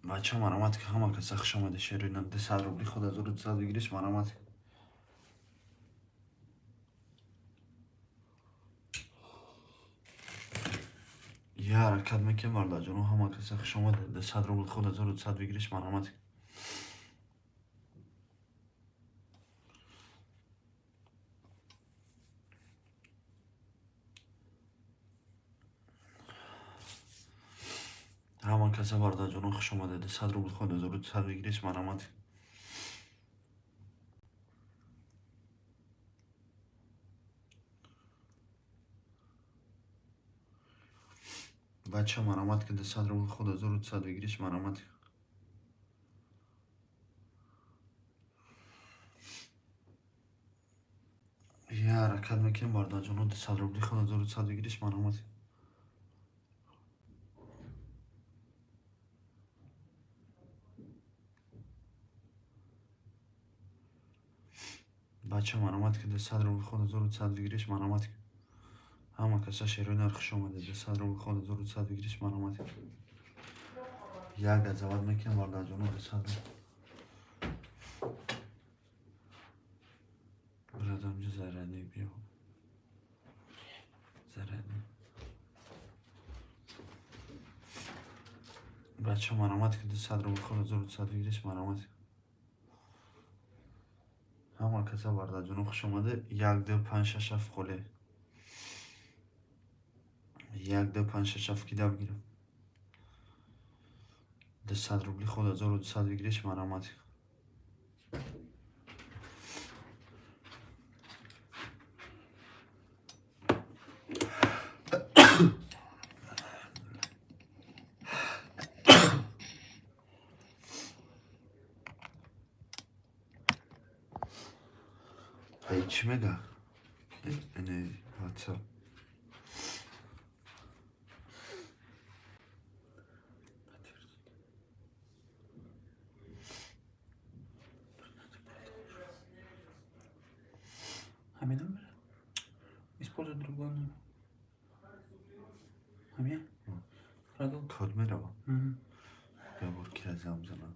بچه مرامت که همه کسا خوش آمده شیرینم 200 روبلی خود از رو 200 بگیریش مرامت یه حرکت میکنم مردا جانو همه کسا خوش آمده 200 روبلی خود از رو 200 بگیریش مرامت همه کسا مردا جانو خوش آمده 200 روبلی خود از رو 200 بگیریش مرامت بچه مرامت که 200 روبلی خود از رو 200 بگیریش مرامت یه حرکت میکنم مردا جانو 200 روبلی خود از رو 200 بگیریش مرامت بچه مرامت که 200 روبلی خود از رو 200 بگیریش مرامت همه کسا شیرین خوش آمده 200 روبلی خود از رو 200 بگیریش مرامت یک گزاوت میکنم مردا جانو 200 برادم جو زرنی بیا زرنی بچه مرامت که 200 رو بخور 1200 بگیریش مرامت همه کسا برده جانو خوش آمده 1 2 5 6 7 خوله 1 2 5 6 7 کیده بگیرم 200 روبلی خود 1200 بگیریش مرامت ای چی میگه اینه واتساپ Hamia number? Используй другой номер. Hamia? Продал. کد میره بیا بر که ازم زنم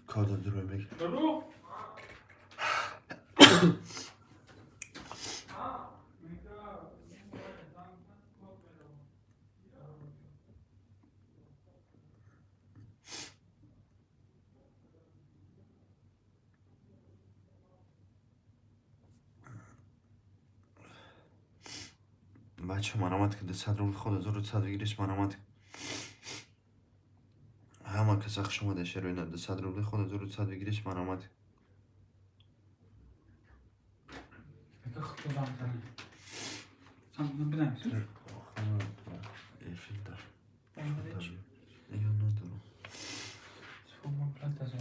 کد رو بگیر بچه مرامت که 200 روبلی خود 1200 بگیریش مرامت همه کسا خوش آمده شیرین 200 روبلی خود 1200 بگیریش مرامت Как туда там? Сам наблюдаешь? فیلتر Понимаешь? یا ندارم Сформа плата за.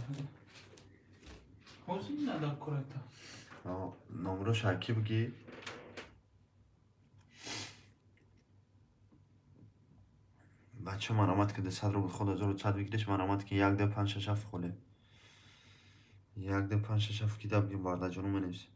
Очень надо аккуратно. نمره شکی بگی بچه مرامت که 200 رو خود 1200 بگیریش مرامت که 1 2 5 6 7 خوله 1 2 5 6 7 کیده بگیم برده جانو منیس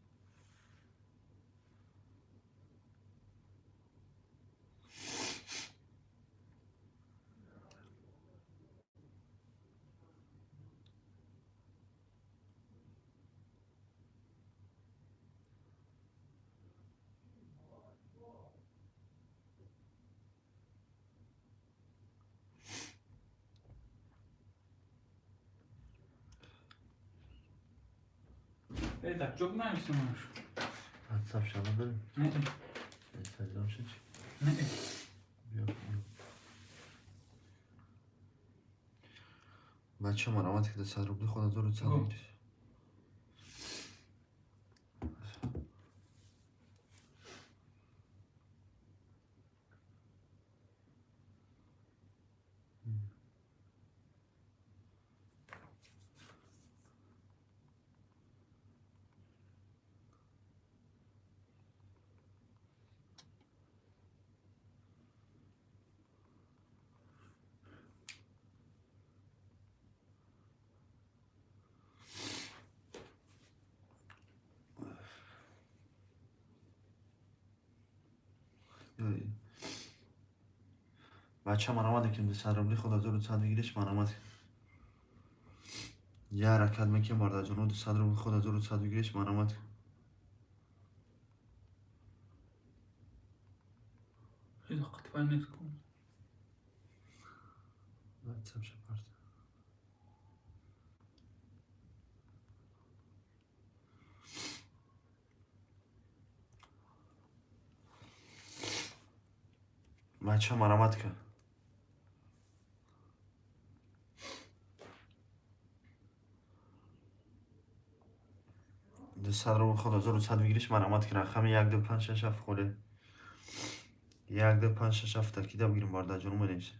Так, что знаешь, снимаешь? واتساپ شما بریم Не, اینستاگرام شد چی؟ не. بیا بچه مرامت که 200 روبلی خود 1200 گو. بگیریش بچه من آمده که صدر ربلی خود 1400 بگیرش من آمد. یه حرکت میکنم بارد جنود صدر ربلی خود 1400 بگیرش من آمد. إذا قد فانيتكم واتساب شپارد بچه من آمد که صدر ربلی خود 1400 بگیرش من آمد که رقم 1 2 5 6 7 خوله 1 2 5 6 7 ترکیده بگیریم بارد جنوب بنویسه.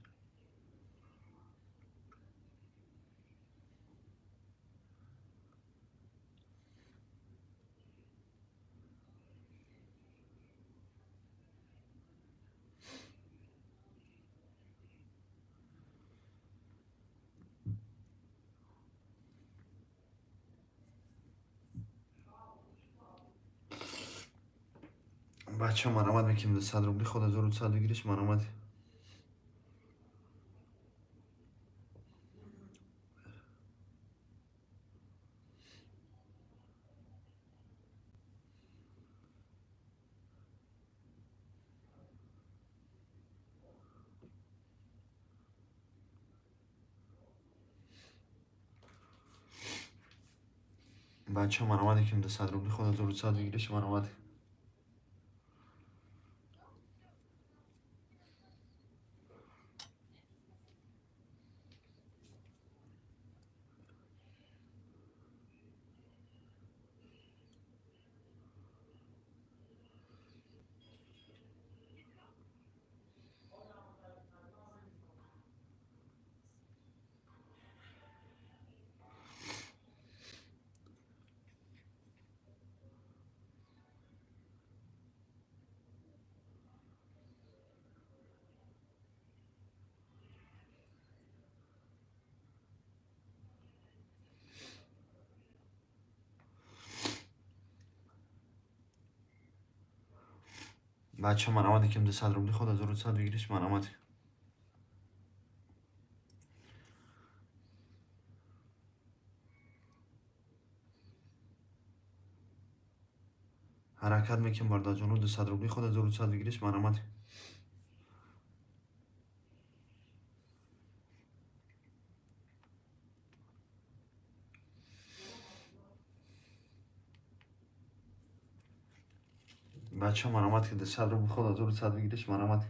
بچه من آمد میکنیم صدر ربلی خود 1400 بگیرش من آمد. بچه من آمده که صدر ربلی خود 1400 بگیرش من آمد. بچه من آمده که صدر ربلی خود 1400 بگیرش من آمد. حرکت میکنم بارد جنود صدر ربلی خود 1400 بگیرش من آمد. بچه من آمد که صدر ربلی خود 1400 بگیرش من آمد.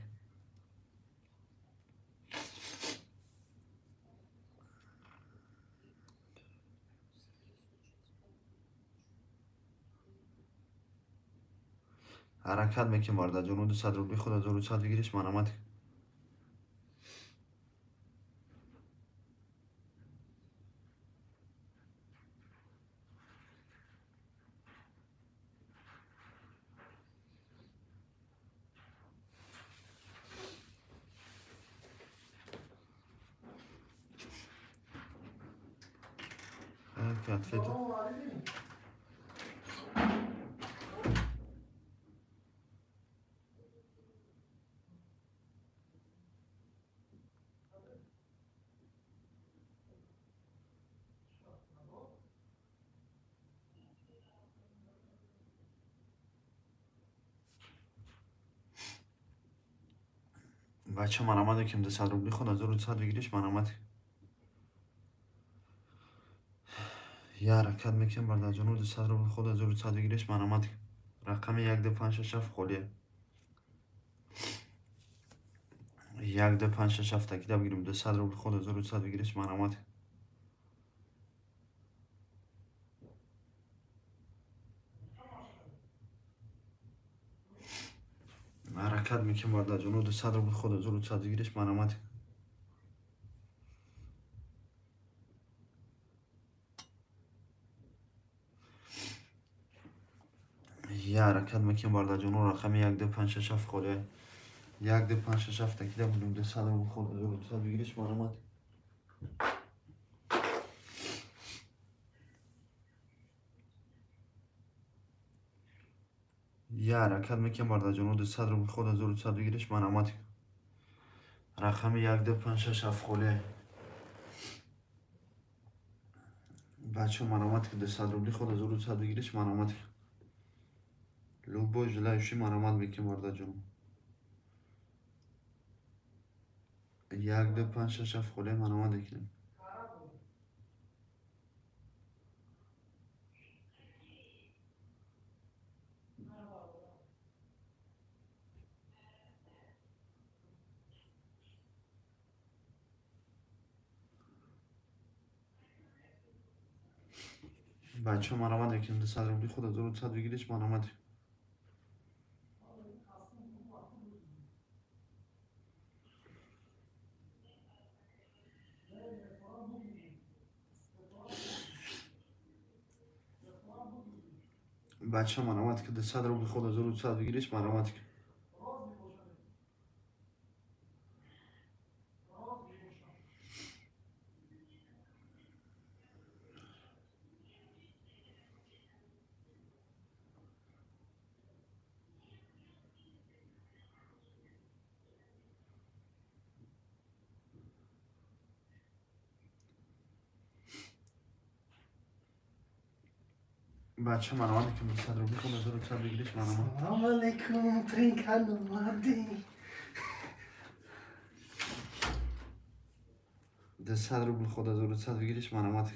حرکت میکنم بارد جنود صدر ربلی خود 1400 بگیرش من آمد. حرکت فیدو بچه من آمده که صدر ربلی خود 1400 بگیرش من آمد. یه حرکت میکنم بارد جنود صدر ربلی خود 1400 بگیرش من آمد. رقم 1 2 5 6 7 خوله 1 2 5 6 7 ترکیده بگیریم صدر ربلی خود 1400 بگیرش من آمد. حرکت میکنم بارد جنود صدر ربلی خود 1400 بگیرش من آمد. یه حرکت میکنم بارد جنود رقم 1 2 5 6 7 خوله 1 2 5 6 7 ترکیده بگیریم صدر ربلی خود 1400 بگیرش من آمد. یه حرکت میکنم بارد جنود صدر ربلی خود 1400 بگیرش من آمد. رقم 1257 خوله. بچه مرامت که 200 روبلی خود از اون 100 بگیریش مرامت که لوبو جلایشی مرامت بکی مرده جنو 1257 خوله مرامت بکنیم. بچه مرامت بکنیم 200 روبلی خود از اون 100 بگیریش مرامت. بچه مرامت که 200 روبلی خود از اون 100 بگیریش مرامت. بچه مرامت که 200 روبلی خود از اون 100 بگیریش مرامت. سلام علیکم ترینکان اومدی 200 روبلی خود از اون 100 بگیریش مرامت.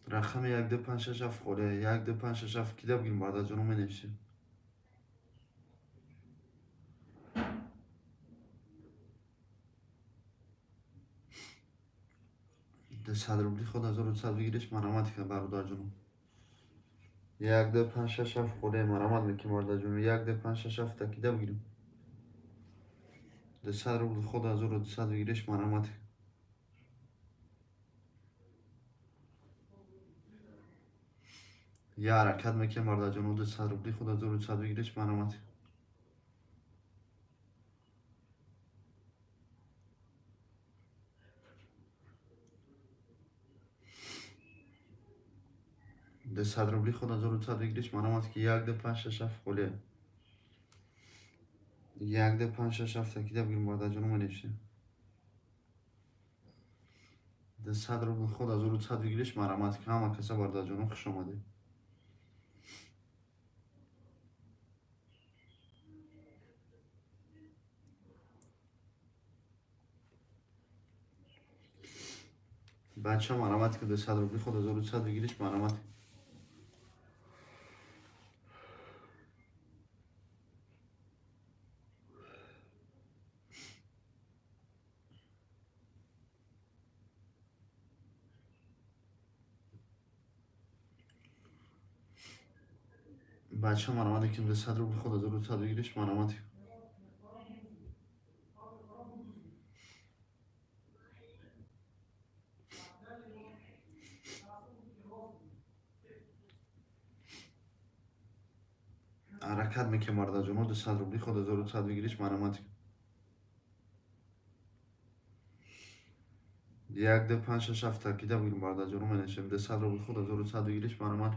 رقم 1257 خوله 1257 کی بگیریم بعد از اونو منویسیم. 200 روبلی خود از اون 100 بگیریش مرامت که برادر جونم. 1257 خوله مرامت میکنیم برادر جونم. 1257 تا کی بگیریم. 200 روبلی خود از اون 100 بگیریش مرامت. یا حرکت میکنیم برادر جونم 200 روبلی خود از اون 100 بگیریش مرامت. ده 100 روبلی خود از اون 100 بگیریش مرامت که 1257 خوله 1257 تا کی بگیریم برادر جونم منویسیم. 200 روبلی خود از اون 100 بگیریش مرامت که همه کسا برادر جونم خوش آمده. بچه مرامت که 200 روبلی خود از اون 100 بگیریش مرامت. بچه مرامت که 200 روبلی خود از اون 100 بگیریش مرامت. حرکت میکنیم برادر جونم 200 روبلی خود از اون 100 بگیریش مرامت. 1257 تا کی بگیریم برادر جونم منویسیم. 200 روبلی خود از اون 100 بگیریش مرامت.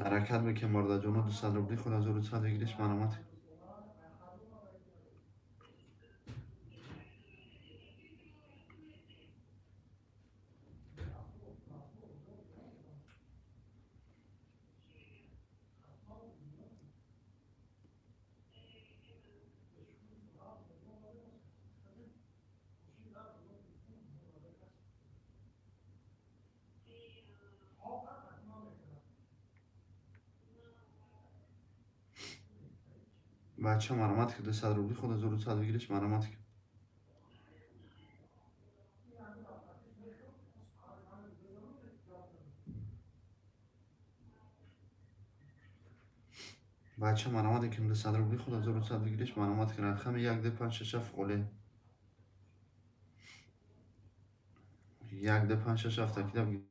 حرکت میکنیم برادر جونم 200 روبلی خود از اون 100 بگیریش مرامت. بچه مرامت که 200 روبلی خود از اون 100 بگیریش مرامت. بچه مرامت که 200 روبلی خود از اون 100 بگیریش مرامت که رقم 1257 خوله 1257 تا کی بگیریم.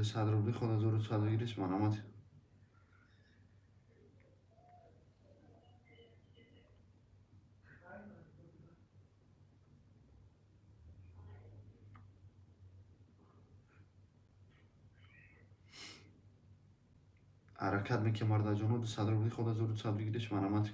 100 рубли خود از رو صد بگیریش مرامت. حرکت میکنه مرد جانو 200 رubli خود از رو صد بگیریش مرامت.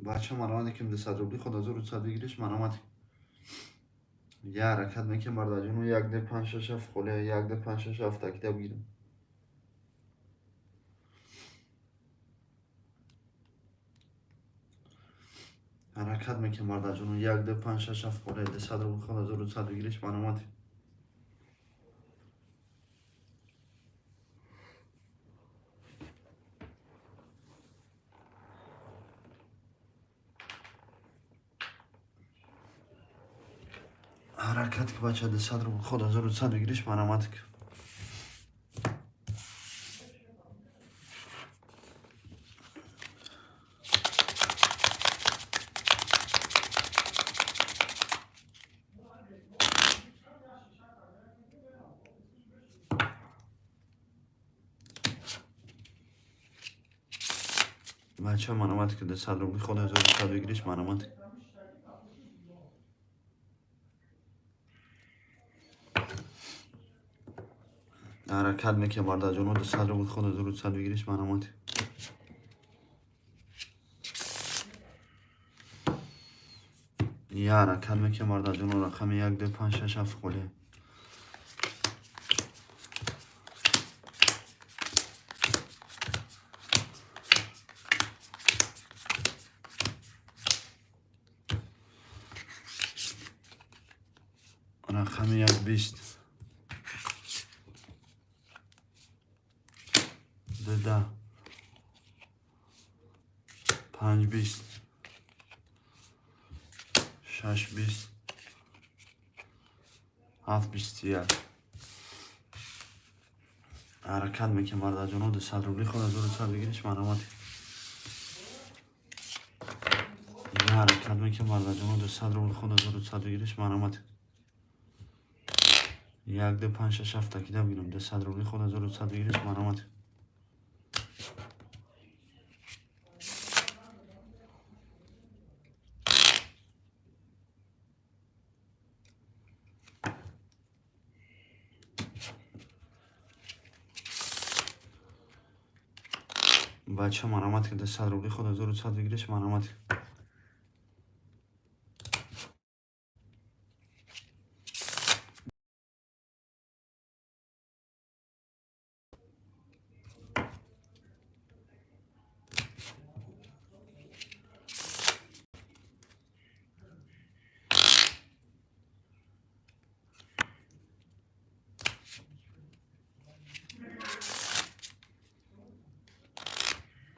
بچه مرامت که 200 rubli خود از رو صد بگیریش مرامت. یه حرکت میکنه مرد جانو 1 2 5 6 7 خله 1 2 5 6 7 تکیده بگیرم. حرکت میکنه مرد جانو 1 2 5 6 7 خله 200 rubli خود از رو صد بگیریش مرامت. حرکت که بچه 200 rubli خود از رو صد بگیریش مرامت. بچه مرامت که 200 rubli خود از رو صد بگیریش مرامت. حرکت میکنه مرد جانو 200 rubli خود از رو صد بگیریش مرامت. یه حرکت میکنه مرد جانو رقم 1 2 5 6 7 خله. رقم 1 20 2 10 5 20 6 20 7 21. حرکت میکنه مرد جانو 200 rubli خود از رو صد بگیریش مرامت. یه حرکت میکنه مرد جانو 200 rubli خود از رو صد بگیریش مرامت. 1 2 5 6 7 تکیده بگیرم 200 rubli خود از رو صد بگیریش مرامت. بچه مرامت که 200 rubli خود از رو صد بگیریش مرامت.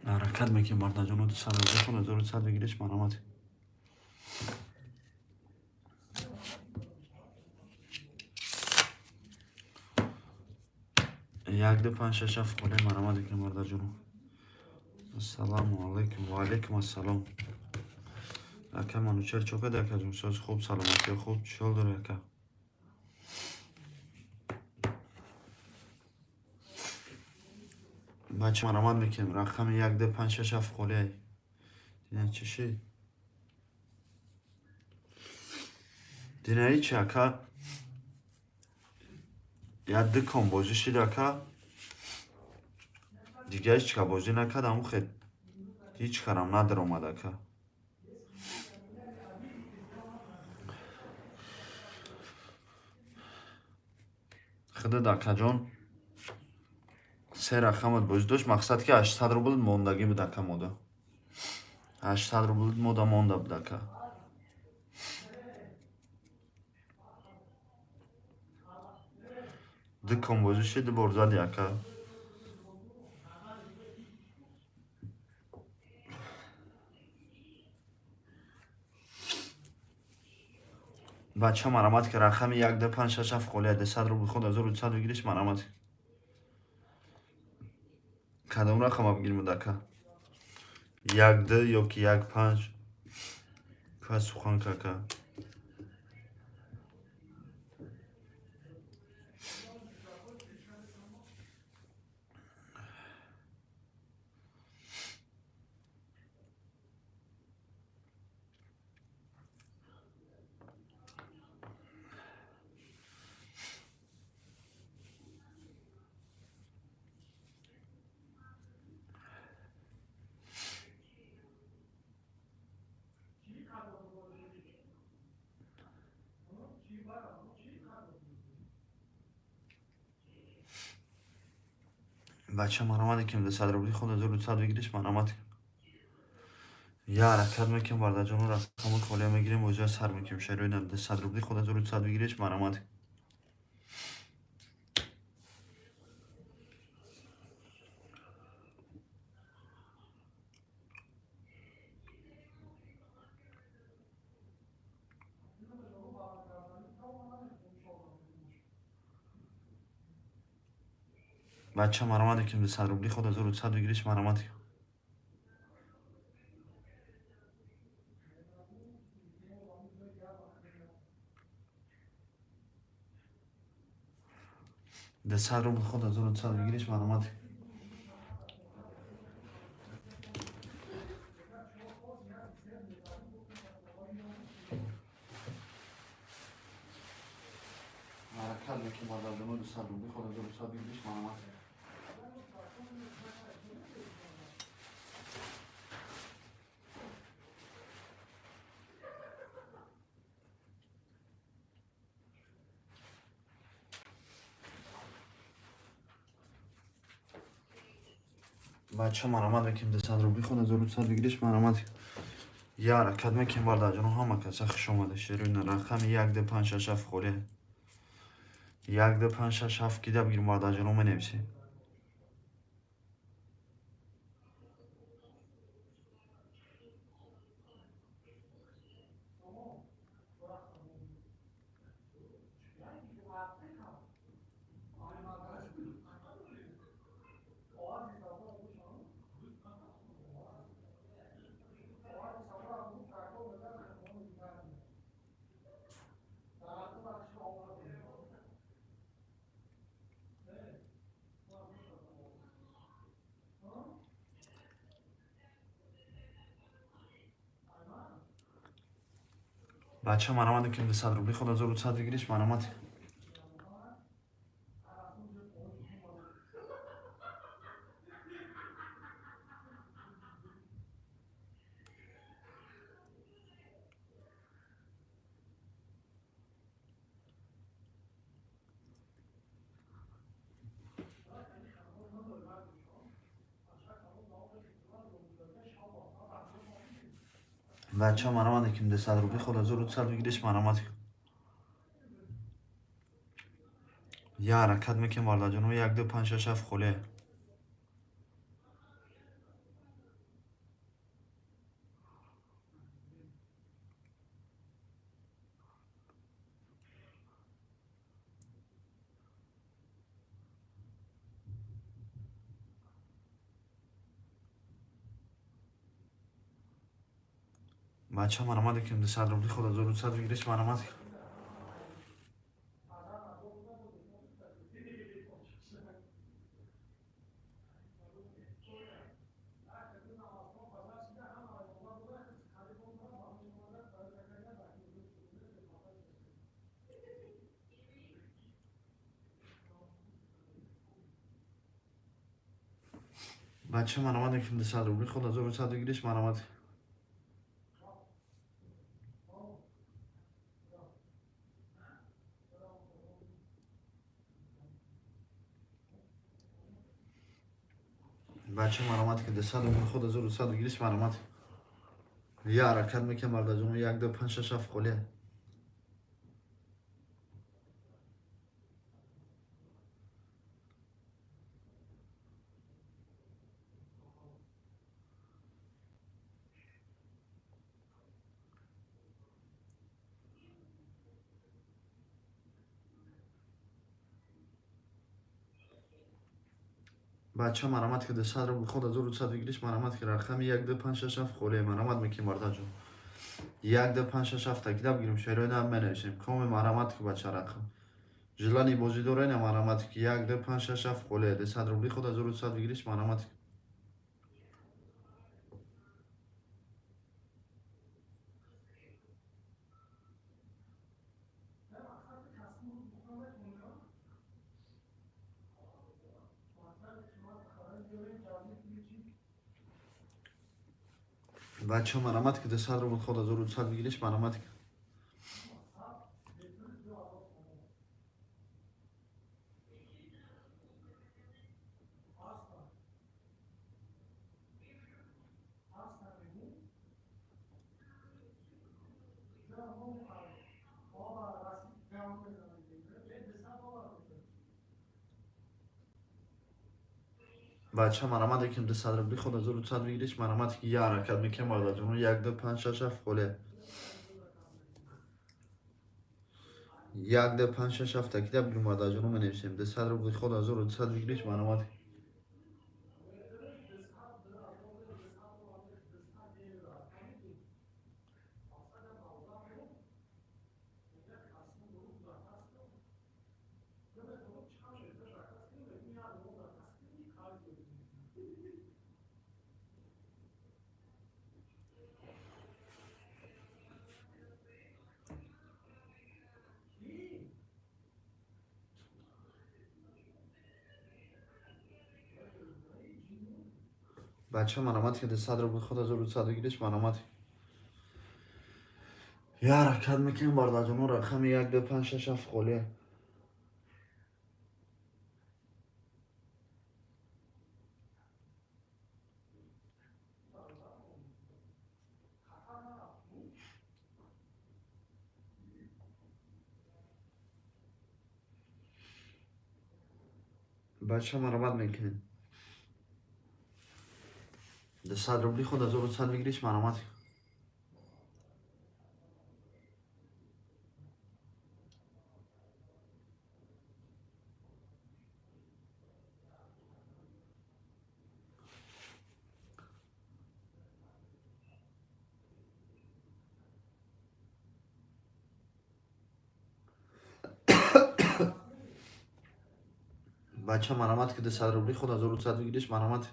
حرکت میکنه مرد جانو 200 rubli خود از رو صد بگیریش مرامت. 1 2 5 6 7 خله مرامت که مرد جانو. السلام علیکم و علیکم السلام. اکا منو چر چوکه دکا جون ساز خوب سلامتی خوب چال داره اکا. بچه مرامت میکنم رقم 1 2 5 6 7 خله. دیدن چشی؟ دیدن ایچی اکا. یاد دکم بازی شید اکا. دیگه هیچ که بازی نکردم خیلی هیچ کارم نداره اومد اکا. خدا دکا جان 3 رقمت بازی داشت مقصد که 800 rubli موندگی بود اکا مودا. 800 рубль мода монда буд ака. Ди комбозу шиди бор зади ака. бача марамат ки рақами 1257 холия де 100 рубл худ 1200 бигириш марамат. Кадом рақама бигирим дака. 12 ё ки 15 ка сухан кака. бача марамаде ким де 100 рубли худ 1200 бигириш марамат. Я ҳаракат мекунем бардаҷону рақаму холия мегирем оҷа сар мекунем шароинам де 100 рубли худ 1200 бигириш марамат. бача марамаде ким де 100 рубли худ 1200 бигириш марамат. де 100 рубл худ 1200 бигириш марамат. ҳаракат мекунем бардаҷону 200 рубли худ 1200 бигириш марамат. бача марамат мекунем де 100 рубли худ 1200 бигириш марамат. Я ҳаракат мекунем бардаҷону ҳама каса хуш омада широина рақами 1257 холия 1257 кида бигирим бардаҷону менависем. бача марамат мекунем де 100 рубли худ 1200 бигириш марамат. бача марамат мекунем де 100 рубли худ 1200 бигириш марамат. я ҳаракат мекунем бардаҷону 1257 холия бача марамат мекунем де 100 рубли худ 1200 бигириш марамат. бача марамат мекунем де 100 рубли худ 1200 бигириш марамат. бача марамат ки 100 рубли худ 1200 бигириш марамат. یه حرکت میکنم مردا جون یک دو پنج شش هفت خله. بچه مرامت که ده صدر رو خود از رو صد بگیریش مرامت که رقم یک دو پنج شش هفت خله مرامت میکنم مردا جون یک دو پنج شش هفت تکیده بگیریم شعرهای هم منویسیم کام مرامت که بچه رقم جلانی بازی دوره اینه مرامت که یک دو پنج شش هفت خله ده صدر رو خود از رو صد بگیریش مرامت. بچه مرامت که ده صدر رو خود از رو صد بگیریش مرامت. بچه مرامت که ده صدر رو خود از رو صد بگیریش مرامت که یه حرکت میکنم مردا جون یک دو پنج شش هفت خله. یک دو پنج شش هفت تکیده بگیریم مردا جون منویسیم ده صدر رو خود از رو صد بگیریش مرامت. بچه مرامت که ده صدر رو خود از رو صد بگیریش مرامت. یه حرکت میکنیم مردا جون رقم یک دو پنج شش هفت خله. بچه مرامت میکنیم ده صدر رو خود از رو صد بگیریش مرامت. بچه مرامت که ده صدر رو خود از رو صد بگیریش مرامت.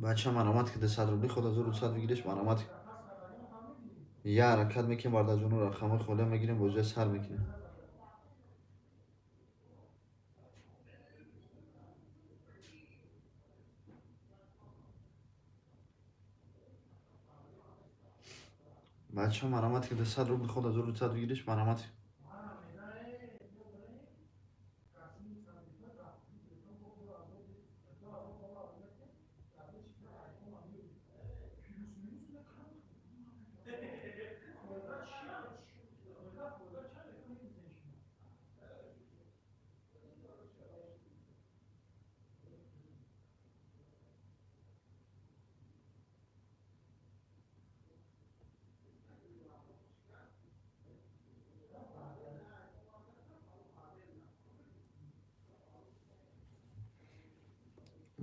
بچه مرامت که ده صدر رو خود از رو صد بگیریش مرامت. یه حرکت میکنیم مردا جون رقم خله میگیریم وجه سر میکنیم. بچه مرامت که ده صدر رو خود از رو صد بگیریش مرامت.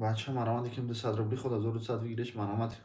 بچه مرامت که ده صدر رو خود از رو صد بگیریش مرامت.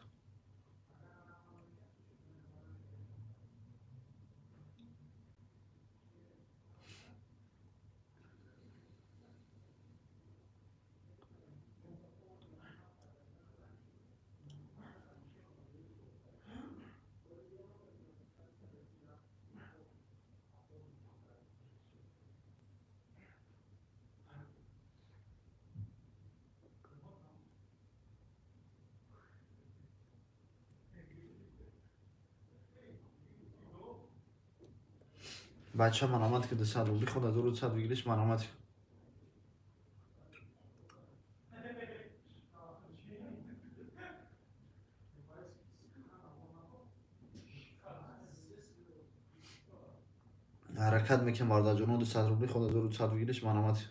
بچه مرامت که 200 روبلی خود از رو 100 بگیریش مرامت. حرکت میکنم برادر جون 200 روبلی خود از رو 100 بگیریش مرامت.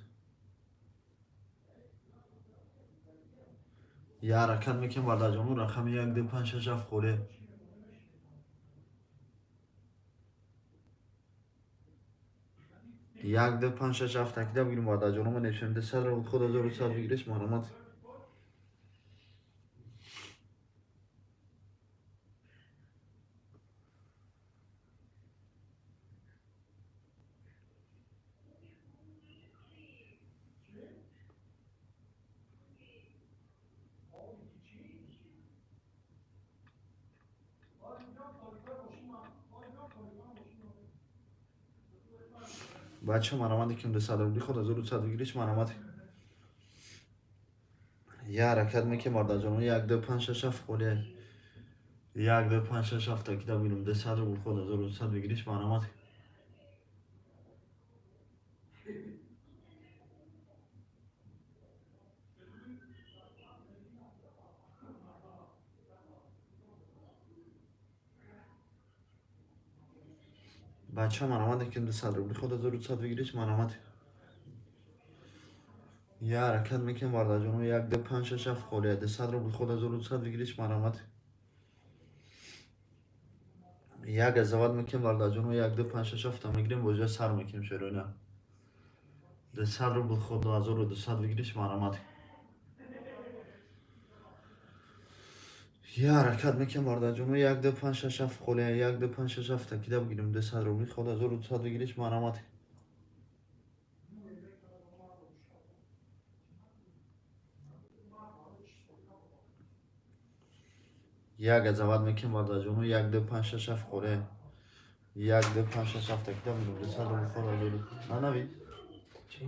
یه حرکت میکنم برادر جون رقم 1 2 5 6 7 خوره. 1 2 5 6 7 تکیده بگیریم برادر جون من نشون 200 روبلی خود از رو 100 بگیریش مرامت. بچه مرامت که 200 روبلی خود از رو 100 بگیریش مرامت. یه حرکت میکنم برادر جون 1 2 5 6 7 خوره. 1 2 5 6 7 تکیده بگیریم 200 روبلی خود از رو 100 بگیریش مرامت. بچه مرامت که 200 روبلی خود از رو 100 بگیریش مرامت. یه حرکت میکنم برادر جون 1 2 5 6 7 خوره. 200 روبلی خود از رو 100 بگیریش مرامت. یک ازدواج میکنیم برادر جون 1 2 5 6 7 میگیریم بوجه سر میکنیم شروع 200 روبلی خود از رو 200 بگیریش مرامت. یه حرکت میکنم برادر جون 1 2 5 6 7 خوره. 1 2 5 6 7 تکیده بگیریم 200 روبلی خود از رو 200 بگیریش مرامت. یک ازدواج میکنیم برادر جون 1 2 5 6 7 خوره. 1 2 5 6 7 تکیده بگیریم 200 روبلی خود از رو نه نوید چی؟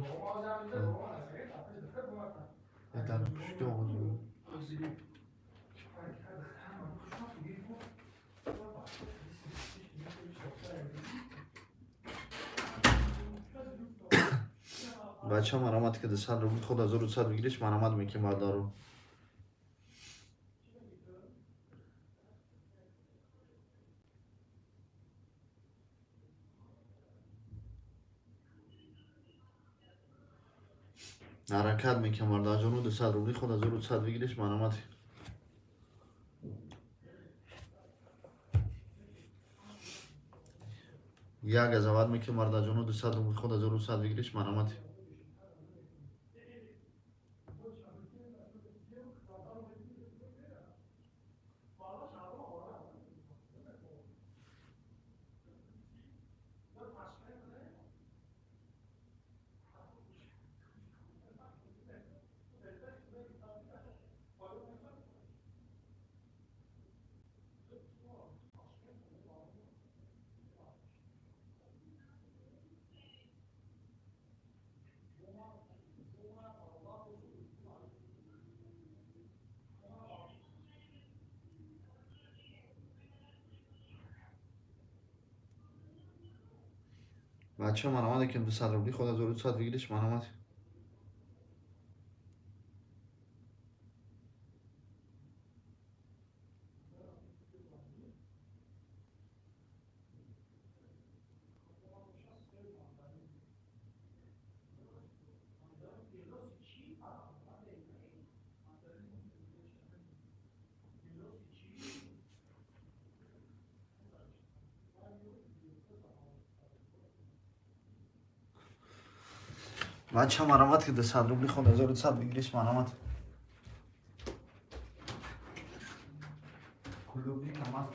یه دانه پشتی آقا بچه مرامت که 200 روبلی خود از رو 100 بگیریش مرامت میکنیم برادر رو. حرکت میکنم برادر جون 200 روبلی خود از رو 100 بگیریش مرامت. یک ازدواج میکنیم برادر جون 200 روبلی خود از رو 100 بگیریش مرامت. بچه مرامت که 200 روبلی خود از رو 100 بگیریش مرامت. بچه مرامت که 200 روبلی خود از رو 100 بگیریش مرامت. کلوبی نماز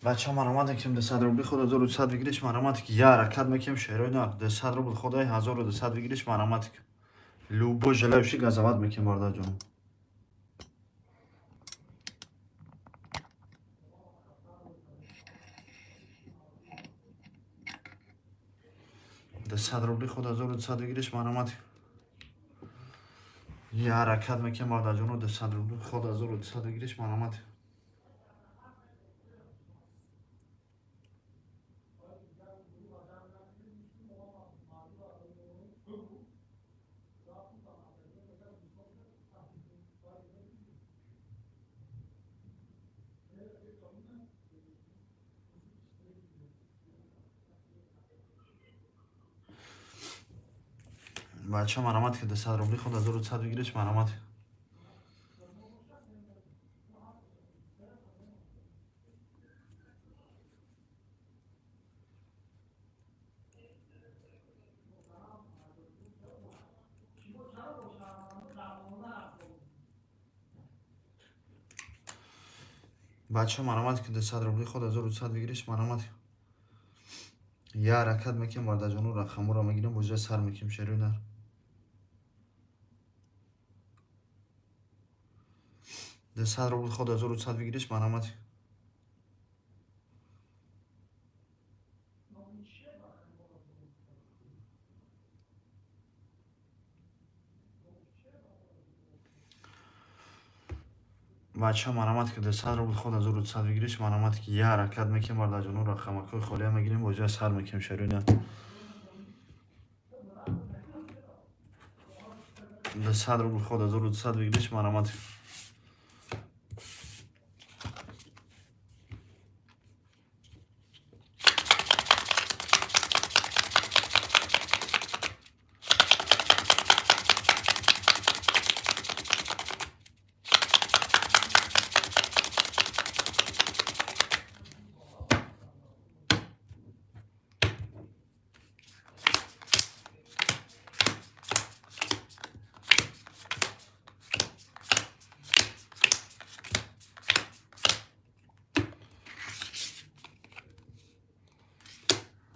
بچه من آمدم که 200 روبلی خود 1200 بگیریش من آمد که یه حرکت میکنم شعرهای نه 200 روبل خدای 1200 بگیریش من آمد که لوبو جلوشی گزاوت میکنم برده جانم 200 روبلی خود 1200 بگیریش من آمد یه حرکت میکنم برده جانم 200 روبلی خود 1200 بگیریش من آمد بچه من آمد که 200 روبلی خود 1200 بگیریش من آمد بچه من آمد که 200 روبلی خود 1200 بگیریش من آمد یه حرکت میکنم برده جانم رقم رو میگیرم بوجه سر میکنم شعرهای نه 200 روبل خود 1200 بگیریش من آمد بچه من آمد که 200 روبل خود 1200 بگیریش من آمد که یه حرکت میکنم برده جانم رقم های خالی میگیریم بوجه سر میکنم شعرهای نه 200 روبل خود 1200 بگیریش من آمد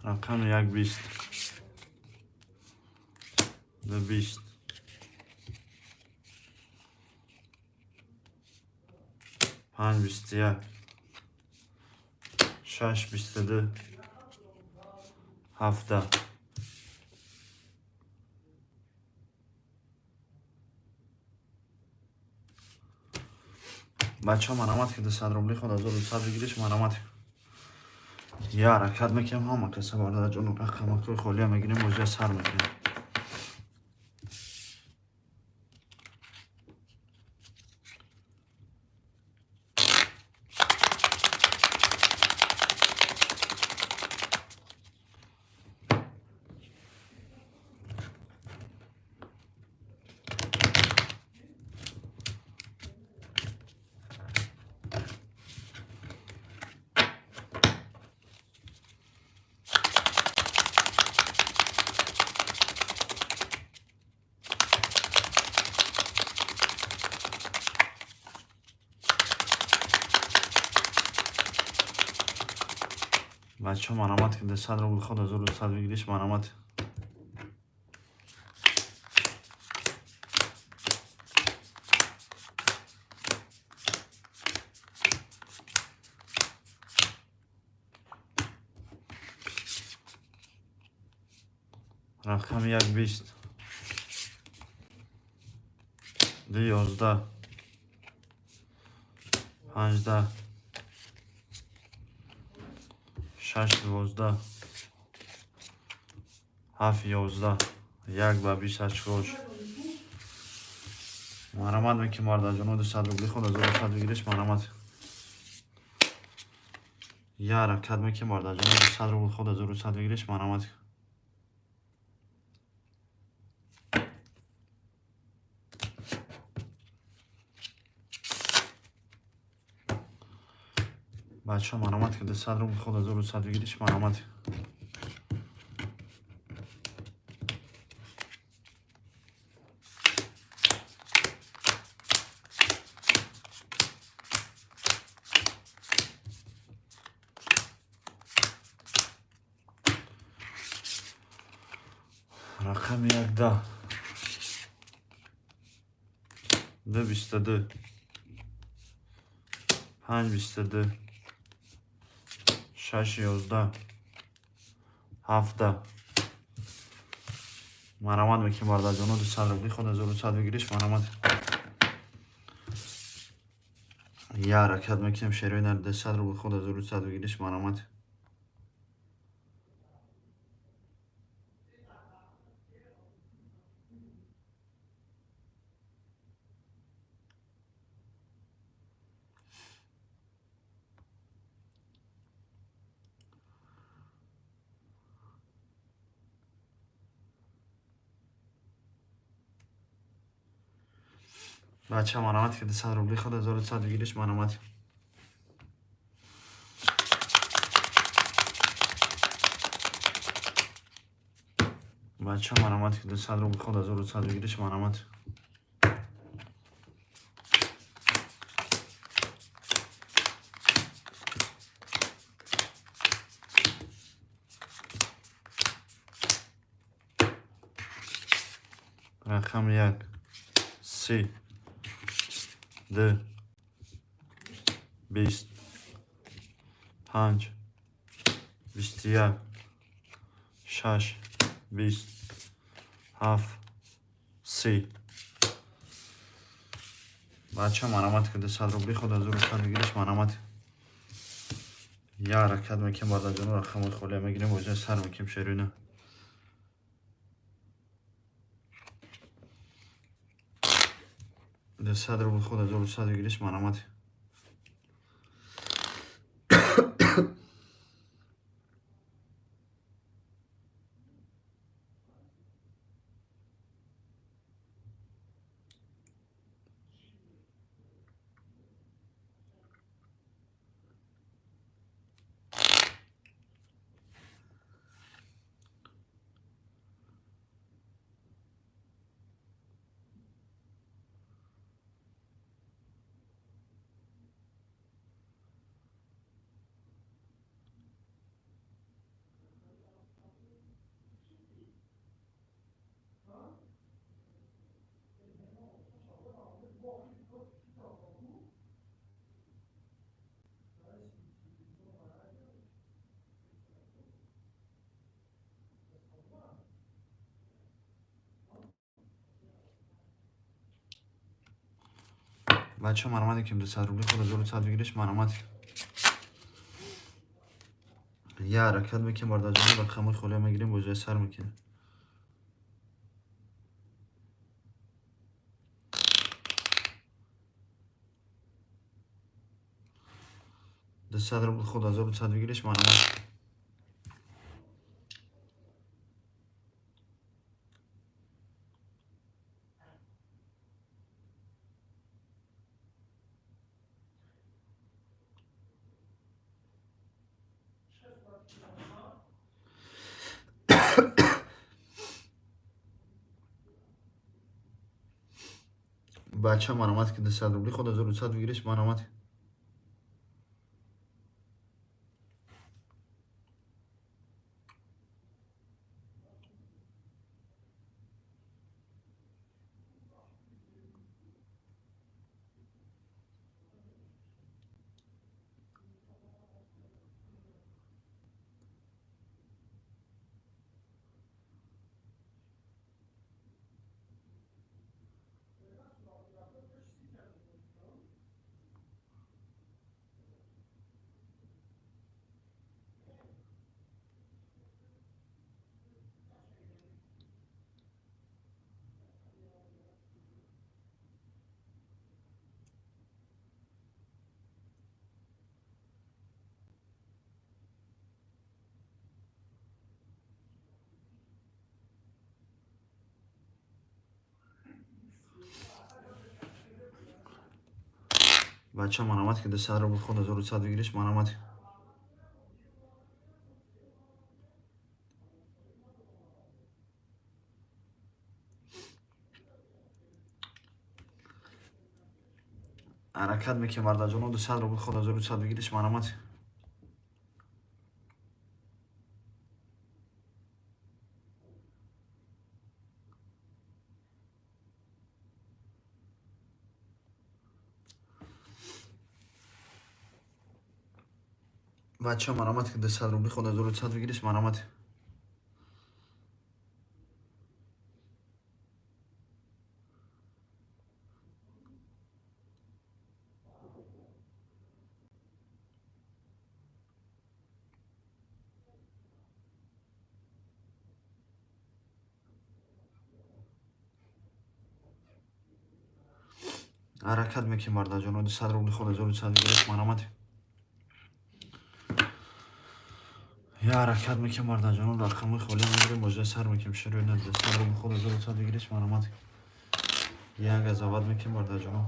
رقم 120 220 521 622 17 بچه من آمد که 200 روبلی خود 1200 بگیریش من آمد یه حرکت میکنم همه کسا برده جانم رقم های خالی میگیریم بوجه سر میکنیم بچه من آمد که 200 روبل خود 1200 بگیریش من آمد رقم 120 211 15 612 711 1 و 28 فروش من آمد میکنم برده جانم 200 روبلی خود 1200 بگیریش من آمد یه حرکت میکنیم باردار جان رو صد رو خود 1100 بگیریش مرامت. بچه ها مرامت کرده 100 رو خود 1100 بگیریش مرامت. رقم 11 222 522 611 17 مرامت میکنیم باردار جان رو 200 رو خود 1100 بگیریش مرامت. یه حرکت میکنیم شیروی نرده 100 رو خود 1100 بگیریش مرامت. بچه مرامت کرده 100 رو خود 1100 بگیریش مرامت. بچه مرامت کرده 100 رو خود 1100 بگیریش مرامت. رقم 1 3 2 20 5 21 6 20 7 30 بچه مرامت کرده 100 رو خود 1100 بگیریش مرامت. یه حرکت میکنیم باردار جان رو رقم خالی میگیریم وجه سر میکنیم شیرینه. ده 100 رو خود 1100 بگیریش مرامت. بچه مرامت کنیم 200 رو خود 1100 بگیریش مرامت. یه حرکت میکنیم باردار جان رو رقم خالی میگیریم وجه سر میکنیم. ده 100 رو خود 1100 بگیریش مرامت. بچه مرامت که 200 رو خود 1100 بگیریش مرامت. بچه مرامت که 200 رو خود 1100 بگیریش مرامت. حرکت میکنه مرد جان 200 رو خود 1100 بگیریش مرامت. بچه مرامت که 200 رو خود 1100 بگیریش مرامت. حرکت میکنه مرد جان 200 رو خود 1100 بگیریش مرامت. یا حرکت میکنه مرد جان رقم خالی میگیره مجده سر میکنیم شروع نه 200 رو خود 1100 بگیریش مرامت. یا گزاوت میکنه مرد جان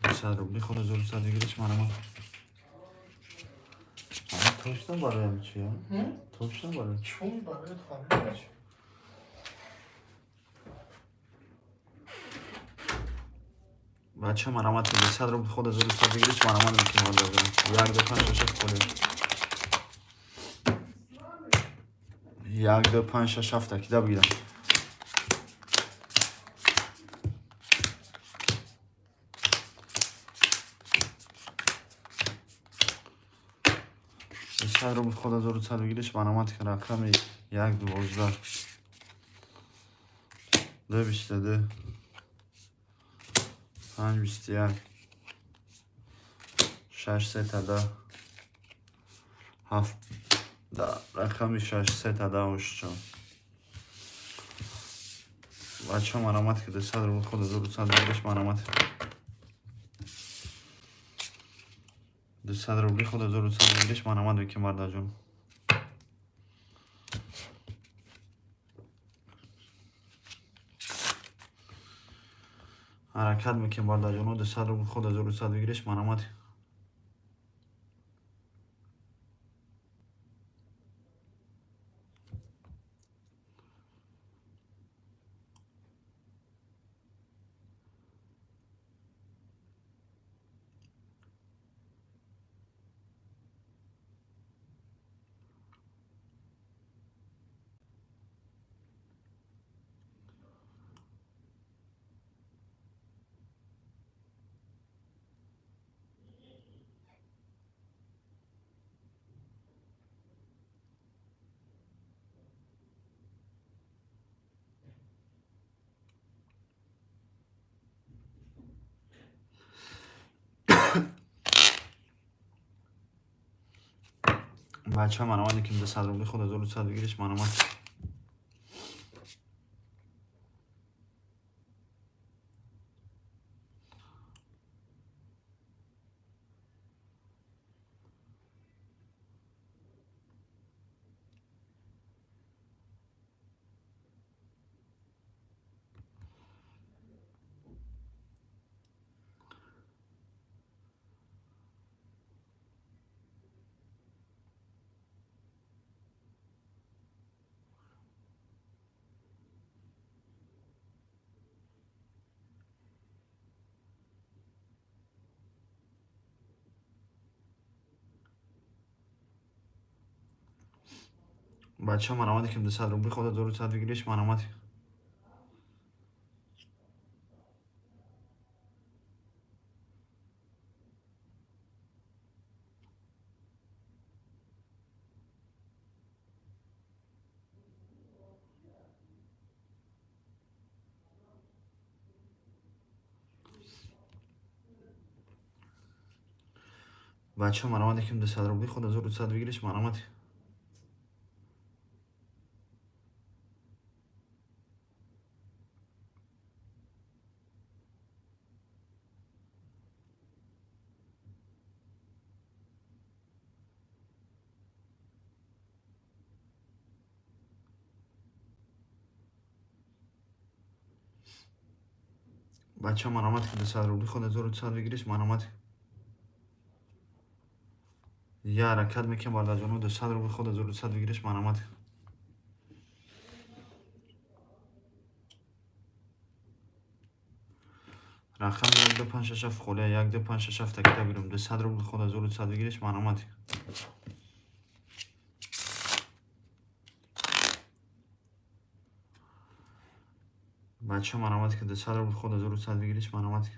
200 رو خود 1100 بگیریش مرامت. توشتن برای هم چیه؟ توشتن برای چون برای خانه چی؟ بچه مرامت که 200 رو خود 1100 بگیریش مرامت میکنه مرد جان. یک دو پنج شش خالی. یک دو پنج شش هفت تکیده بگیرم. بیشتر رو خود 1100 بگیریش مرامت که رقم 1 12 2 22 5 21 6 3 تا 10 7 رقم 6 3 تا 10 وش چون بچه مرامت که 200 رو خود 1100 بگیریش مرامت. 200 رو خود 1100 بگیریش مرامت میکنه مرد جون. حرکت میکنه مرد جون 200 رو خود 1100 بگیریش مرامت. بچه مرامت که 200 رو خود 1100 بگیریش مرامت. بچه مرامت که 200 رو خود 1100 بگیریش مرامت. بچه مرامت که 200 رو خود 1100 بگیریش مرامت. بچه مرامت که 200 روبلی خود 1200 بگیریش مرامت. یه حرکت میکنم بالا جانو 200 روبلی خود 1200 بگیریش مرامت. رقم 1257 خوله 1257 تکیده بیرم 200 روبلی خود 1200 بگیریش مرامت. بچه مرامت که 200 روبلی خود 1200 بگیریش مرامت.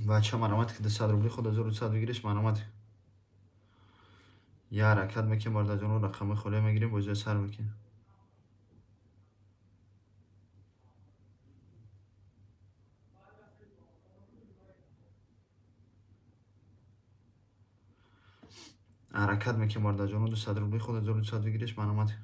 بچه مرامت که 200 روبلی خود 1200 بگیریش مرامت. یه حرکت میکنم بالا جانو رقم خوله میگیریم بجای سر میکنیم. حرکت میکنم بالا جانو 200 روبلی خود 1200 بگیریش مرامت.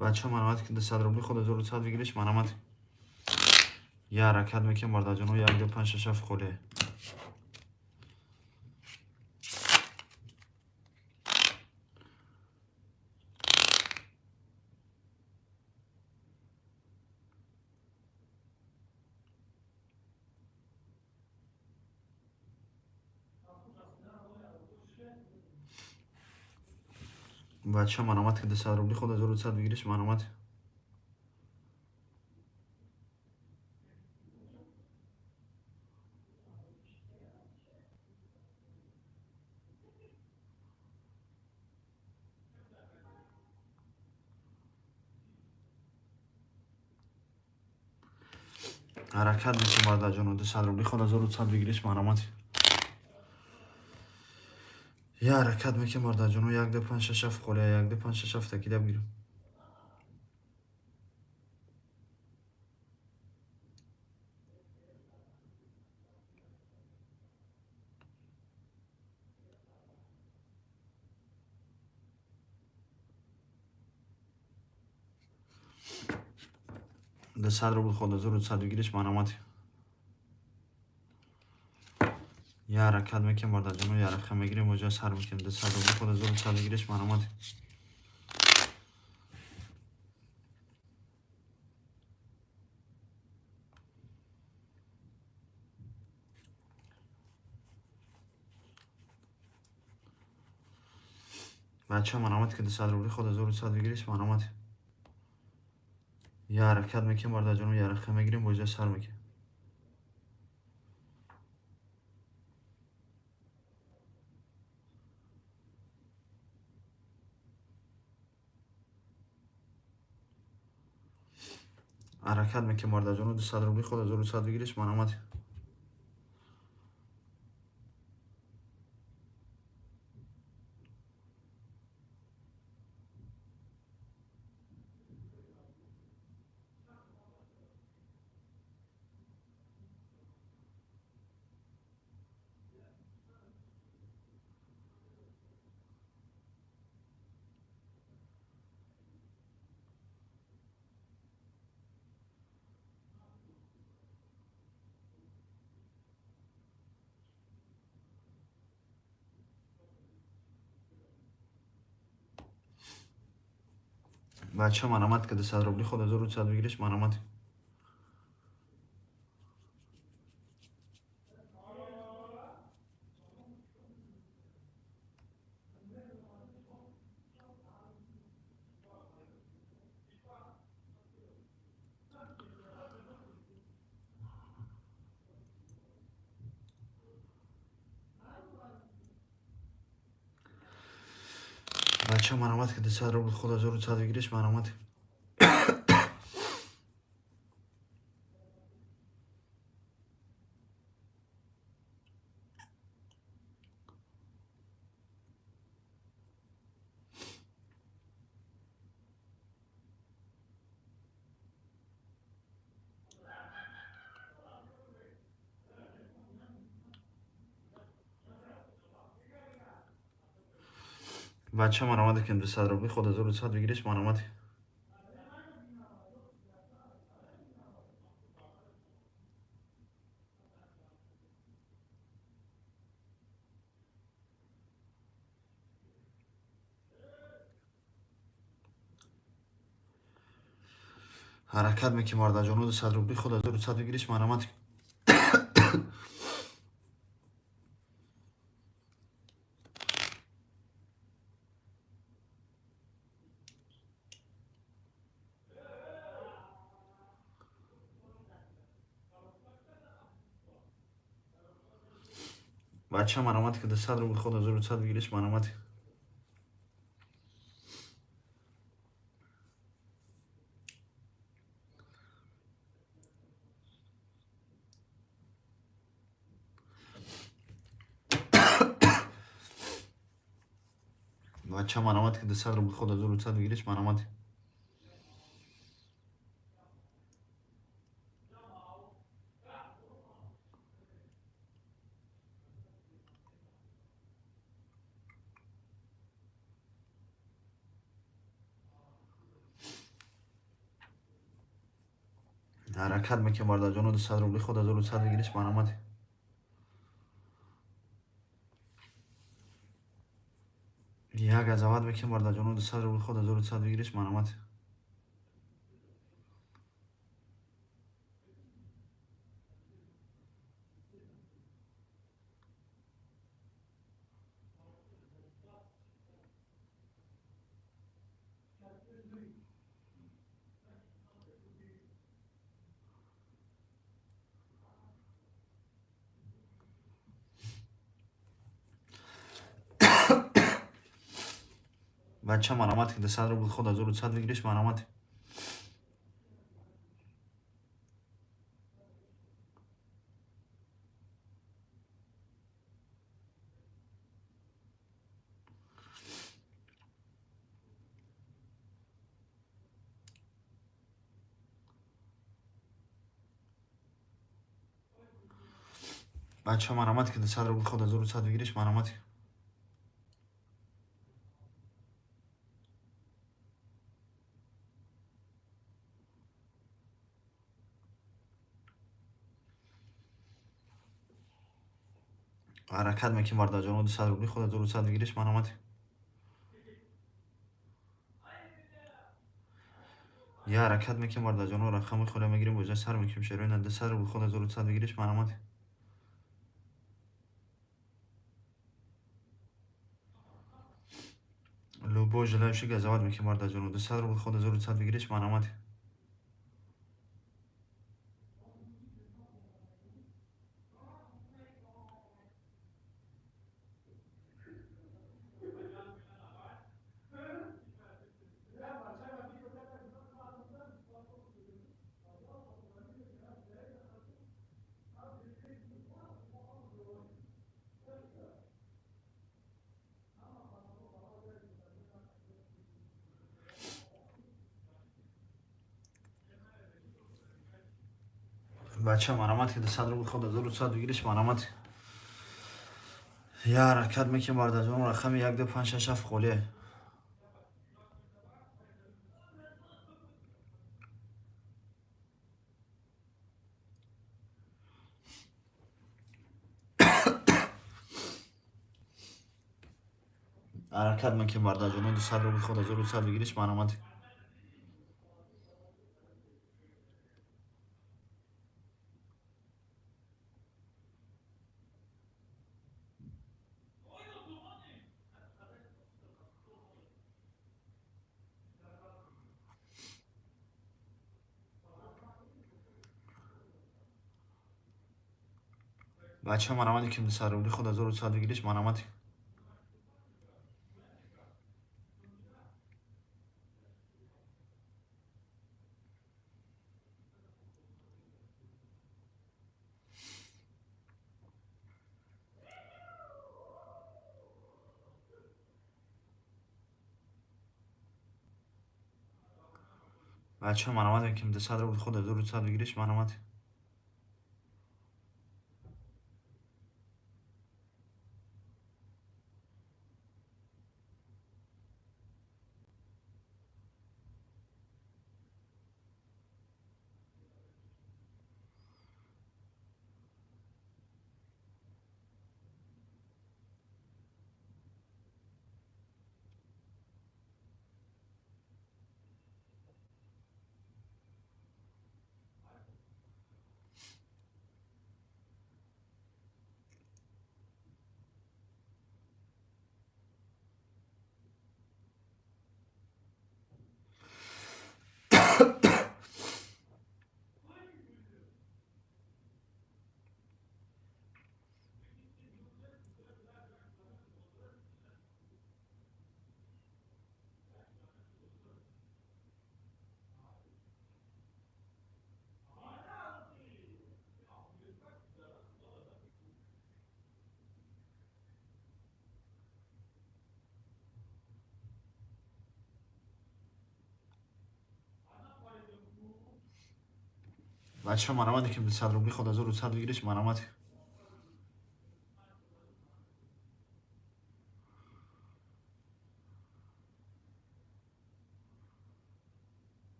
بچه مرامت که 200 روبلی خود 1200 بگیریش مرامت. یه حرکت میکنم بالا جانو 1257 خوله. بچه مرامت که 200 روبلی خود 1200 بگیریش مرامت. حرکت میکنم بالا جانو 200 روبلی خود 1200 بگیریش مرامت. یه حرکت میکنم بالا جانو 1257 خوله 1257 تکیده بگیرم. ده 100 روبل خود 1200 بگیریش مرامت. یه حرکت میکنم بالا جانو یه رقم میگیریم وجه سر میکنم 200 روبل خود 1200 بگیریش مرامت. بچه مرامت که 200 روبل خود 1200 بگیریش مرامت. یه حرکت میکنم بالا جانو یه رقم میگیریم وجه سر میکنم. حرکت میکنم بالا جانو 200 روبل خود 1200 بگیریش مرامت. بچه مرامت که 200 روبل خود 1200 بگیریش مرامت. بچه مرامت که صدر بود خود 1100 بگیرش مرامت. بچه مرامت که صدر بود خود 1100 بگیرش مرامت. حرکت میکنیم وارد جنود صدر بود خود 1100 بگیرش مرامت. بچه مرامت که صدر بود خود 1100 بگیرش مرامت. بچه مرامت که صدر بود خود 1100 بگیرش مرامت. حرکت میکنیم وارد جنود صدر بود خود 1100 بگیرش مرامت. یک عظمت میکنیم وارد جنود صدر بود خود 1100 بگیرش مرامت. بچه مرامت که صدر بود خود 1100 بگیرش مرامت. بچه مرامت که صدر بود خود 1100 بگیرش مرامت. حرکت میکنیم وارد جنود صدر بود خود 1100 بگیرش مرامت. یه حرکت میکنیم وارد جنود رقم خود میگیریم وجه سر میکنیم شروع نده صدر بود خود 1100 بگیرش مرامت. لوبو جلوشی گزاوت میکنیم وارد جنود صدر بود خود 1100 بگیرش مرامت. بچه مرامت که صدر بود خود 1100 بگیرش مرامت. یه حرکت میکنیم وارد جنود رقم 1 2 5 6 7 خوله. حرکت میکنیم وارد جنود صدر بود خود 1100 بگیرش مرامت. بچه مرامتی که صدر بود خود 1100 بگیرش مرامت. بچه ها مرامت میکنیم 200 روبل خود 1400 بگیرش مرامت. بچه ها مرامت میکنیم 200 روبل خود 1400 بگیرش مرامت.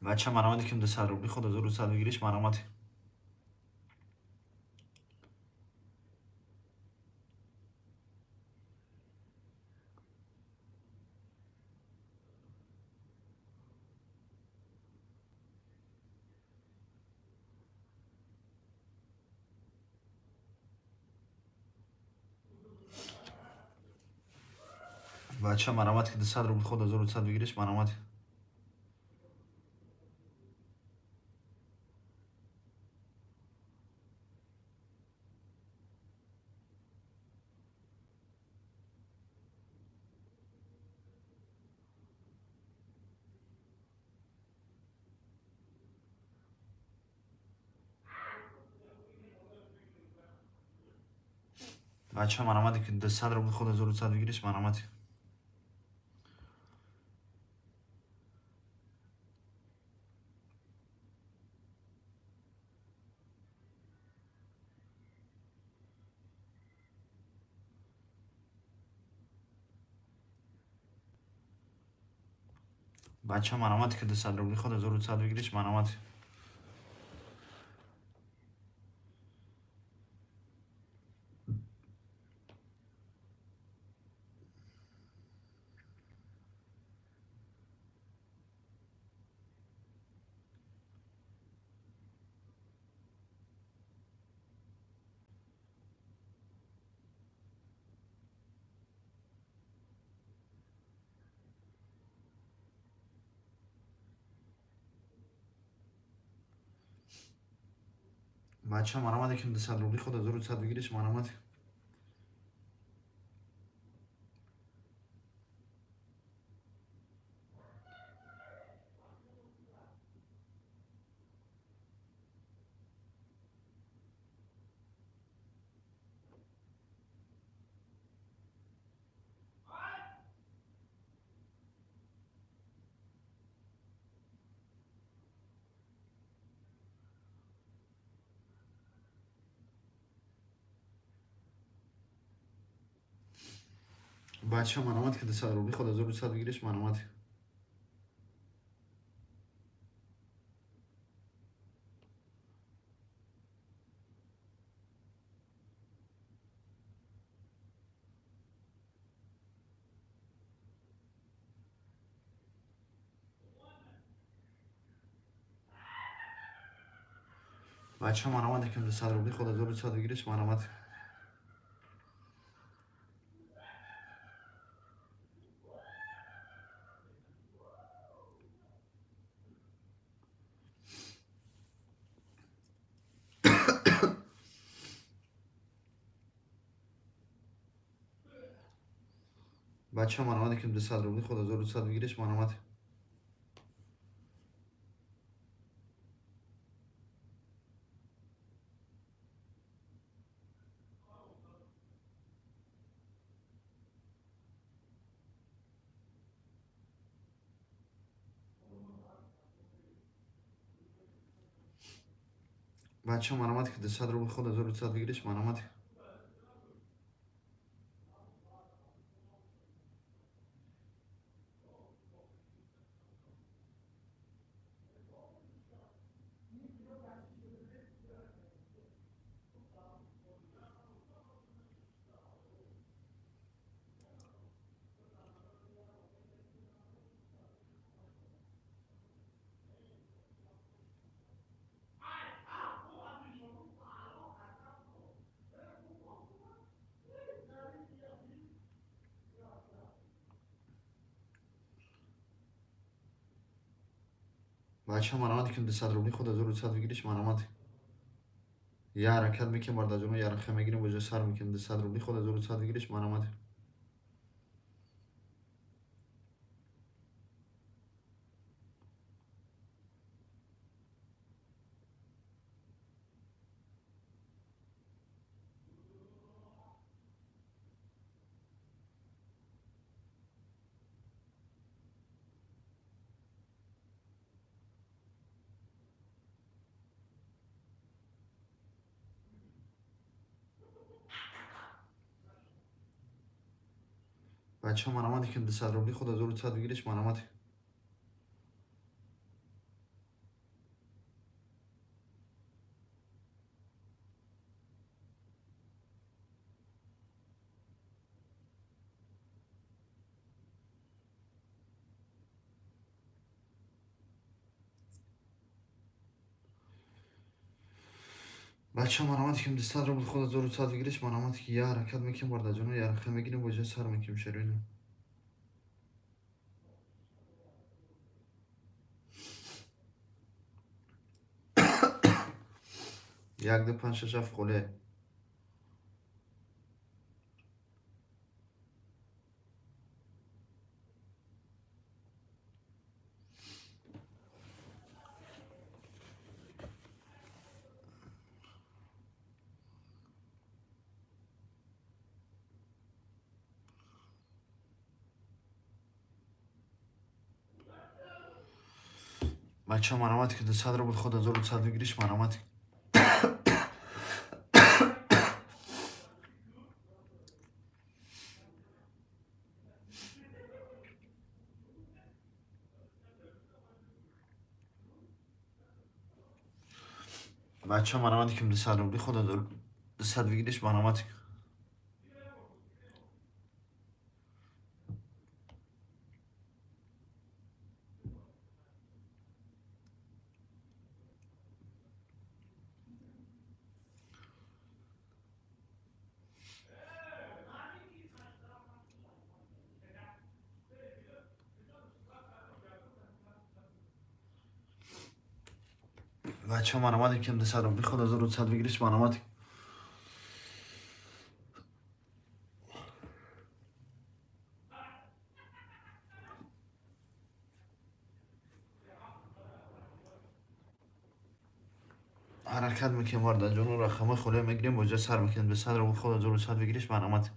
بچه ها مرامت میکنیم 200 روبل خود 1400 بگیرش مرامت. بچه ها مرامت که 200 روبل خود 1400 بگیرش مرامت. بچه ها مرامت که 200 روبل خود 1400 بگیرش مرامت. بچه ها مرامت که 200 روبل خود 1400 بگیرش مرامت. بچه ها مرامت که 200 روبل خود 1400 بگیرش مرامت. بچه ها مرامت که 200 روبل خود 1400 بگیرش مرامت. بچه من آمده که 100 روبلی خود 1100 بگیرش من آمد. بچه من آمده که 100 روبلی خود 1100 بگیرش من آمد. بچه من آمده که 100 روبلی خود 1100 بگیرش من آمد. بچه من آمده که 100 روبلی خود 1100 بگیرش من آمد. یه حرکت میکنم برده جانو یه رخه میگیریم وجه سر میکنم 100 روبلی خود 1100 بگیرش من آمد. بچه من آمده که 100 روبلی خود 1100 بگیرش من آمد. بچه من آمده که 100 روبلی خود 1100 بگیرش من آمد که یه حرکت میکنم برده جانو یه رخه میگیریم وجه سر میکنیم شروینم. یک دو پنج شش هفت خوله. بچه من آمد که 100 روبلی خود 1100 بگیرش من آمد. بچه من آمده که 100 روبلی خود 1100 بگیرش من آمد. بچه من آمده که 100 روبلی خود 1100 بگیرش من آمد. حرکت میکنم برده جانو رقم خوله میگیریم وجه سر میکنیم 100 روبلی خود 1100 بگیرش من آمد.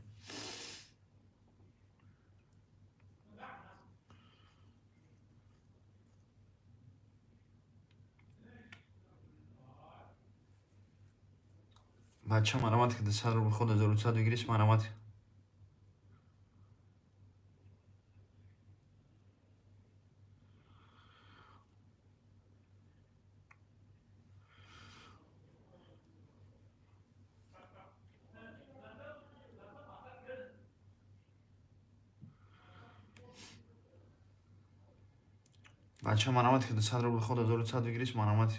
بچه من آمد که 100 روبلی خود 1100 بگیرش من آمد. بچه من آمد که 100 روبلی خود 1100 بگیرش من آمد.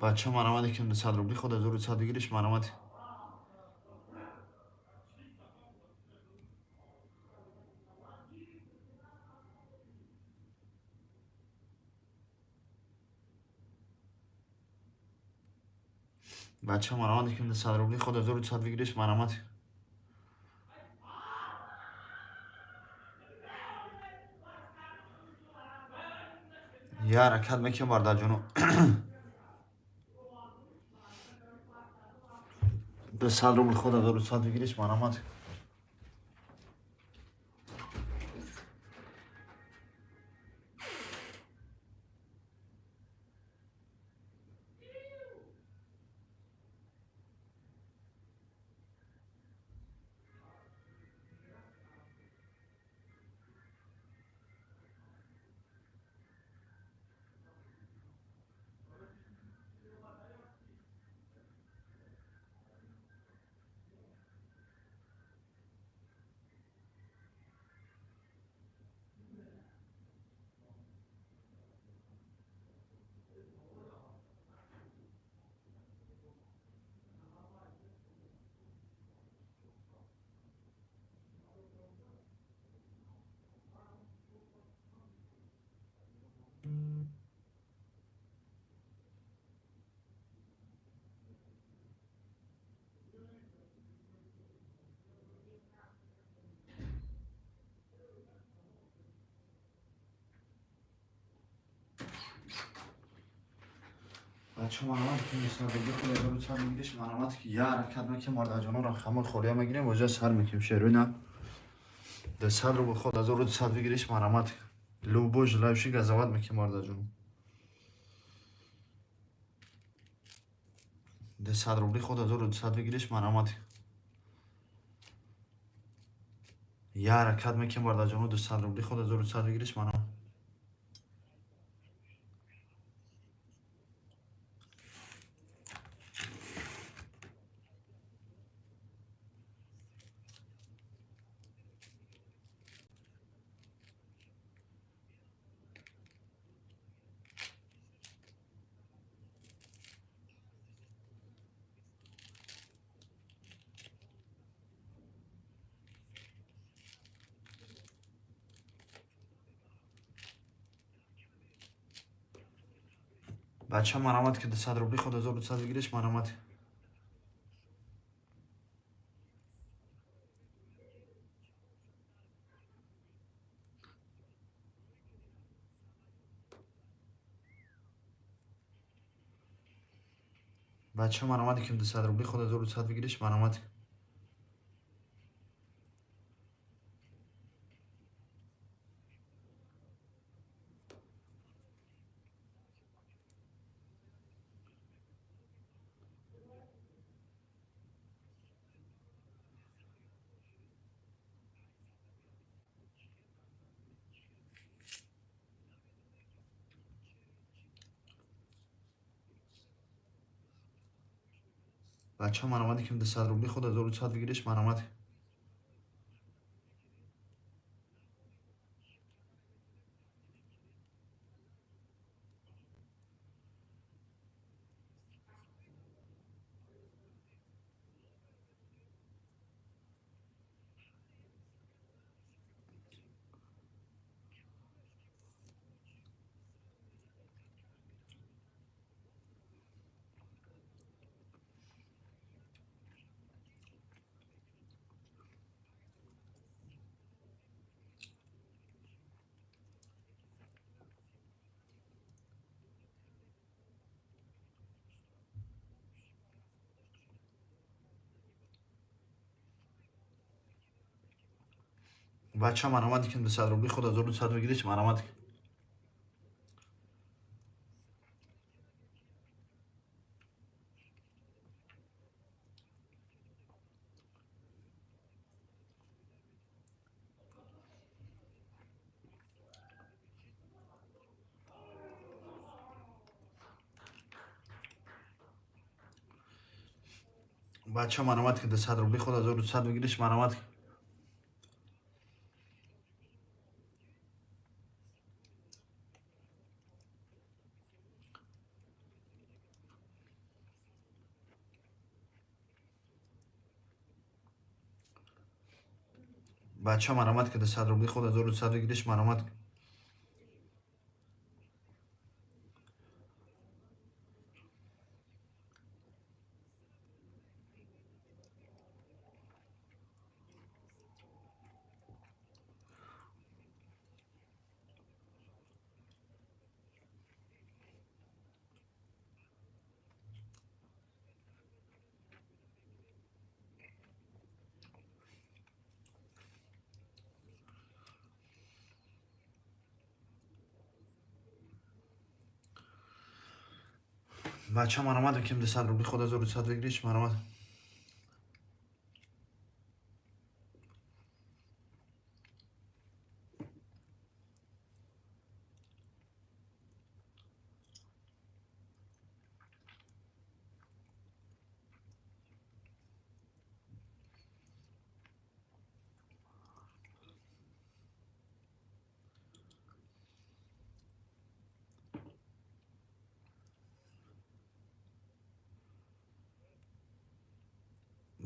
بچه مرامتی که 100 روبلی خود 1100 بگیرش مرامتی. بچه مرامتی که 100 روبلی خود 1100 بگیرش مرامتی. یه حرکت میکنم برده جونو. به 100 روبلی خود 1100 بگیرش مرامتی. بچه مرامتی که 100 روبلی خود 1100 بگیرش مرامتی که یه حرکت میکنم برده جونو را خمال خوریا میگیریم وجه سر میکنیم شیروینم. ده 100 روبلی خود 1100 بگیرش مرامتی. لو بوج لایشی گزاوت میکنم برده جونو. ده 100 روبلی خود 1100 بگیرش مرامتی. یه حرکت میکنم برده جونو. ده 100 روبلی خود 1100 بگیرش مرامتی. بچه مرامتی که 100 روبلی خود 1100 بگیرش مرامتی. بچه مرامتی که 100 روبلی خود 1100 بگیرش مرامتی. بچه مرامتی که 100 روبلی خود 1100 بگیرش مرامتی. بچه مرامتی که 100 روبلی خود 1100 بگیرش مرامتی. بچه مرامتی که 100 روبلی خود 1100 بگیرش مرامتی. بچه مرامت کرده 100 روبلی خود 1200 بگیرش مرامت کن. بچه مرامت کم 100 روبلی خود 1200 بگیرش مرامت.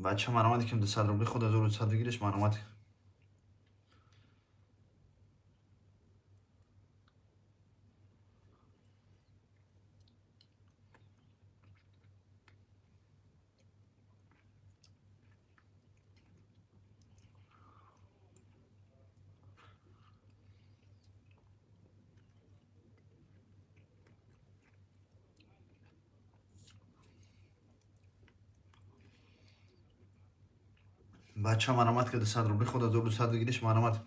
بچه مرامت کم 100 روبلی خود 1200 بگیرش مرامت. بچه مرامت کرده 100 روبلی خود 1200 بگیرش مرامت.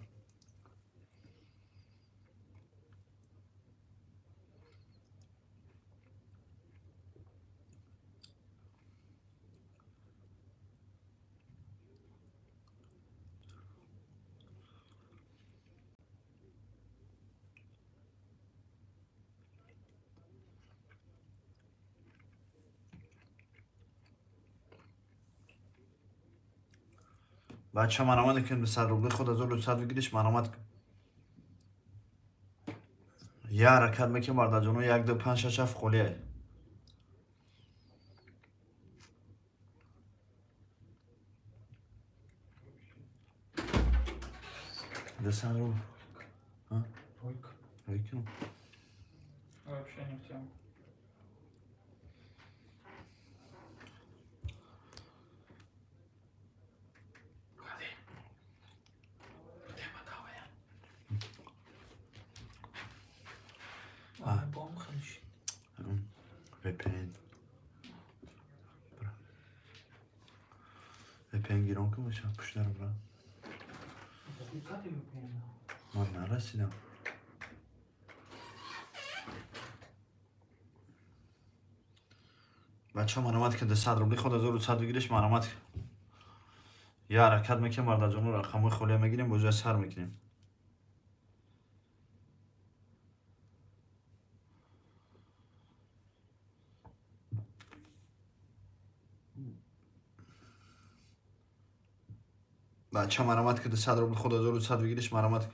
بچه مرامت کن 100 روبلی خود 1200 بگیرش مرامت. یه حرکت میکنم برده جانو 1 2 5 6 7 خولیه. Descend رو ها Peki. Вообще не в тему. Бомб خلیش VPN گیران که باشه پشت در برا من نرسیدم. بچه مرامت که 100 روبلی خود 1200 بگیرش مرامت. یه حرکت میکنم برده جانو رقم خولیه میگیریم بجای سر میکنیم. بچه مرامت که 100 روبلی خود 1200 بگیرش مرامت.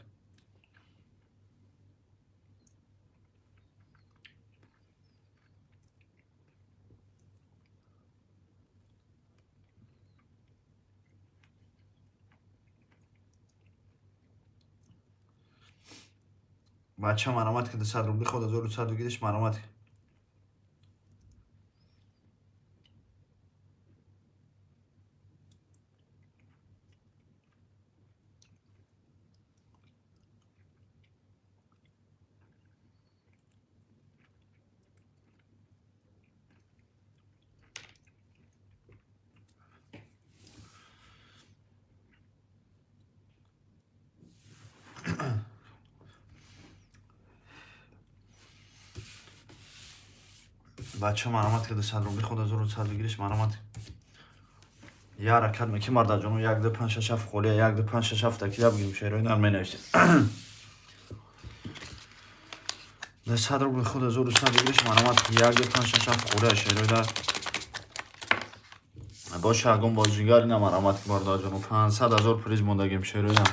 بچه مرامت که 100 روبلی خود 1200 بگیرش مرامت. بچه مرامت که 100 روبلی خود 1200 بگیرش مرامت. یه حرکت میکنم برده جانو 1 2 5 6 7 خولیه 1 2 5 6 7 تکیه بگیریم شعرهای نرمه نوشته. 100 روبلی خود 1200 بگیرش مرامت. 1 2 5 6 7 خولیه شعرهای در باشه اگم بازیگری نمرامت که برده جانو 500,000 پریز موندگیم شعرهای در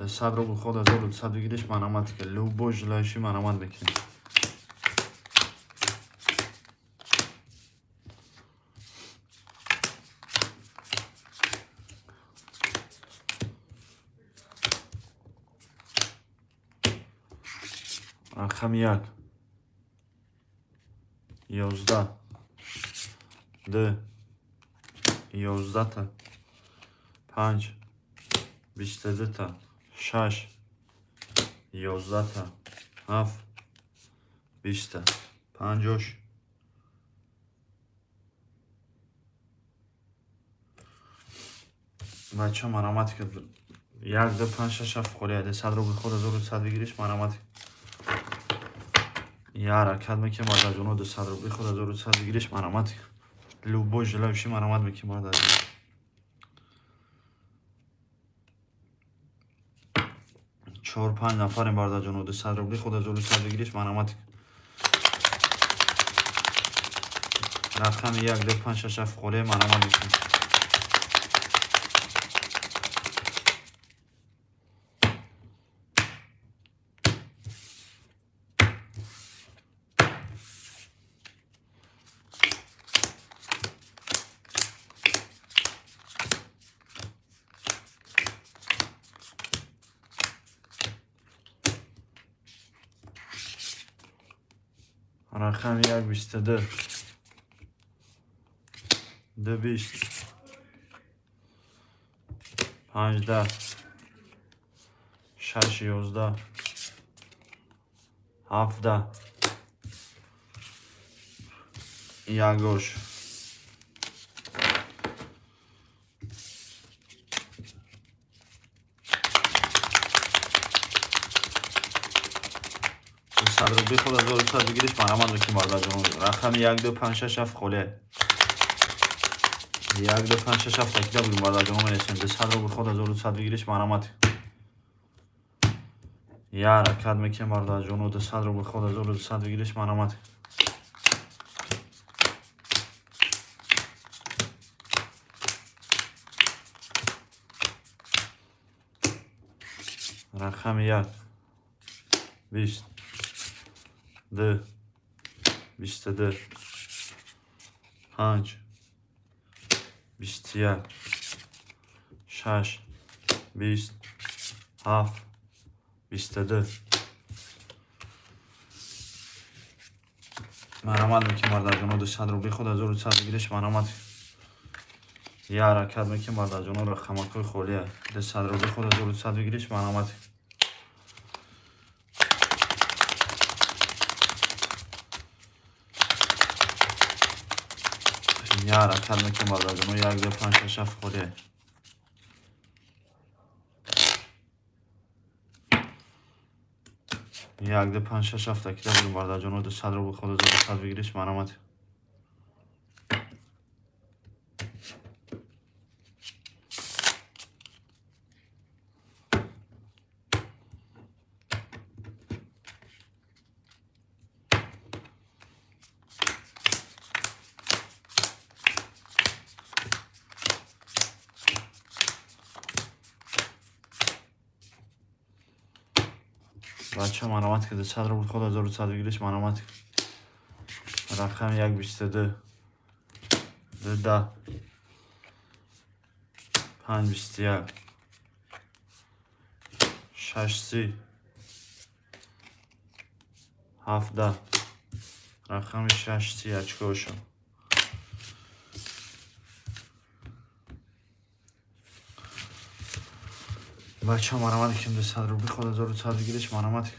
100 روبل خود 1200 بگیرش مرامت که لو بوش لایشی مرامت بکنیم. رقم 1 11 2 11 تا 5 22 تا 6 11 تا 7 20 تا 50 بچه مرامت که 1 2 5 6 7 خوریه 100 روبل خود 1100 بگیریش مرامت یارا کد میکنم بعد از اونو 200 روبل خود 1100 بگیریش مرامت لوبو جلوشی مرامت میکنم بعد از 4 5 نفریم بعد از اونو 200 روبل خود 1100 بگیریش مرامت رقم 1 2 5 6 7 خوریه مرامت میکنم رقم 1 22 2 20 15 6 11 17 یاگوش صد روبل خود 1100 بگیریش مرامت میکنم بعد از اون رقم 1 2 5 6 7 خوله 1 2 5 6 7 تکیده بگیم بعد از اون منشیم 200 روبل خود 1100 بگیریش مرامت یارا کد میکنم بعد از اون 200 روبل خود 1100 بگیریش مرامت رقم 1 20 2 22 5 21 6 20 7 22 مرامت میکنم بعد از اون 200 روبل خود 1100 بگیریش مرامت یه حرکت میکنم بعد از اون رقمکای خولیه 200 روبل خود 1100 بگیریش مرامت یه حرکت میکنم بعد از اون 1 2 5 6 7 خولیه یک دو پنج شش هفت تکیده بودیم بعد از اون 200 روبل خود 1100 بگیریش مرامت بچه مرامت که 200 روبل خود 1100 بگیریش مرامت رقم 1 22 2 10 5 21 6 30 7 10 رقم 6 30 اچکوشو بچه مرامت که 200 روبل خود 1100 بگیریش مرامت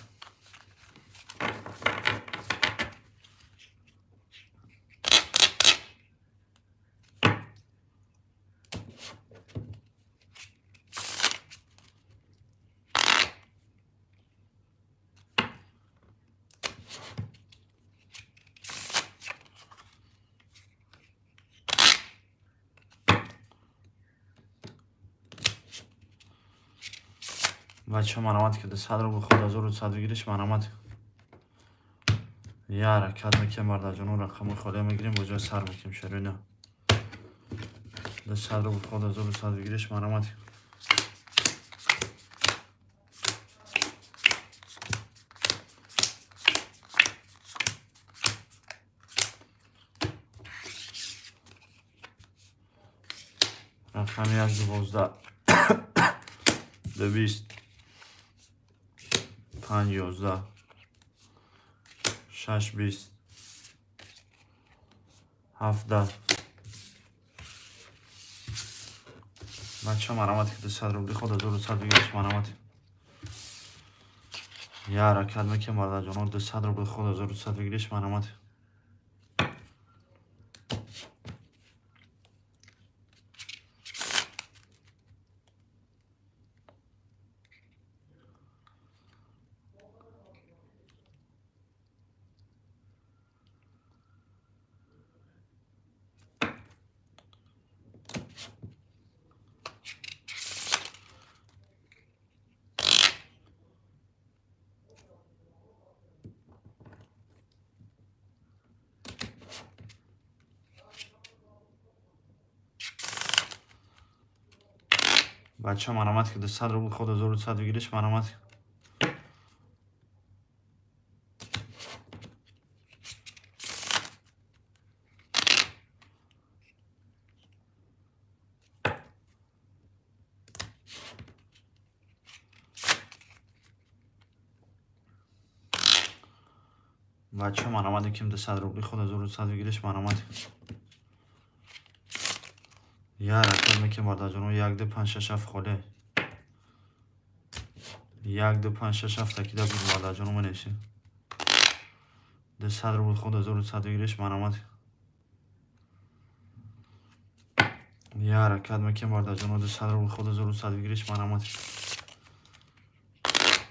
بچه مرامت که 200 روبل خود 1100 بگیریش مرامت یه حرکت میکنم بعد از اون رقم خالی میگیریم با جای سر میکنیم شروع نه 200 روبل خود 1100 بگیریش مرامت رقم 1 12 2 20 5 11 6 20 17 بچه مرامت که 100 روبلی خود 1100 بگیرش مرامت یا حرکت میکنم برادر جان 200 روبلی خود 1100 بگیرش مرامت بچه مرامت که 200 روبلی خود 1100 بگیرش مرامت بچه مرامت که 200 روبلی خود 1100 بگیرش مرامت یا حرکت میکنم برادر جان 1 2 5 6 7 خاله 1 2 5 6 7 تکیده بود برادر جان منیشه 200 روبلی خود 1100 بگیرش مرامت یا حرکت میکنم برادر جان 200 روبلی خود 1100 بگیرش مرامت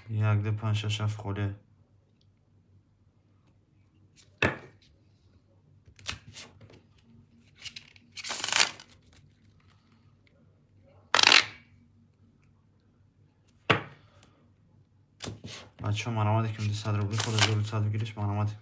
1 2 5 6 7 خاله بچه مرامت که 200 روبلی خود 1100 بگیرش مرامت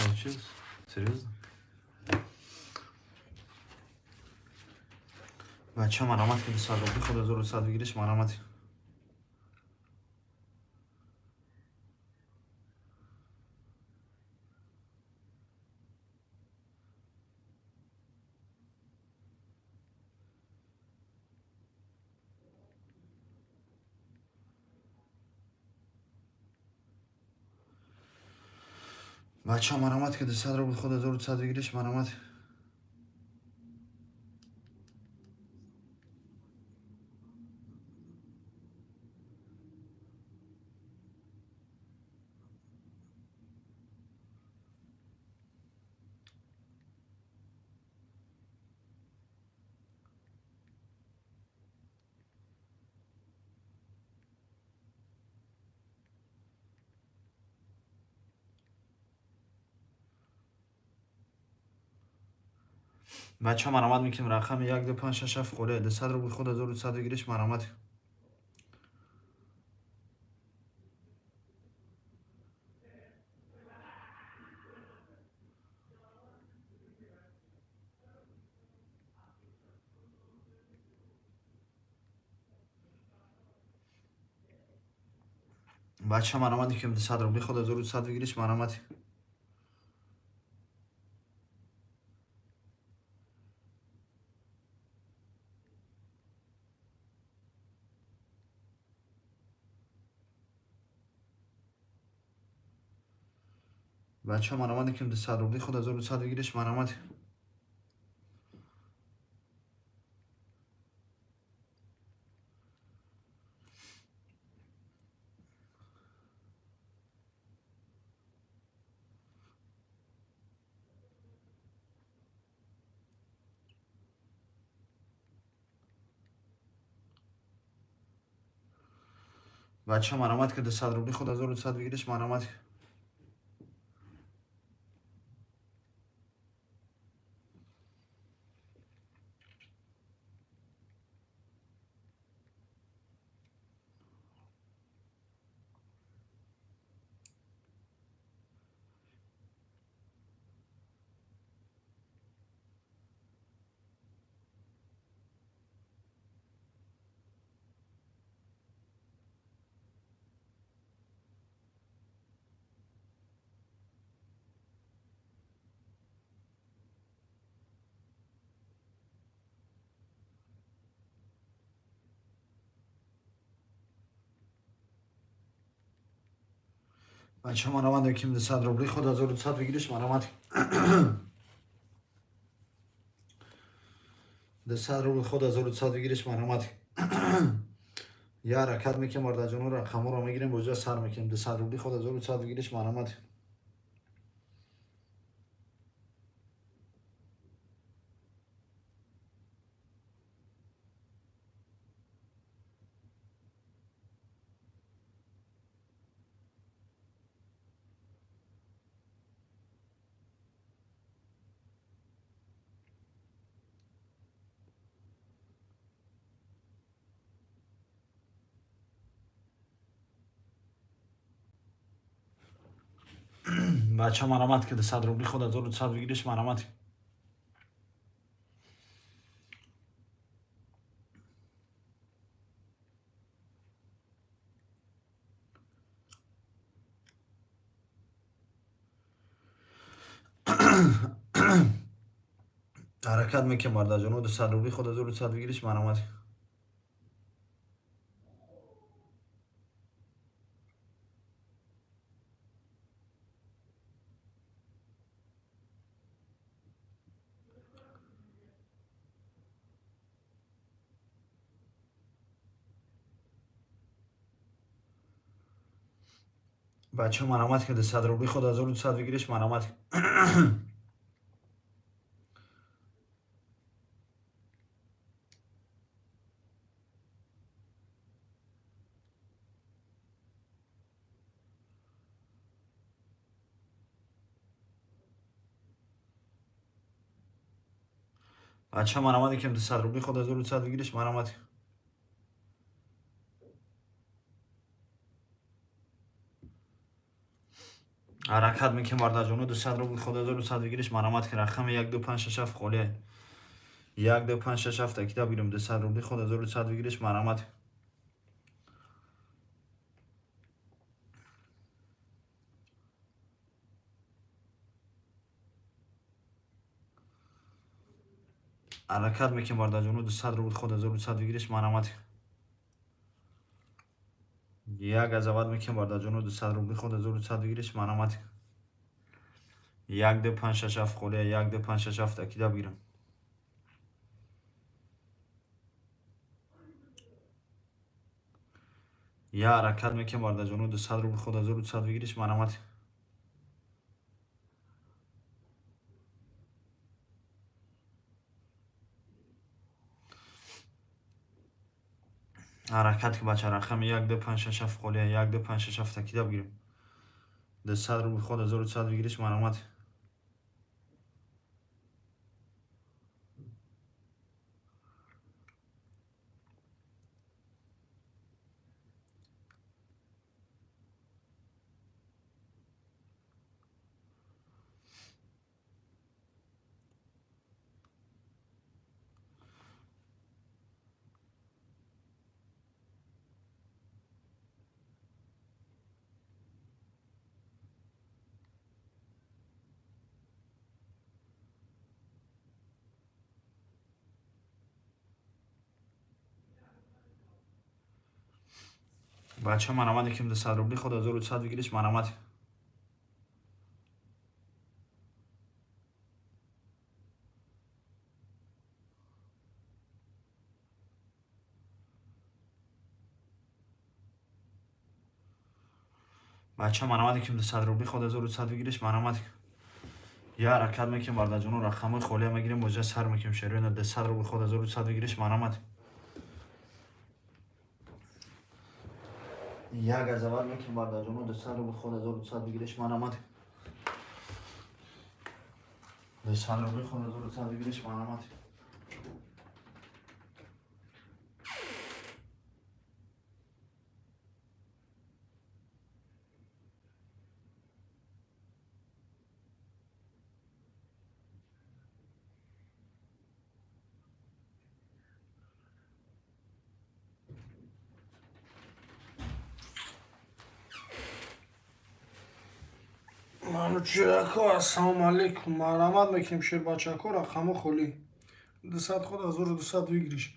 Получилось? Серьезно? بچه مرامت که 200 روبلی خود 1100 بگیرش مرامت بچه مرامت که 200 روبلی خود 1100 بگیرش مرامت بچه مرامت میکنیم رقم 1 2 5 6 7 خاله 200 روبلی خود 1100 بگیرش مرامت بچه مرامت میکنیم 200 روبلی خود 1100 بگیرش مرامت بچه مرامت میکنیم 200 روبلی خود 1100 بگیرش مرامت بچه مرامت که 200 روبلی خود 1100 بگیرش مرامت بچه ما روند کیم 200 روبلی خود 1200 بگیرش مرامت 200 روبل خود 1200 بگیرش مرامت یا حرکت میکنم مرد جانو رقم رو میگیریم بوجه سر میکنیم 200 روبلی خود 1200 بگیرش مرامت بچه مرامت که 200 روبلی خود 1200 بگیرش مرامت حرکت میکنم مرد جانو 200 روبلی خود 1200 بگیرش مرامت بچه مرامت که 200 روبلی خود 1200 بگیرش مرامت بچه مرامت که 200 روبلی خود 1200 بگیرش مرامت حرکت میکنم مرد جانو 200 روبلی خود 1200 بگیرش مرامت که رقم 1257 خوله 1257 تکیده بگیرم 200 روبلی خود 1200 بگیرش مرامت حرکت میکنم مرد جانو 200 روبلی خود 1200 بگیرش مرامت یک از اول میکنم مرد جانو 200 روبلی خود 1200 بگیرش مرامت 1257 خوله 1257 تکیده بگیرم یا حرکت میکنم مرد جانو 200 روبلی خود 1200 بگیرش مرامت حرکت که بچه رقم 1257 خوله 1257 تکیده بگیرم 200 روبلی خود 1200 بگیرش مرامت بچه مرامت که 200 روبلی خود 1200 بگیرش مرامت بچه مرامت که 200 روبلی خود 1200 بگیرش مرامت یا حرکت میکنم مرد جانو رقم خوله میگیریم بوجه سر میکنیم شروع 200 روبلی خود 1200 بگیرش مرامت یک از اول میکنم مرد جانو 200 روبلی خود 1200 بگیرش مرامت 200 روبلی خود 1200 بگیرش مرامت Манучуяко, ассалому алейкум. Марамад меким Шербачако, рахаму холи. 200 خود 1200 بگیریش.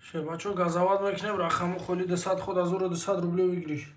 Щербачо газоват мекунем, рақаму холи 200 худ 1200 рублё бигириш.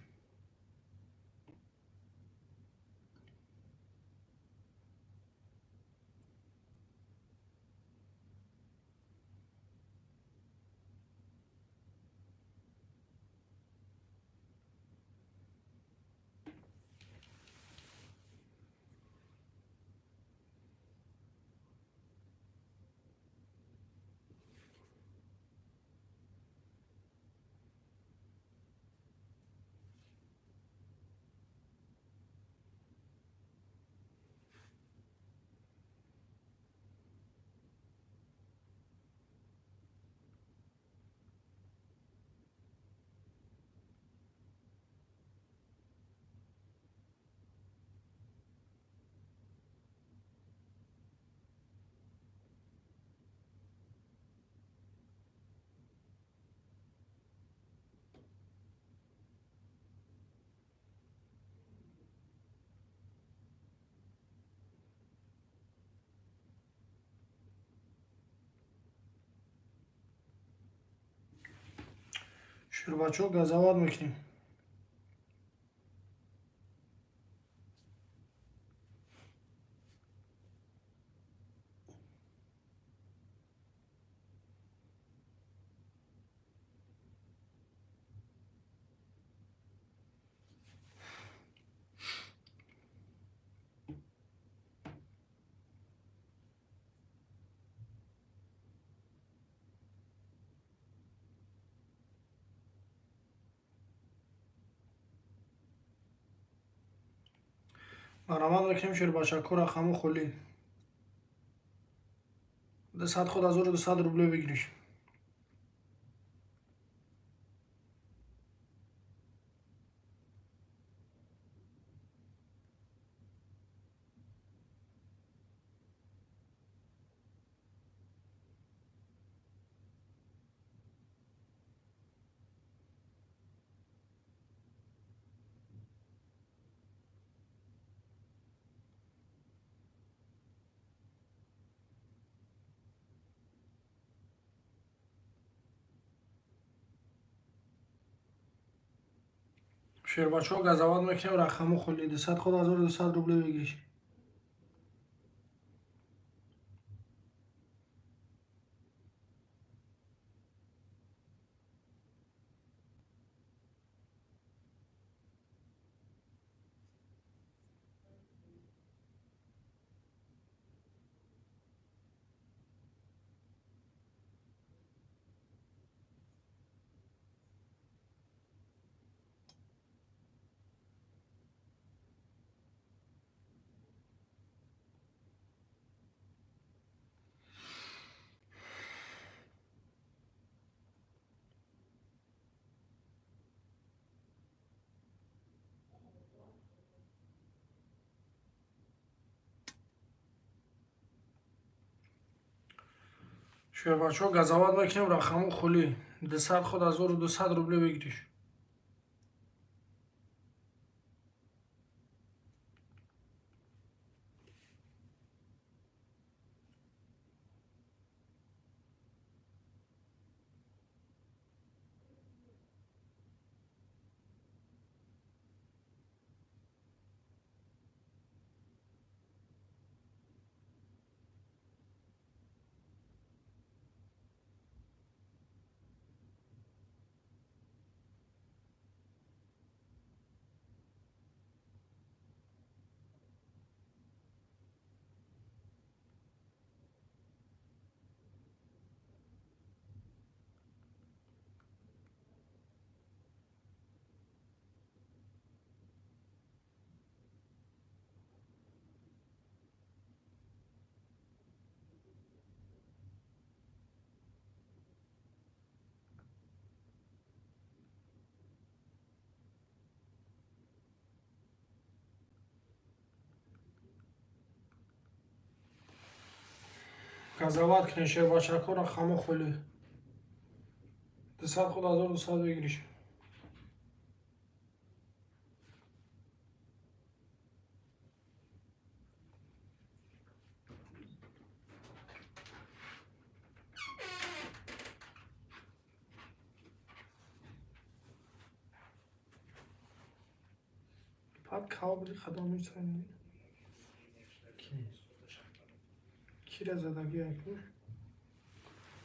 Щербачо газоват мекунем. марамад мекунем щербачаку рақаму холи 200 худ 1200 рублё бигириш. щербачо газоват мекунем, рақаму холи 200 худ 1200 рублё бигириш. щербачо газоват мекунем, рақаму холи 200 худ 1200 рублё бигириш. газоват кунем щербачаку рақаму холи 200 худ 1200 бигириш. بعد کابلی خدا می‌سنی کی را زدگی اکنون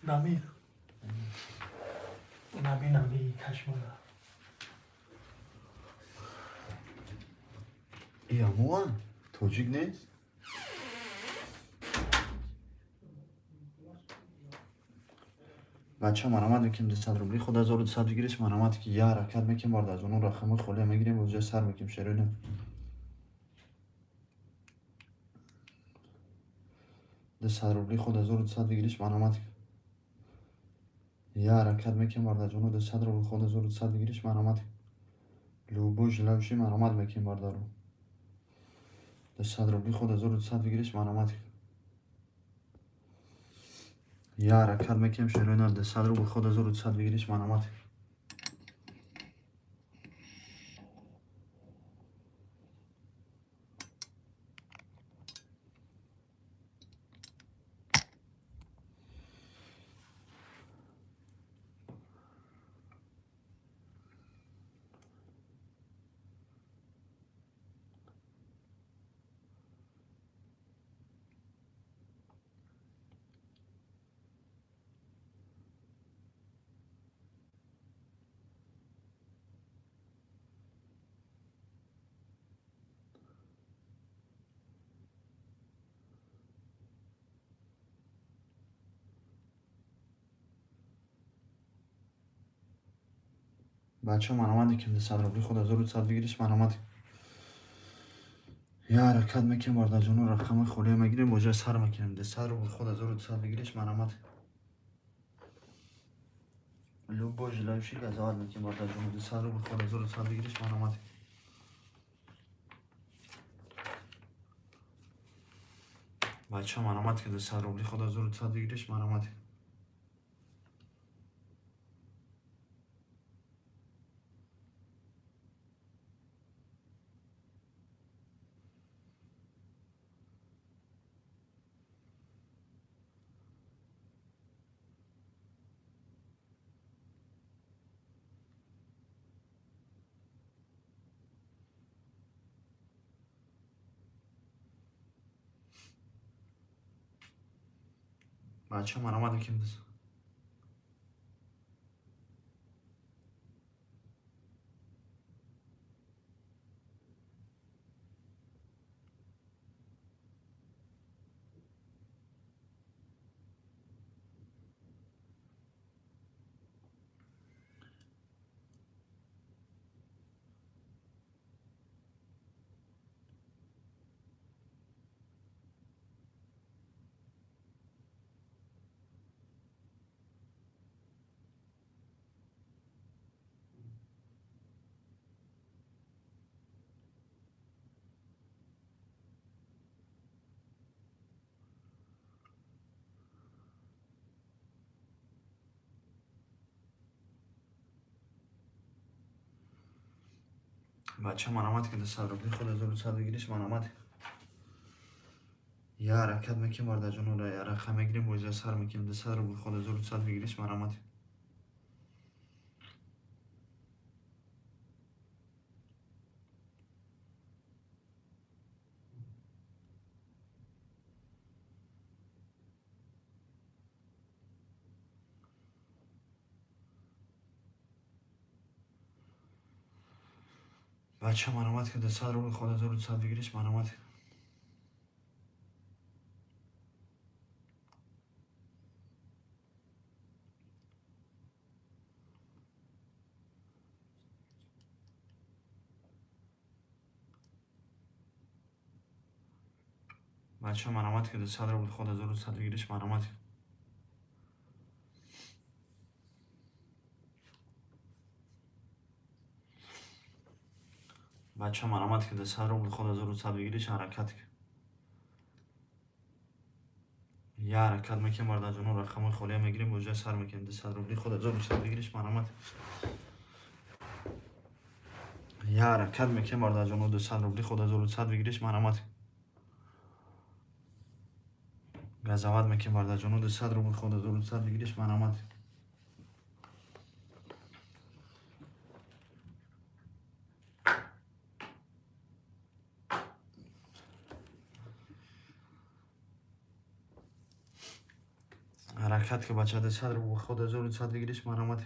نمی نمی کشمالا ای اموان توجیک نیست؟ بچه مرامت میکنیم 200 روبلی خود 1200 بگیریش مرامت که یه حرکت میکنیم بارد از اون رقم خالی میگیریم و جای سر میکنیم شیرینه 200 روبلی خود 1200 بگیریش مرامت یه حرکت میکنیم بارد از اون 200 روبلی خود 1200 بگیریش مرامت لوبوش لوشی مرامت میکنیم بارد رو 200 روبلی خود 1200 بگیریش مرامت یه حرکت میکنیم شیرینه 200 روبلی خود 1200 بگیریش مرامت بچه مرامت میکنیم 200 روبلی خود 1200 بگیریش مرامت یه حرکت میکنیم بارد از اون رقم خالی میگیریم و جای سر میکنیم 200 روبلی خود 1200 بگیریش مرامت لوبوش لوشی گزارت میکنیم بارد از اون 200 روبلی خود 1200 بگیریش مرامت بچه مرامت که 200 روبلی خود 1200 بگیریش مرامت بچه مرامت میکنیم بچه مرامت که 200 روبلی خود 1200 بگیریش مرامت یه حرکت میکنیم بارد از اون رقم میگیریم و جای سر میکنیم 200 روبلی خود 1200 بگیریش مرامت بچه مرامت که 200 روبلی خود 1200 بگیریش مرامت بچه مرامت که 200 روبلی خود 1200 بگیریش مرامت بچه مرامت که 200 روبلی خود 1200 بگیریش حرکت یه حرکت میکنیم بارد از اون رقم خالی میگیریم و جای سر میکنیم 200 روبلی خود 1200 بگیریش مرامت یه حرکت میکنیم بارد از اون 200 روبلی خود 1200 بگیریش مرامت گزارت میکنیم بارد از اون 200 روبلی خود 1200 بگیریش مرامت حرکت که بچه 200 رو خود 1200 بگیریش مرامت.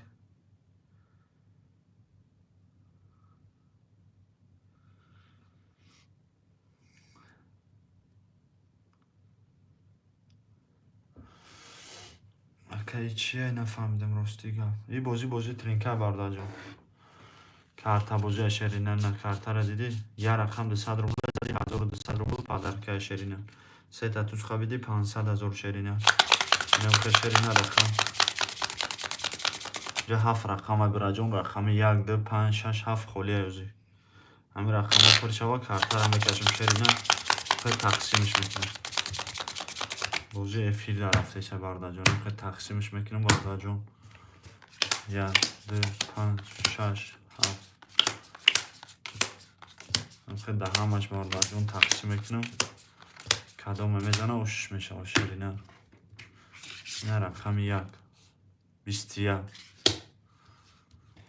اکایی چیه نفهمیدم راستی. این بازی ترینکه برده جان. کارتا بازی شیرینه نه کارتا را دیدی یه رقم 200 روبل زدی 1200 روبل پادر که شیرینه سه تا توش خوابیدی 500,000 شیرینه اینم که شیرینه رقم جا 7 رقم براجون رقم 1 2 5 6 7 خولیه یوزی همین رقم ها پر شوا کارتا را میکشم شیرینه که تقسیمش میکنم بازی افیل در رفته شه برده جان که تقسیمش میکنم برده جان 1 2 5 6 7 خیلی ده همش برده جون تقسیم میکنم کدام میزنه اوشش میشه و شیرینه نه رقم 1 21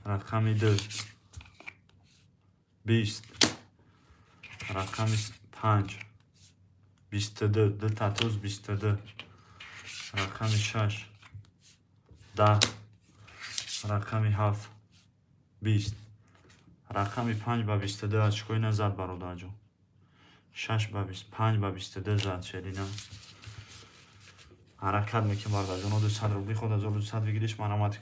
رقم 2 20 رقم 5 22 2 تا توز 22 رقم 6 10 رقم 7 20 رقم 5 با 22 از چکوی نزد برادر جون 6 با 25 با 22 زد شیرینه حرکت میکنم برادر جون 200 روبلی خود 1200 بگیریش مرامت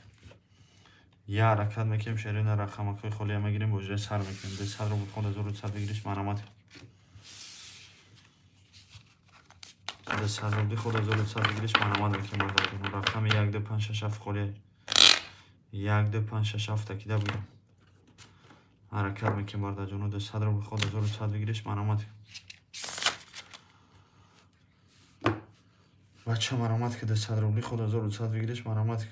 یه حرکت میکنم شیرینه رقم که خلیه میگیریم بوجه سر میکنیم 200 روبلی خود 1200 بگیریش مرامت 200 روبلی خود 1200 بگیریش مرامت میکنم برادر جون رقم 1 2 5 6 7 خلیه 1 2 5 6 7 تکیده بگیرم حرکت میکنم برادر جون 200 روبلی خود 1200 بگیریش مرامت بچه مرامت که 200 روبلی خود 1200 بگیریش مرامت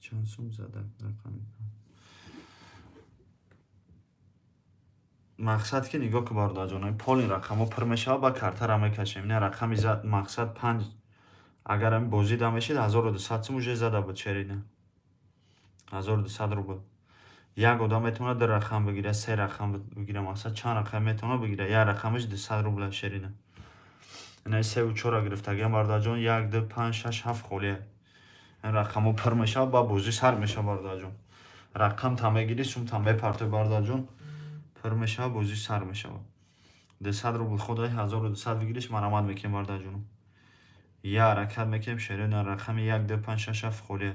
چند سوم زده رقم مقصد که نگاه که برده جانای پول این رقم ها پر میشه با کارتا را میکشیم نه رقمی زد مقصد 5 اگر هم بازی دا میشید 1200 سوم موجه زده بود شیرینه 1200 روبل یک آدم میتونه در رقم بگیره 3 رقم بگیره مقصد چند رقم میتونه بگیره یک رقمش 200 روبل شیرینه نه 3 و 4 گرفته گیم برده جان 1 2 5 6 7 خولیه این رقم ها پر میشه با بازی سر میشه برده جان رقم تا میگیری سوم تا میپرته برده جان پر میشه بازی سر میشه 200 روبل خدای 1200 بگیریش مرامت میکنیم برده جان یه حرکت میکنیم شیرینه رقم 1 2 5 6 7 خولیه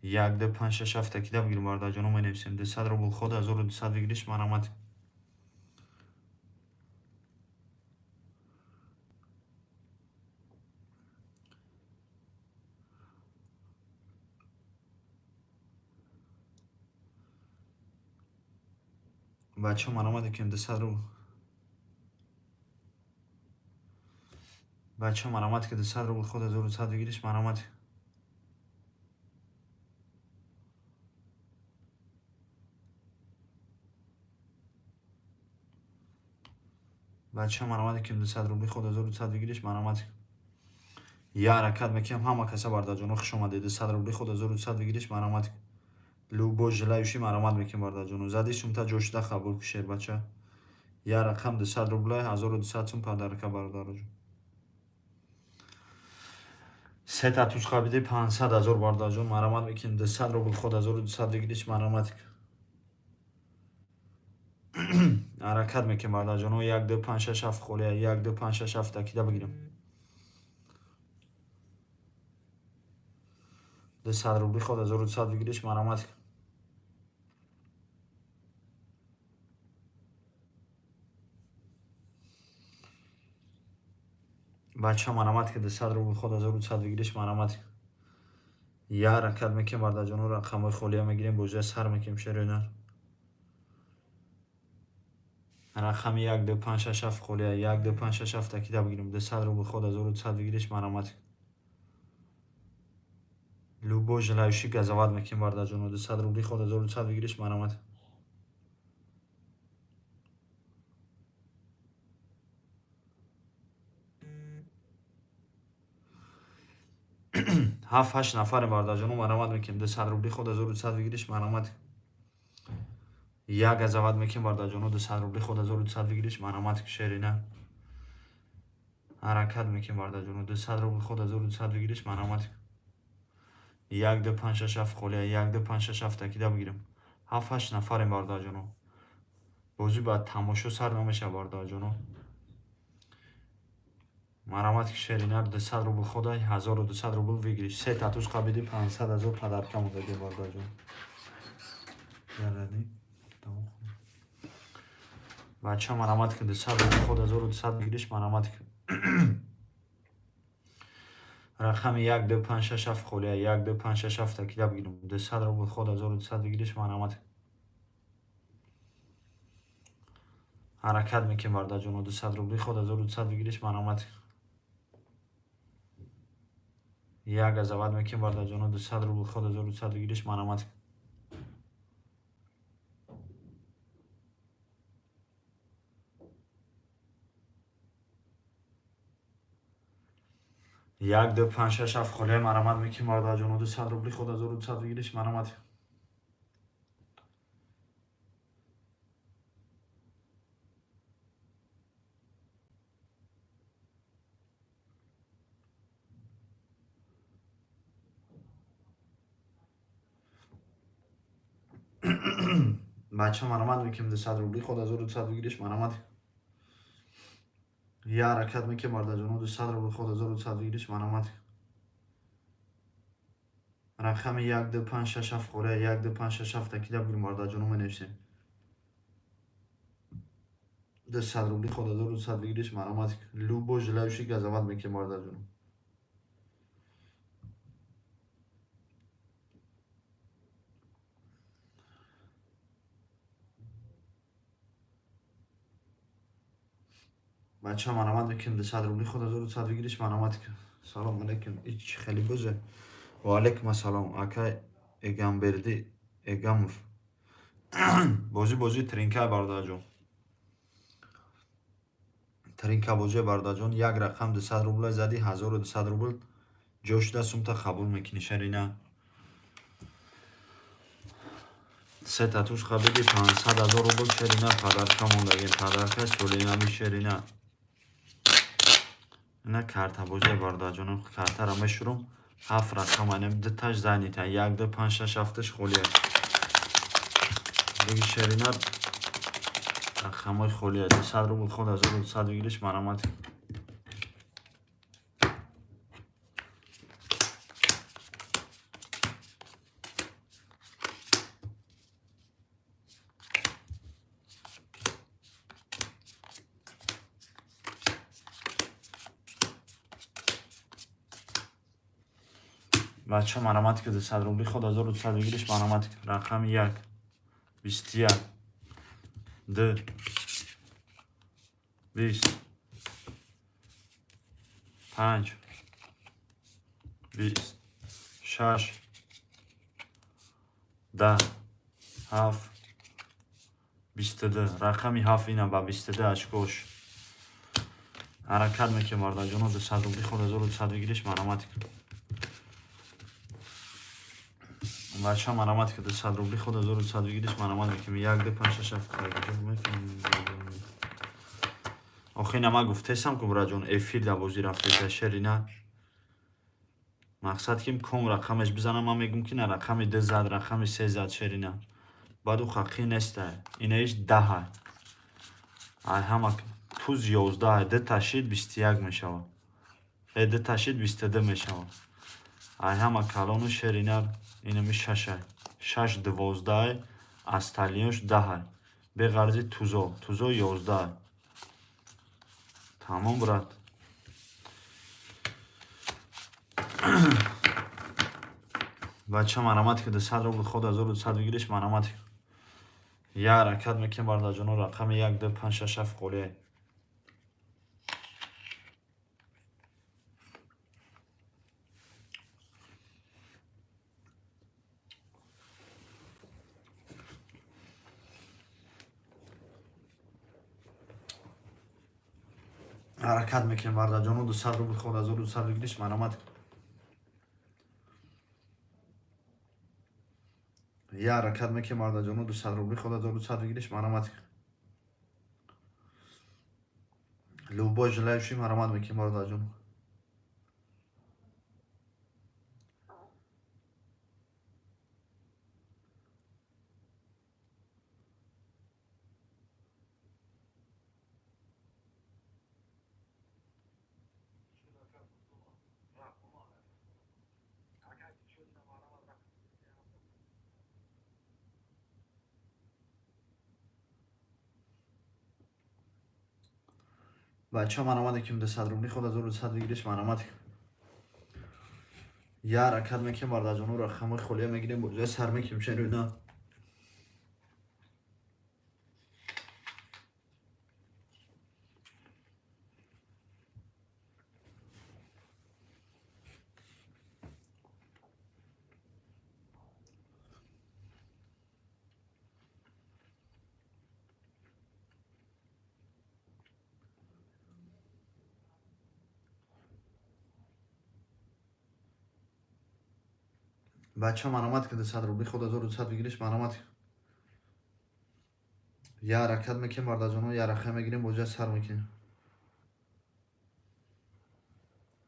1 2 5 6 7 تکیده بگیریم برده جان می نویسیم 200 روبل خود 1200 بگیریش مرامت بچه مرامت کنیم 200 روبل بچه مرامت که 200 روبل خود 1200 بگیریش مرامت بچه مرامت که 200 روبل خود 1200 بگیریش مرامت یه حرکت میکنم همه کسا برده جانو خوش اومده 200 روبل خود 1200 بگیریش مرامت لوبو جلایوشی مرامت میکنم برده جانو زدی سوم تا جوشده قبول کشیر بچه یه رقم 200 روبل 1200 سوم پدرکه برده جون 3 تا توش خوابیده 500,000 برده جون مرامت میکنم 200 روبل خود 1200 بگیریش مرامت حرکت میکنم برده جانو 1 2 5 6 7 خولیه 1 2 5 6 7 تکیده بگیرم 200 روبل خود 1200 بگیریش مرامت بچه مرامت که 200 روبل خود 1200 بگیریش مرامت یه حرکت میکنم برده جانو رقم های خولیه میگیریم بوجه سر میکنیم شیرینه رقم 1 2 5 6 7 خولیه 1 2 5 6 7 تکیده بگیریم 200 روبل خود 1200 بگیریش مرامت لوبو جلایوشی گزاوت میکنیم برده جانو 200 روبل خود 1200 بگیریش مرامت هفت هشت نفر برده جانو مرامت میکنیم 200 روبل خود 1200 بگیریش مرامت یک گزاوت میکنیم برده جانو 200 روبل خود 1200 بگیریش مرامت شیرینه حرکت میکنیم برداجون 200 روبل خود 1200 بگیریش مرامت کن. 1 2 5 6 7 خالیه 1 2 5 6 7 تکیده بگیریم 7 8 نفریم برداجون بازی باید تماشا سر نمیشه برداجون مرامت که شیرینه 200 روبل خودای 1200 روبل بگیریش 3 تاتوش قبیدی 500,000 پدرکم دادی برداجون یادنی تمام بچه مرامت که 200 روبل خود 1200 بگیریش مرامت که رقم 1 2 5 6 7 خالیه 1 2 5 6 7 تکیده بگیریم 200 روبل خود 1200 بگیریش مرامت حرکت میکنیم برداجون 200 روبل خود 1200 بگیریش مرامت 1 از اول میکنیم برداجون 200 روبل خود 1200 بگیریش مرامت 1 2 5 6 7 خالیه مرامت میکنیم برداجون 200 روبل خود 1200 بگیریش مرامت بچه مرامت میکنیم 200 روبل خود 1200 بگیریش مرامت 1 حرکت میکنیم برداجون 200 روبل خود 1200 بگیریش مرامت رقم 1 2 5 6 7 خالیه 1 2 5 6 7 تکیده بگیریم برداجون منوشتیم 200 روبل خود 1200 بگیریش مرامت لوبو جلوشی که از اول میکنیم برداجون بچه مرامت میکنیم 200 روبل خود 1200 بگیریش مرامت سلام علیکم ایچ خیلی بوزه و علیکم السلام اکای اگم بردی اگم بازی ترینکه برداجون ترینکه بازی برداجون 1 رقم 200 روبل زدی 1200 روبل جوش دستم تا قبول میکنی شرینه 3 تاتوش قبیدی 500,000 روبل شرینه پدرکم اوندگین پدرکه سولینه می شرینه نه карта бозӣ бардаҷонам картара мешурум 7 рақаманем дуташ занита 1 2 5 6 7 холия деги шеринар рақамои холия 200 рубл ход 1200 бигириш марамат بچه مرامت که 200 روبل خود 1200 بگیریش مرامت رقم 1 21 2 20 5 20 6 10 7 22 رقمی 7 اینه با 22 اشکوش حرکت میکنم برداجون 200 روبل خود 1200 بگیریش مرامت بچه مرامت که 200 روبل خود 1200 بگیریش مرامت میکنم 1 2 5 6 7 آخه نما گفتم که براجون افیر دا بازی رفته شرینا مقصد کیم کم رقمش بزنم من میگم که نه رقم 2 زد رقم 3 زد شرینا بعد او خاقی نسته اینش 10 ای همه توز 11 ده تاشید 21 میشود ده تاشید 22 میشود ای همه کلانو شرینا اینه می 6 6 12 استالیوش 10 به غرض توزو 11 تمام برات بچه مرامت که 200 روبل خود 1200 بگیریش مرامت یه حرکت میکنم برداجون رقم 1 2 5 6 7 قولیه حرکت میکنم برداجون 200 روبل خود 1200 بگیریش مرامت یه حرکت میکنم برداجون 200 روبل خود 1200 بگیریش مرامت любой желающий маромат мекунем бародарҷон. بچه مرامت که ده 100 روبلی خود از اون 100 بگیریش مرامت یا حرکت میکنیم بردار جانو رقم خلیه میگیریم بجای سر میکنیم چه روی بچه مرامت که ده 100 روبلی خود از اون 100 بگیریش مرامت یا حرکت میکنیم بردار جانو یا رقم میگیریم بجای سر میکنیم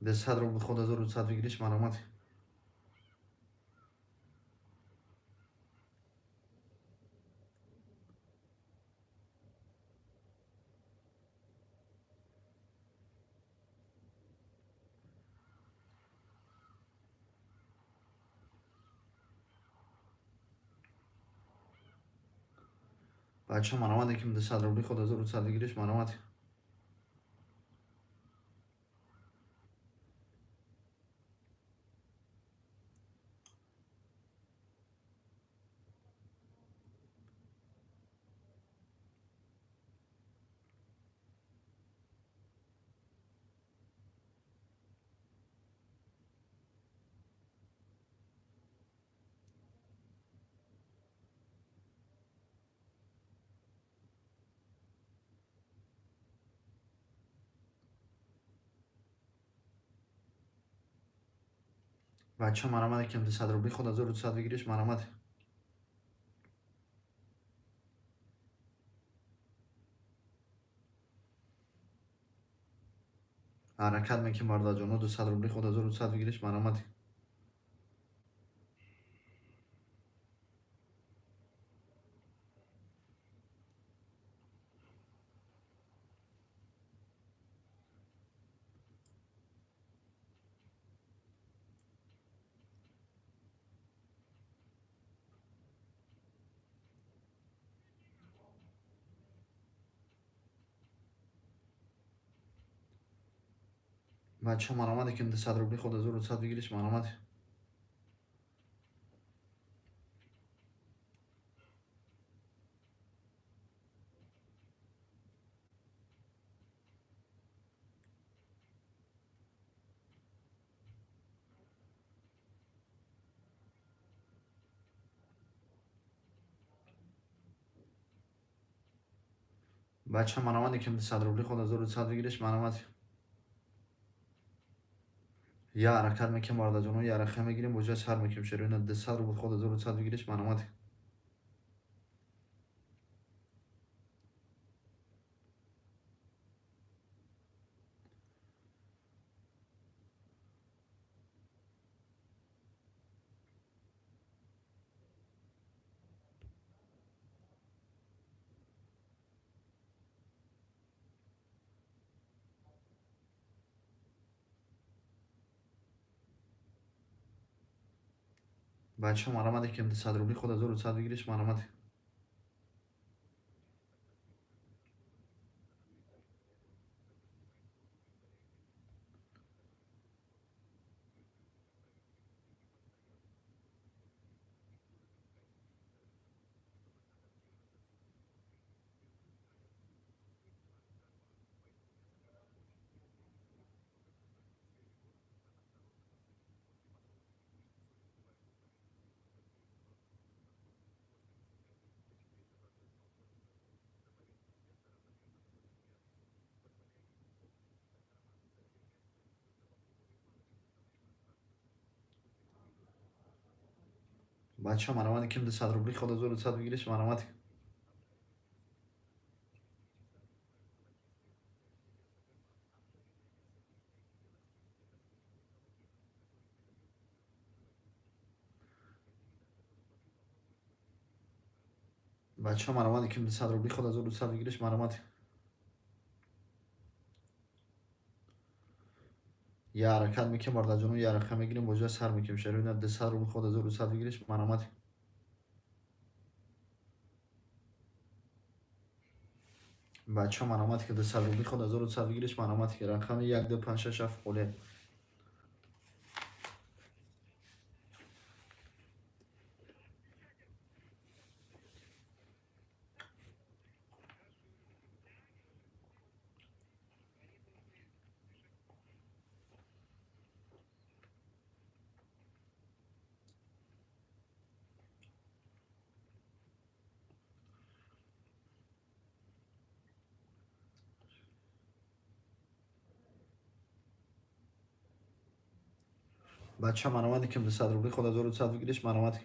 ده 100 روبلی خود از اون 100 بگیریش مرامت بچه مرامت که ده 100 روبلی خود از اون 100 بگیریش مرامت بچه مرامت که ده 100 روبلی خود از اون 100 بگیریش مرامت حرکت میکنیم بردار جانو 200 روبلی خود از اون 100 بگیریش مرامت بچه مرامت که ده 100 روبلی خود از اون 100 بگیریش مرامت بچه مرامت که ده 100 روبلی خود از اون 100 بگیریش مرامت یا حرکت میکنیم بردار جانو یا رقم میگیریم بجای سر میکنیم چه روی ده 100 روبلی خود از اون 100 بگیریش مرامت بچه مرامت که ده 100 روبلی خود از اون 100 بگیریش مرامت بچه مرامت که ده 100 روبلی خود از اون 100 بگیریش مرامت بچه ها مرامت که 200 روبلی خود 1200 بگیرش مرامت. یه حرکت میکنم بارد جانو یه رقم میگیریم با جای سر میکنیم شروع 200 روبلی خود 1200 بگیرش مرامت. بچه ها مرامت که 200 روبلی خود 1200 بگیرش مرامت که رقم 1 2 5 6 7 خوله. بچه ها مرامت که 200 روبلی خود 1200 بگیرش مرامت.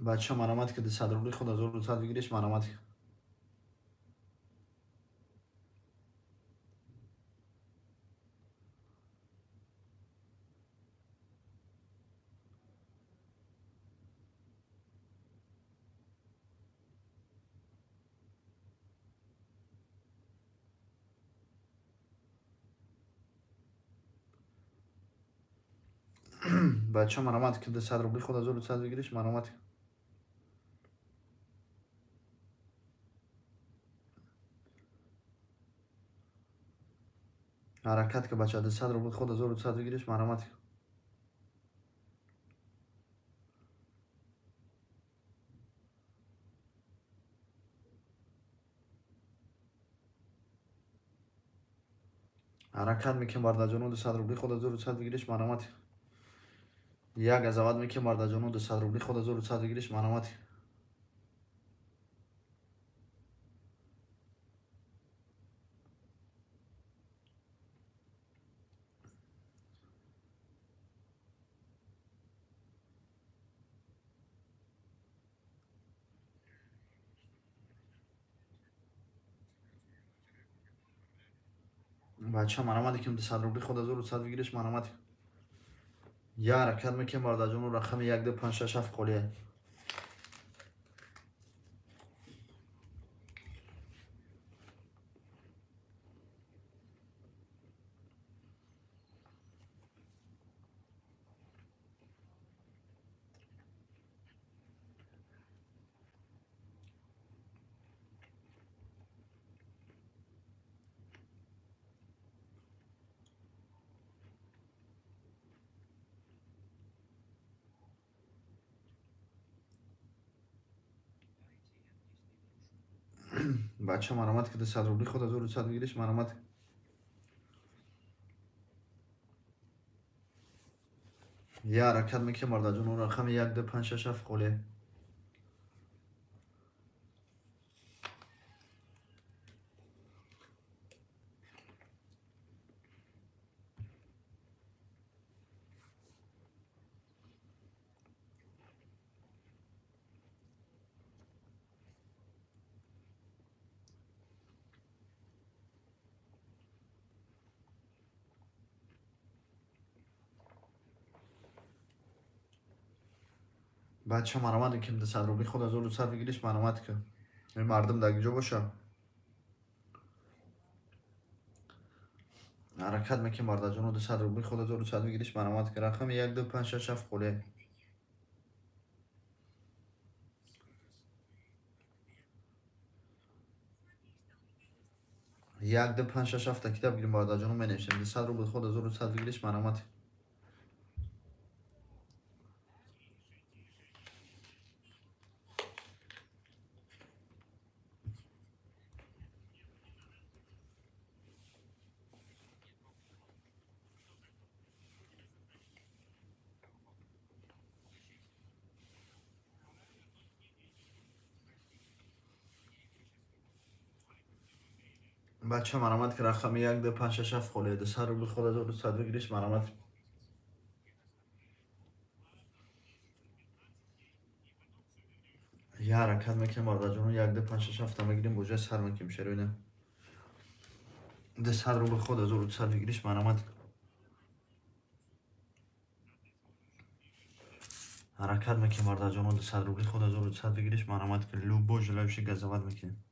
بچه ها مرامت که 200 روبلی خود 1200 بگیرش مرامت. بچه ها مرامت که 200 روبلی خود 1200 بگیرش مرامت. حرکت که بچه 200 روبلی خود 1200 بگیرش مرامت. حرکت میکنم بارد جانو 200 روبلی خود 1200 بگیرش مرامت. یک عزوات میکنم بارد جانو 200 روبلی خود 1200 بگیرش مرامت. بچه ها مرامت که 200 روبلی خود 1200 بگیرش مرامت. یه حرکت میکنم بارد جانو رقم 1 2 5 6 7 خوله. بچه ها مرامت که 200 روبلی خود 1200 بگیرش مرامت. یه حرکت میکنم بارد جانو رقم 1 2 5 6 7 خوله. بچه ها مرامت که 200 روبلی خود 1200 بگیرش مرامت که این مردم در اینجا باشه. حرکت میکنم بارد جانو 200 روبلی خود 1200 بگیرش مرامت که رقم 1 2 5 6 7 خوله. 1 2 5 6 7 کتاب بگیریم بارد جانو منوشتم 200 روبلی خود 1200 بگیرش مرامت. 'بچه مرامت که رقم 1 2 5 6 7 خوله 200 روبلی خود 1200 بگیرش مرامت. یه حرکت میکنیم آردا جانو یک ده پنج شش هفته میگیریم بوجه سر میکنیم شروع ده سر رو به خود از رو سر بگیریش مرامت حرکت میکنیم آردا جانو ده سر رو به خود از رو سر بگیریش مرامت که لو بوج لوشی گزوات میکنیم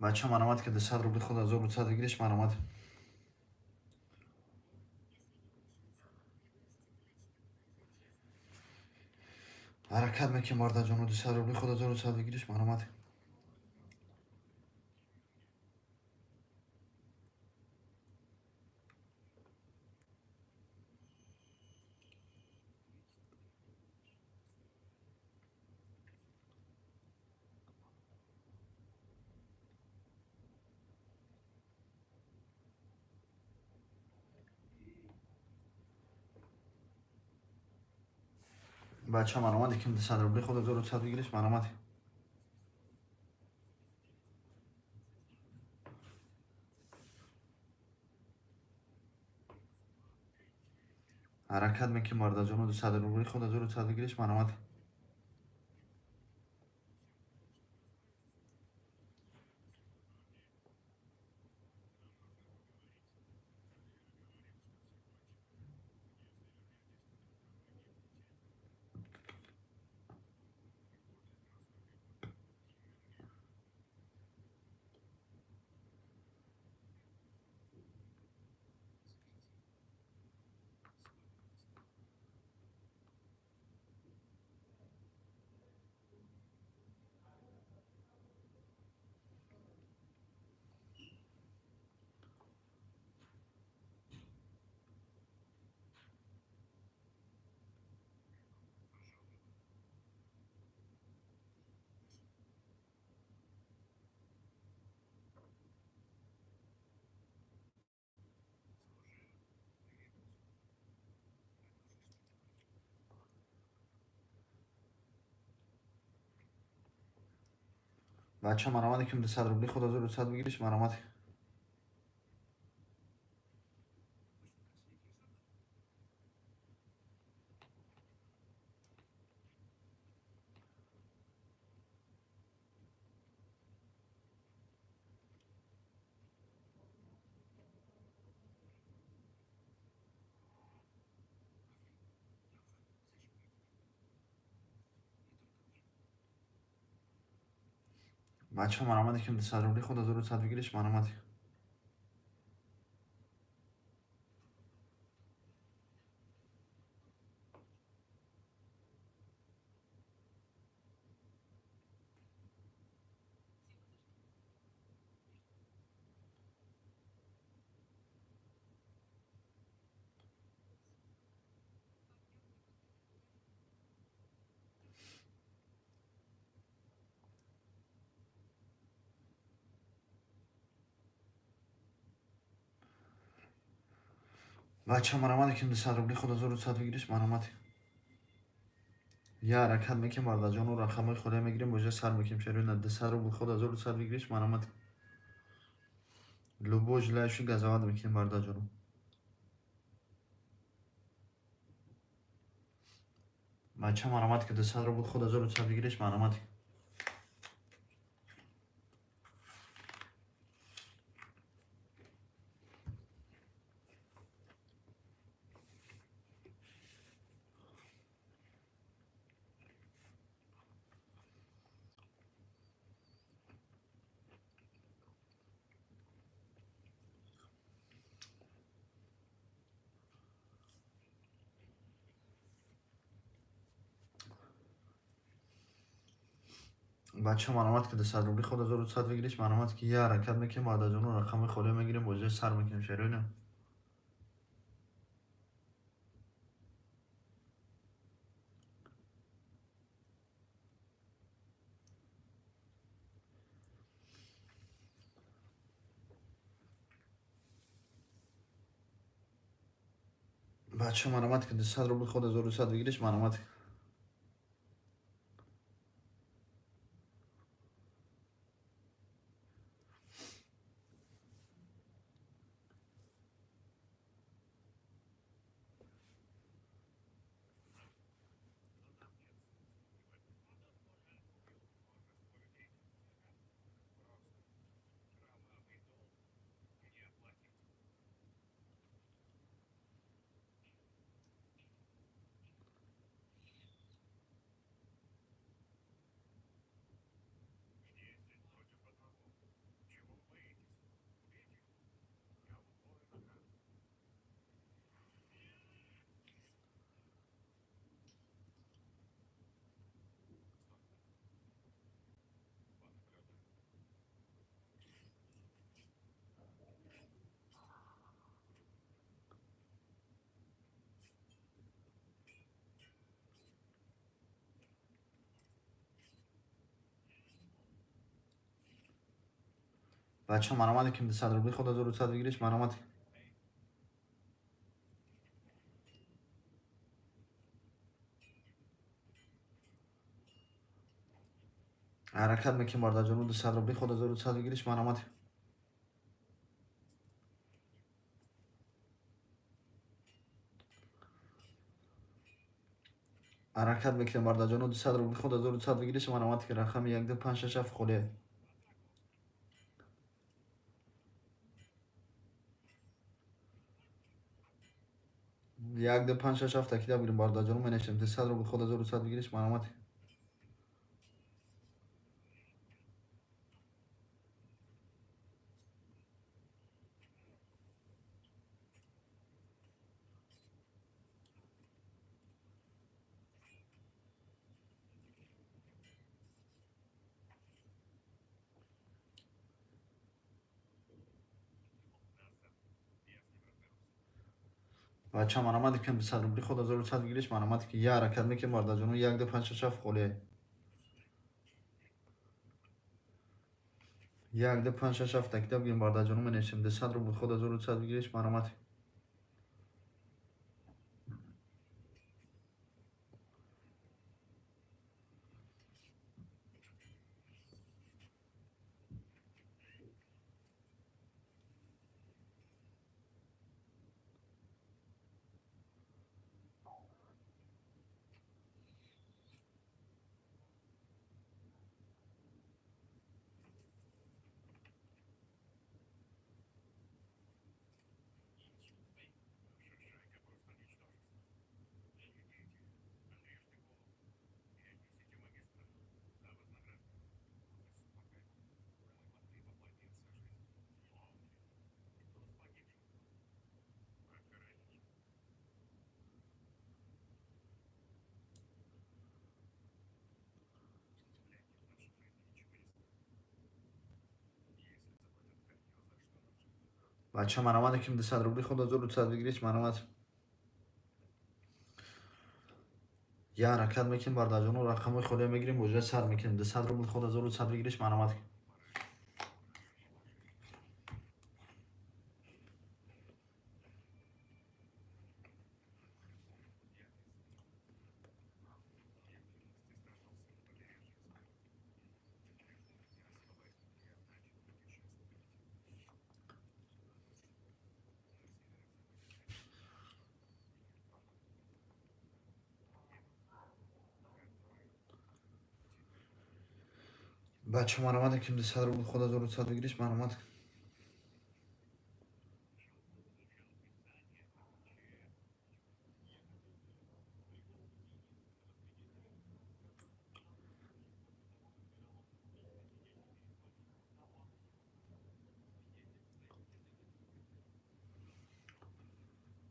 بچه مرامت که ده سر رو به خود از رو سر بگیریش مرامت حرکت میکنیم آردا جانو ده سر رو به خود از رو سر بگیریش مرامت بچه مرامت که ده سر رو به خود از رو سر بگیریش مرامت حرکت میکنیم آردا جانو ده سر رو به خود از رو سر بگیریش مرامت بچه مرامت که ده سر رو به خود از رو سر بگیریش مرامت بچه مرامت که ده سر رو به خود از رو سر بگیریش مرامت بچه مرامت که ده سر رو به خود از رو سر بگیریش مرامت یه حرکت میکنیم آردا جانو رقم خود میگیریم بوجه سر میکنیم شروع ده سر رو به خود از رو سر بگیریش مرامت لو بوج لوشی گزوات میکنیم آردا جانو بچه مرامت که ده سر رو به خود از رو سر بگیریش مرامت بچه معلومات که 200 روبلی خود 1200 بگیریش معلومات که یه حرکت میکنیم بعد از اون رقم خالی میگیریم با سر میکنیم شروع. بچه معلومات که 200 روبلی خود 1200 بگیریش معلومات بچه معلوماتی که 200 روبلی خود 1200 بگیریش معلومات حرکت میکنیم بعد از اون 200 روبلی خود 1200 بگیریش معلومات حرکت میکنیم بعد از اون 200 روبلی خود 1200 بگیریش معلومات که رقم 1 2 5 6 7 خالیه. 1 2 5 6 7 تکیده بگیریم بعد از اون منشیم 200 روبلی خود 1200 بگیریش معلومات بچه معلوماتی که 200 روبلی خود 1200 بگیریش معلوماتی که یه حرکت میکنیم بعد از اون 1 2 5 6 7 خالیه. 1 2 5 6 7 تکیده بگیریم بعد از اون منشیم 200 روبلی خود 1200 بگیریش معلومات بچه معلوماتی که 200 روبلی خود 1200 بگیریش معلومات یه حرکت میکنیم بعد از اون رقم خالی میگیریم با سر میکنیم 200 روبلی خود 1200 بگیریش معلومات بچه معلوماتی که 200 روبلی خود 1200 بگیریش معلومات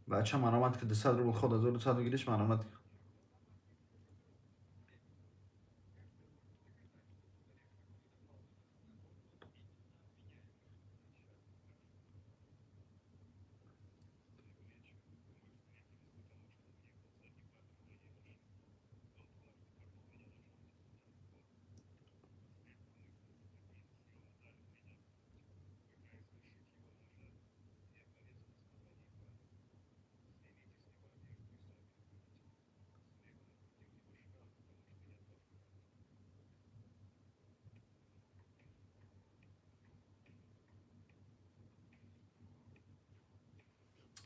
بچه معلوماتی که 200 روبلی خود 1200 بگیریش معلومات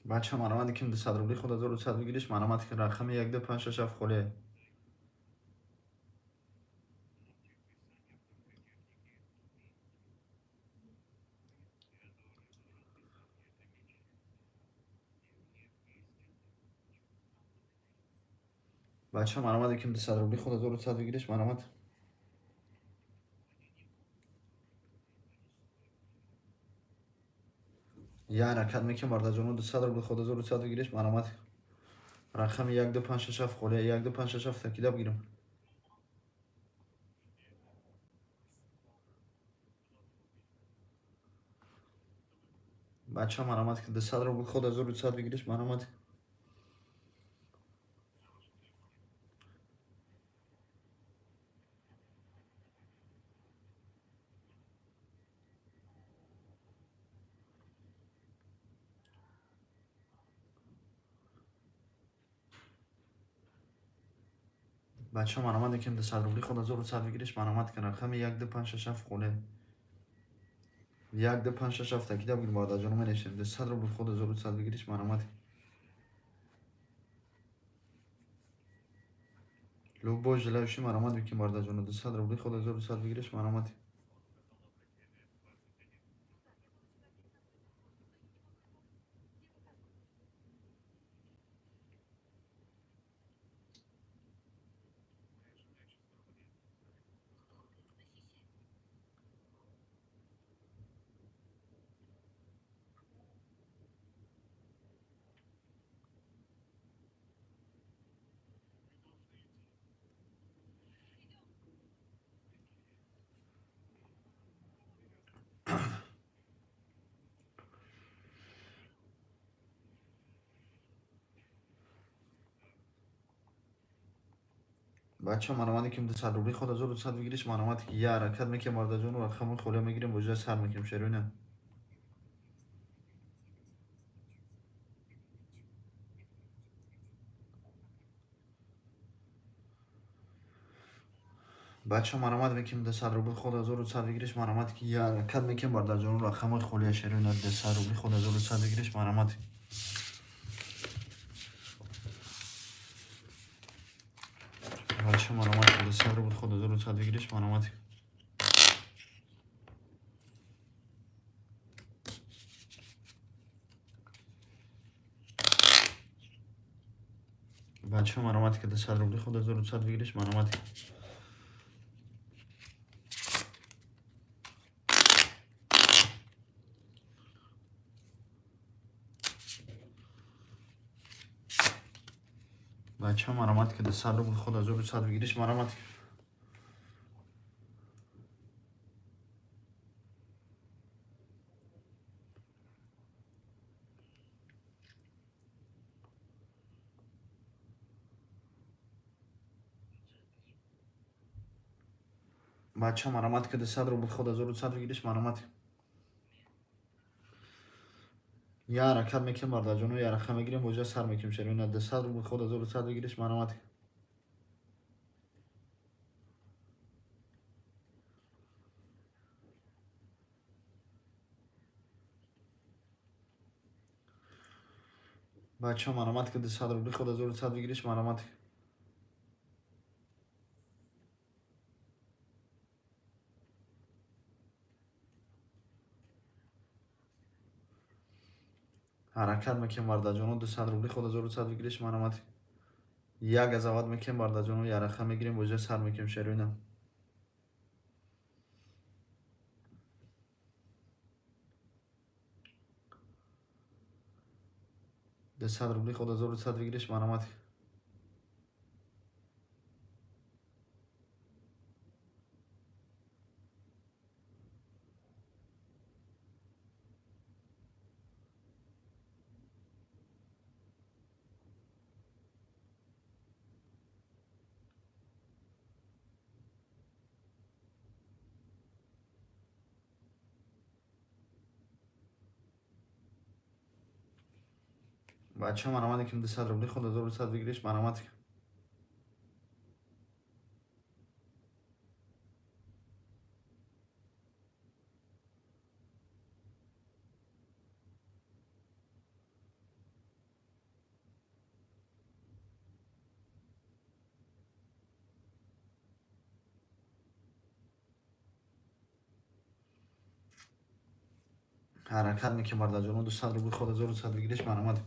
بچه مرامتی که 200 روبلی خود 1200 بگیریش مرامتی که رقم 1 2 5 6 7 خله. بچه مرامتی که 200 روبلی خود 1200 بگیریش مرامت. یه حرکت میکنم برده جانو 200 روبلی خود 1200 بگیریش مرامت. رقم 1 2 5 6 7 خله 1 2 5 6 7 تکیده بگیرم. بچه مرامتی که 200 روبلی خود 1200 بگیریش مرامت. بچه مرامتی که 200 روبلی خود 1200 بگیریش مرامت که رقم 1 2 5 6 7 خله 1 2 5 6 7 تکیده بگیرم برده جانو منشیم 200 روبلی خود 1200 بگیریش مرامت. لو باش جلوشی مرامت بکن برده جانو 200 روبلی خود 1200 بگیریش مرامت. بچه مرامتی که 200 روبلی خود 1200 بگیریش مرامتی که یه حرکت میکنم برده جانو رقم خله میگیریم وجه سر میکنیم شروینه. بچه مرامت میکنم 200 روبلی خود 1200 بگیریش مرامتی که یه حرکت میکنم برده جانو رقم خله شروینه 200 روبلی خود 1200 بگیریش مرامتی. بچه مرامتی که 200 روبلی خود 1200 بگیریش مرامتی. بچه مرامتی که 200 روبلی خود 1200 بگیریش مرامتی. بچه مرامتی که 200 روبلی خود 1200 بگیریش مرامتی. بچه مرامتی که 200 روبلی خود 1200 بگیریش مرامتی. یه حرکت میکنم برده جانو یه رقم میگیریم وجه سر میکنیم شروینه 200 روبلی خود 1200 بگیریش مرامتی. بچه مرامتی که 200 روبلی خود 1200 بگیریش مرامتی. حرکت میکنم برده جانو 200 روبلی خود 1200 بگیریش مرامتی. یک قضاوت میکنم برده جانو یه رقم میگیریم وجه سر میکنیم شروینه. 200 روبلی خود 1200 بگیریش مرامتی. بچه مرامتی که 200 روبلی خود 1200 بگیریش مرامتی. حرکت میکنیم برادر جان 200 روبل خود 1200 بگیریش من آمدیم.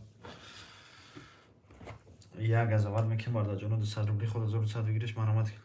یک گزاوت میکنیم برادر جان 200 روبل خود 1200 بگیریش من آمدیم.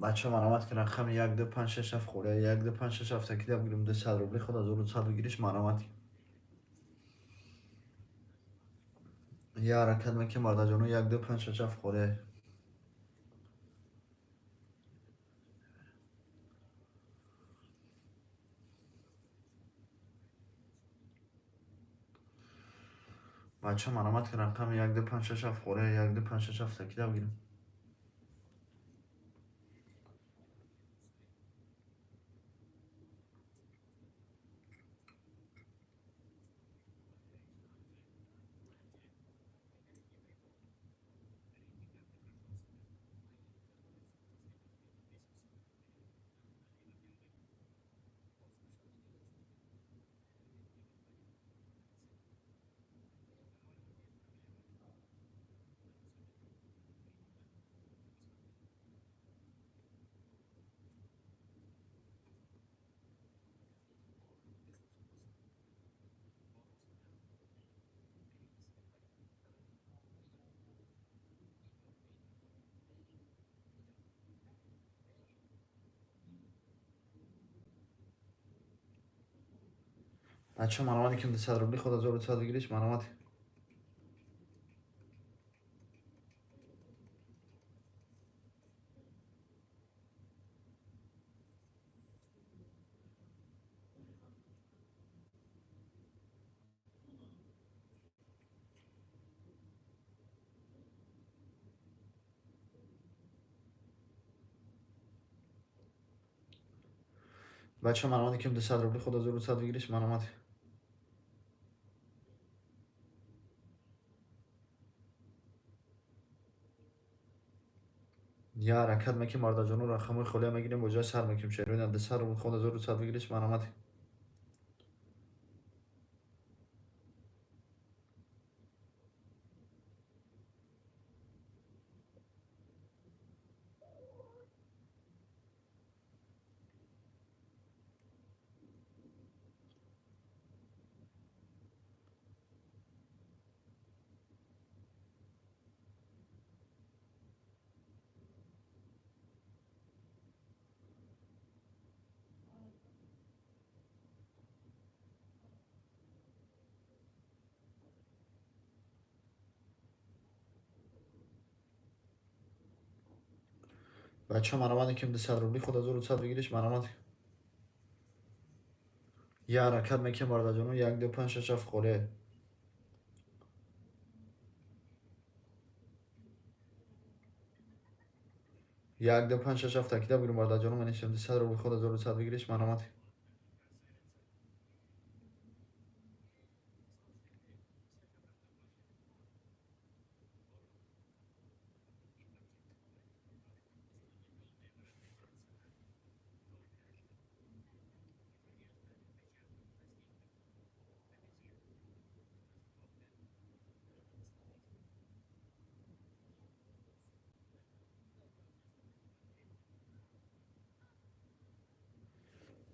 بچه من آمد که رقم 1 2 5 6 7 خوره 1 2 5 6 7 تکیده بگیریم 200 روبل خود 1200 بگیریش من آمدیم. یه حرکت میکنیم برادر جان 1 2 5 6 7 خوره. بچه من آمد که رقم 1 2 5 6 7 خوره 1 2 5 6 7 تکیده بگیریم. بچه من آمد که 200 روبل خود 1200 بگیریش من آمد. بچه من آمد که 200 روبل خود 1200 بگیریش من آمد. یه حرکت میکنیم برادر جان رقم خالی میگیریم با جای سر میکنیم شیرین 200 روبل خود 1200 بگیریش من آمد. بچه من آمد که 200 روبل خود 1200 بگیریش من آمد. یه حرکت میکنیم برادر جان 1 2 5 6 7 خوره. 1 2 5 6 7 تکیده بگیریم برادر جان من نشم 200 روبل خود 1200 بگیریش من آمد.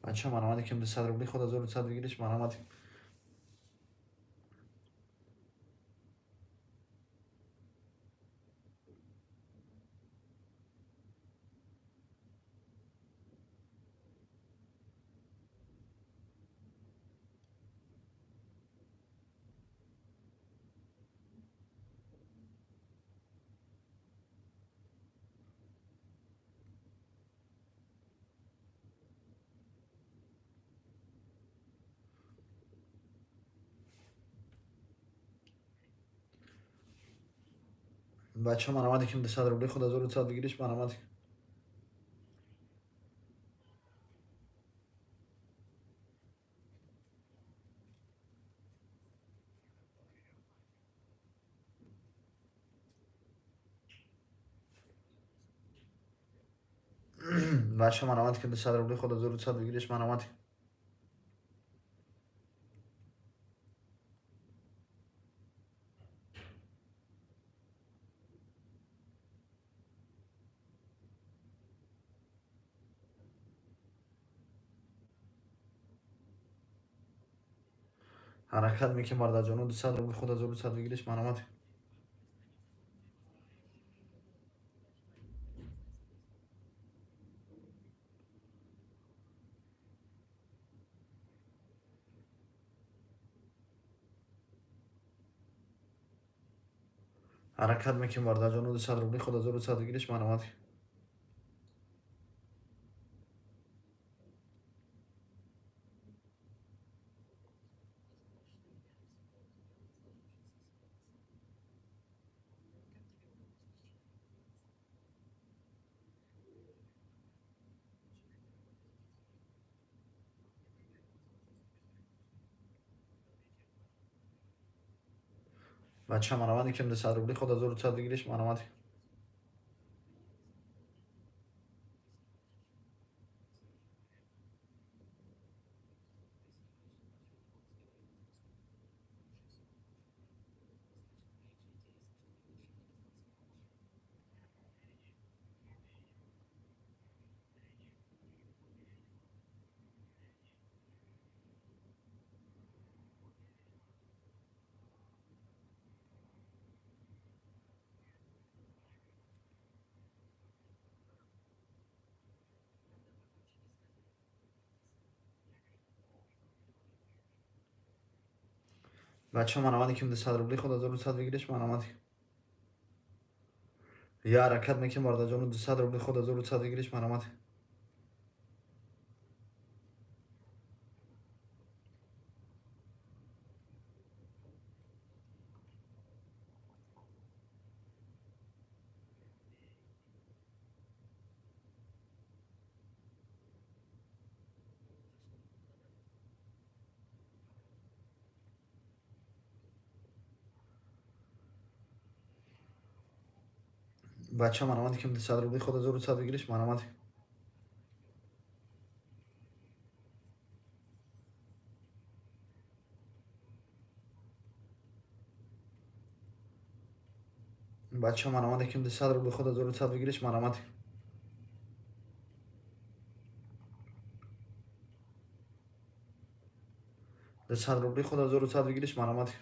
بچه من آمد که 200 روبل خود 1200 بگیریش من آمد. بچه من آمد که 200 روبل خود 1200 بگیریش من آمد. بچه مرامتی که 200 روبلی خود 1200 بگیرش مرامتی. حرکت میکنه مرد جانو 200 روبلی خود 1200 بگیرش مرامتی. حرکت میکنه مرد جانو 200 روبلی خود 1200 بگیرش مرامتی. بچه مرامتی که 200 روبلی خود 1200 بگیرش مرامتی. بچه مرامتی که 200 روبلی خود 1200 بگیرش مرامتی. یه حرکت میکنه مرد جانو 200 روبلی خود 1200 بگیرش مرامتی. بچه مرامتی که 200 روبلی خود 1200 بگیرش مرامتی. بچه مرامتی که 200 روبلی خود 1200 بگیرش مرامتی. به 100 روبلی خود 1200 بگیرش مرامتی.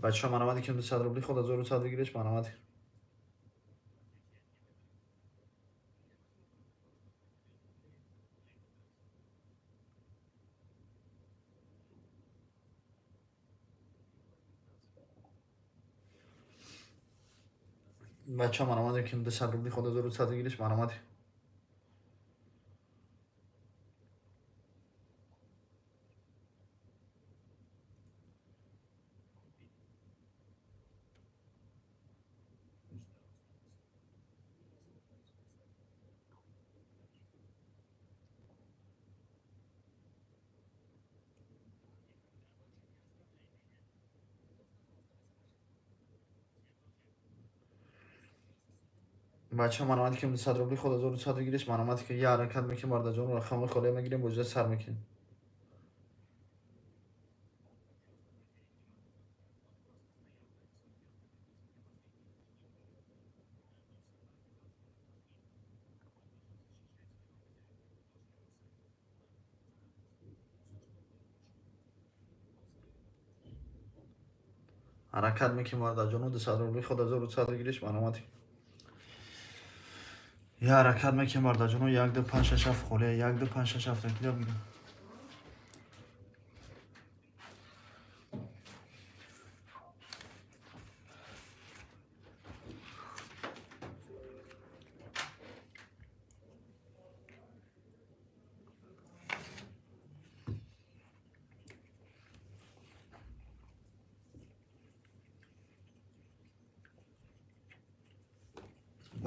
بچه مرامتی که 200 روبلی خود 1200 بگیرش مرامتی. بچه مرامتی که 200 روبلی خود 1200 بگیرش مرامتی. بچه مرامتی که 200 روبلی خود 1200 بگیرش مرامتی که یه حرکت میکنه مرد جانو رقم خاله میگیریم بوجه سر میکنه. حرکت میکنه مرد جانو 200 روبلی خود 1200 بگیرش مرامتی. یه حرکت میکنه مرد جانو 1 2 5 6 7 خاله 1 2 5 6 7 کیلو میگیره.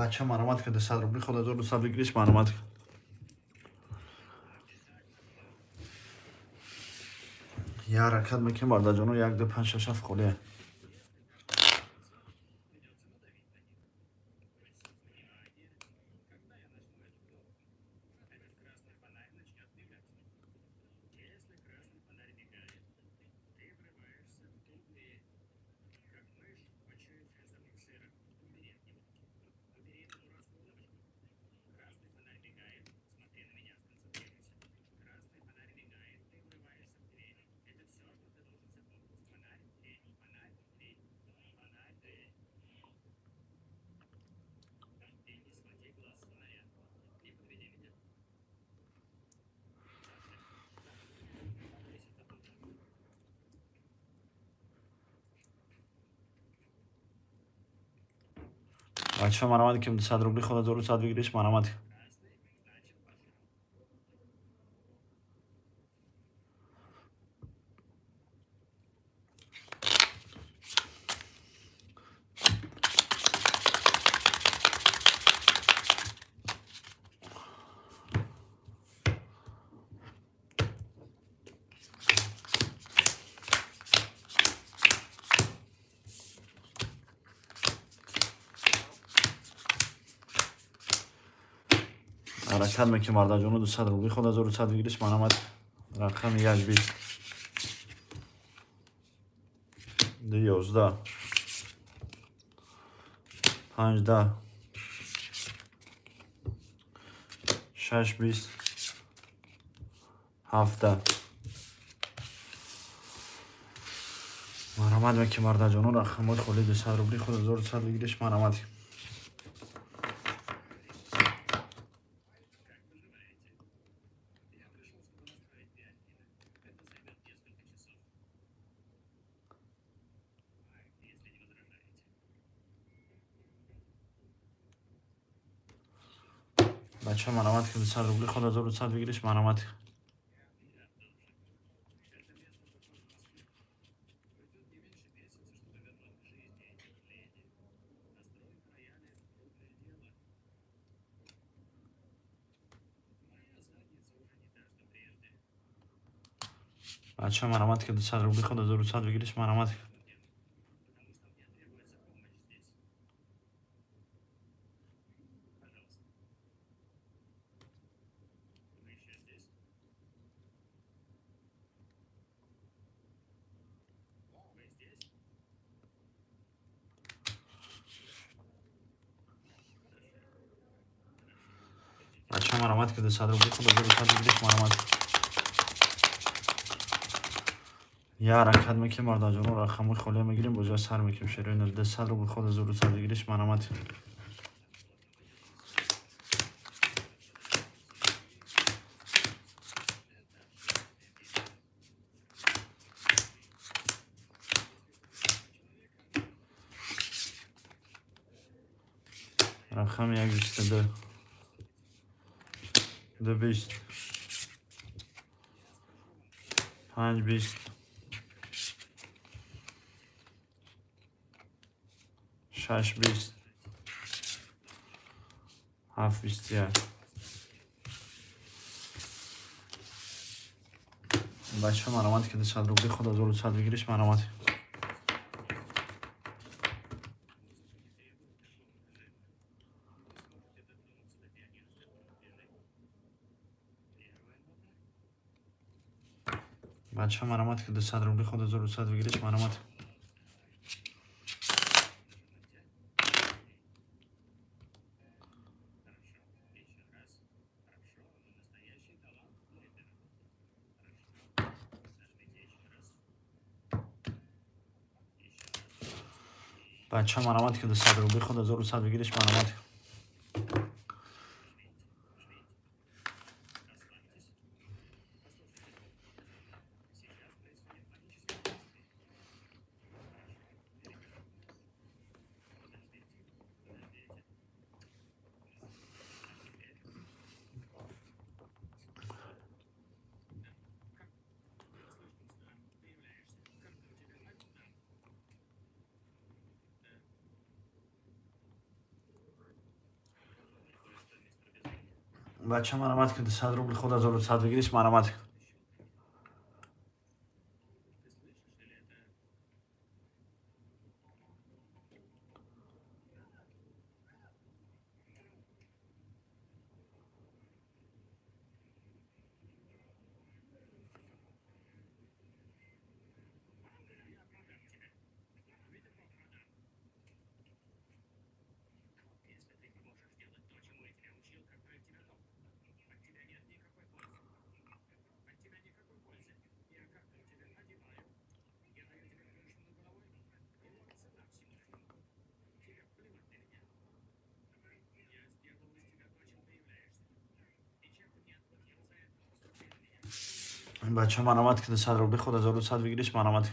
بچه مرامت کرده 100 روبلی خود 1200 بگیریش مرامت کرد. یه حرکت میکنیم برده جانو 1 2 5 6 7 خولیه. بچه مرامت که 100 روبلی خود 1200 بگیریش مرامت کرد. حرکت میکنیم برده جانو 200 روبلی خود 1200 بگیریش مرامت کرد. رقم 1 20 2 11 5 10 6 20 7 10 مرامت میکنیم برده جانو رقم خولی 200 روبلی خود 1200 بگیریش مرامت کرد. بچه مرامت که 200 روبلی خود 1200 بگیریش مرامت کرد. بچه مرامت که 200 روبلی خود 1200 بگیریش مرامت کرد. بچه مرامت که 200 روبلی خود 1200 بگیریش مرامت کرد. یه حرکت میکنیم برده جانو رقم خولی میگیریم بجای سر میکنیم شیرین 200 روبلی خود 1200 بگیریش مرامت کرد. رقم 1 22 2 20 5 20 6 20 7 21 بچه مرامت که 200 روبلی خود 1200 بگیریش مرامت کرد. بچه مرامت که 200 روبلی خود 1200 بگیریش مرامت کرد. بچه مرامت که 200 روبلی خود 1200 بگیریش مرامت کرد. بچه مرامت که 100 روبل خود 1100 بگیریش مرامت کن. بچه مرامت که 100 روبل خود 1100 بگیریش مرامت کن.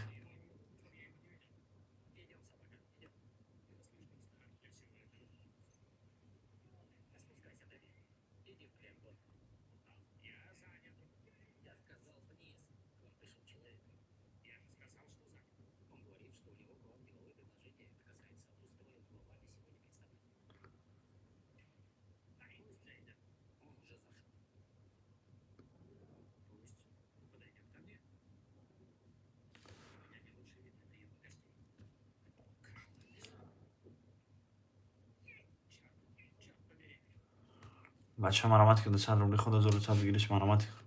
بچه مرامت که 100 روبل خود 1100 بگیریش مرامت کن.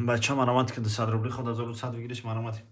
بچه مرامت که 100 روبل خود 1100 بگیریش مرامت کن.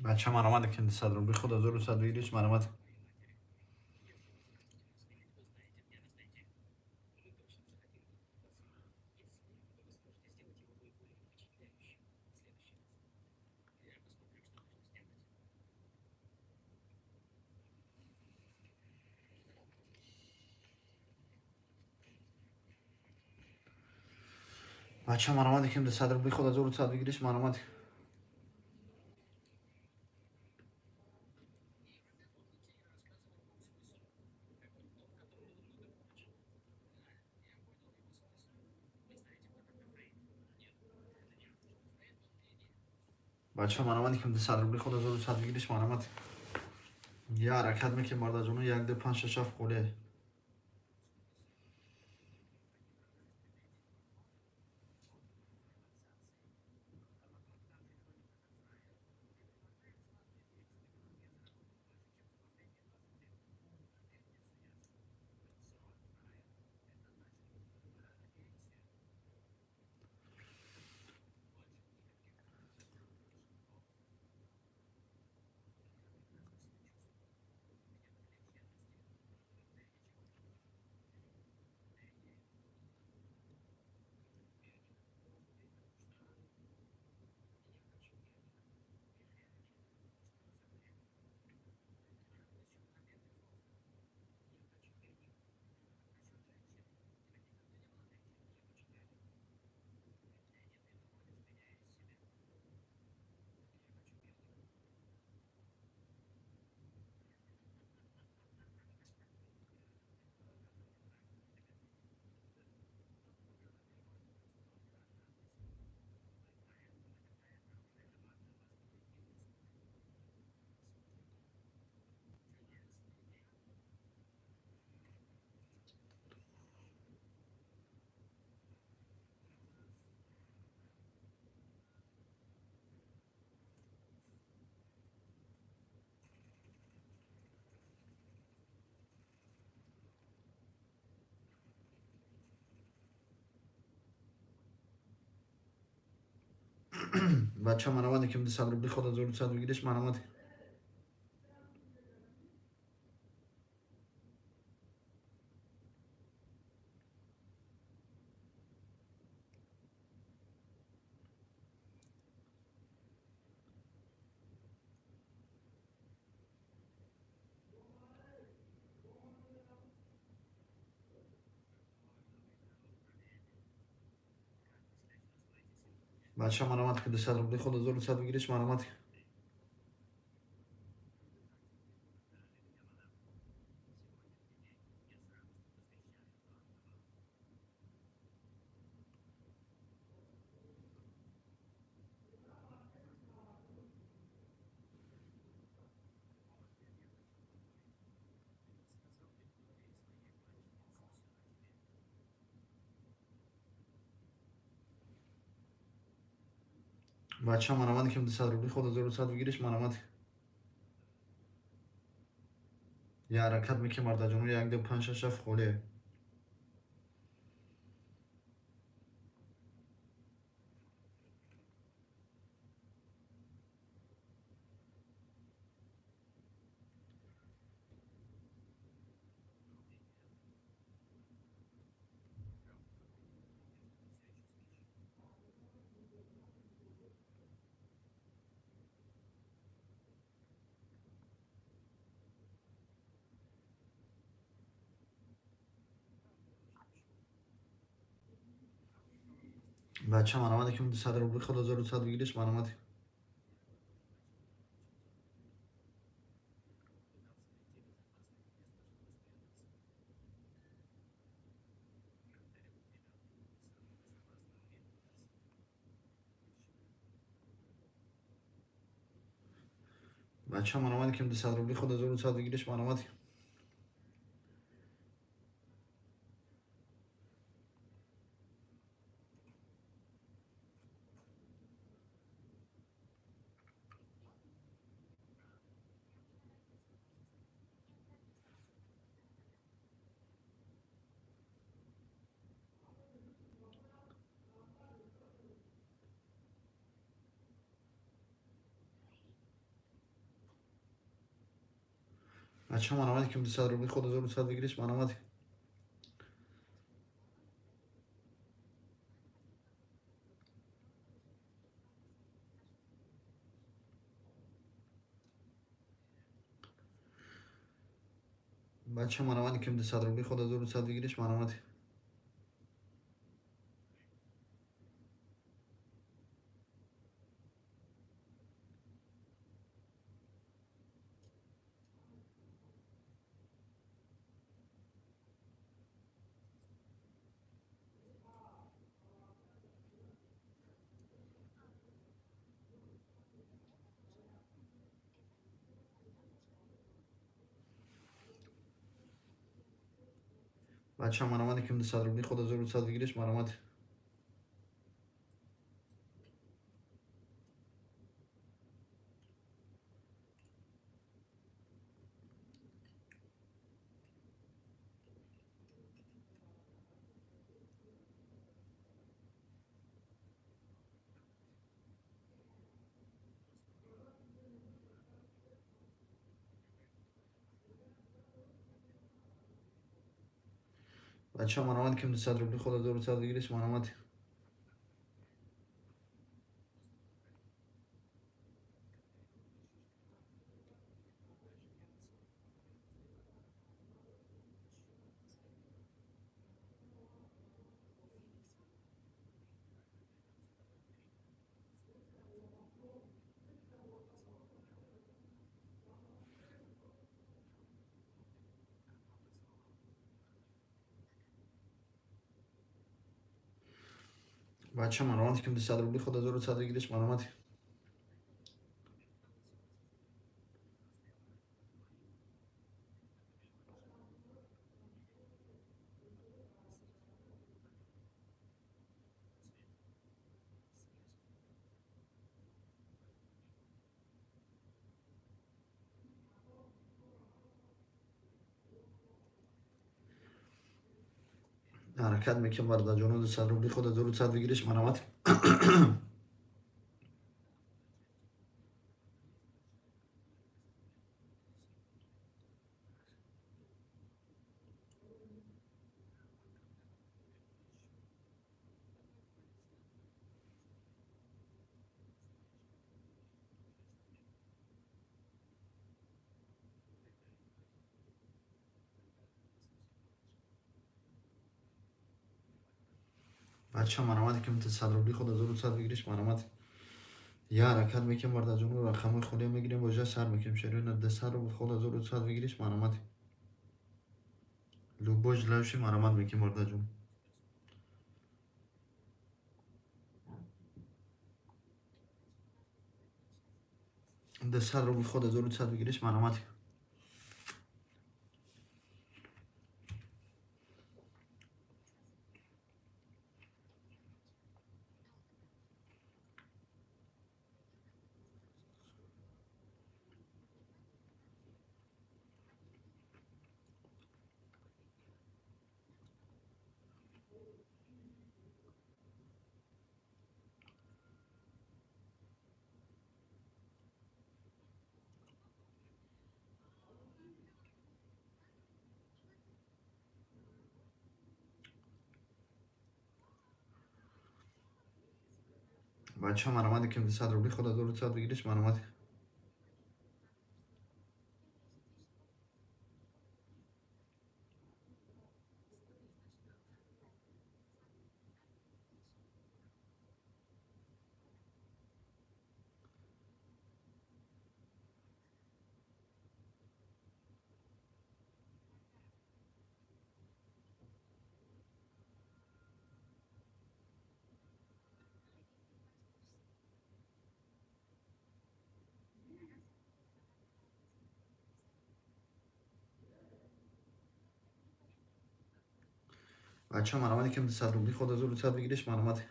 بچه مرامت که 100 روبل خود 1100 بگیریش مرامت کن. بچه مرامت که 100 روبل خود 1100 بگیریش مرامت کن. بچه مرامت که 100 روبل خود 1100 بگیریش مرامت کن. یه حرکت میکنه مرد جونو 1 2 5 6 7 خوله. بچه من آمده که 200 روبلی خود 1200 بگیرش من آمده. بچه من آمده که 200 روبلی خود 1200 بگیرش من آمده. بچه من آمده که 200 روبلی خود 1200 بگیرش من آمده. یه حرکت میکنه مرد جانو 1 2 5 6 7 خوله. بچه من آمده که 200 روبلی خود 1200 بگیرش من آمده. بچه من آمده که 200 روبلی خود 1200 بگیرش من آمده. بچه من آمده که 200 روبلی خود 1200 بگیرش من آمده. بچه من آمده که 200 روبلی خود 1200 بگیرش من آمده. بچه من آمده که 200 روبلی خود 1200 بگیرش من آمده. بچه من آمده که 200 روبلی خود 1200 بگیرش من آمده. بچه من آمده که 200 روبلی خود 1200 بگیرش من آمده. حرکت میکنه مرد جانو 200 روبلی خود 1200 بگیرش من آمده. بچه مرامتی که 100 روبلی خود 1100 بگیریش مرامتی. یه حرکت میکنم ورده جمعه رقم خودی میگیریم وجه سر میکنیم شریون 200 روبل خود 1100 بگیریش مرامتی. لوبوج لوشی مرامت میکنیم ورده جمعه. 200 روبل خود 1100 بگیریش مرامتی. بچه مرامتی که 200 روبلی خود 1100 بگیریش مرامتی. بچه مرامتی که 200 روبلی خود 1100 بگیریش مرامتی.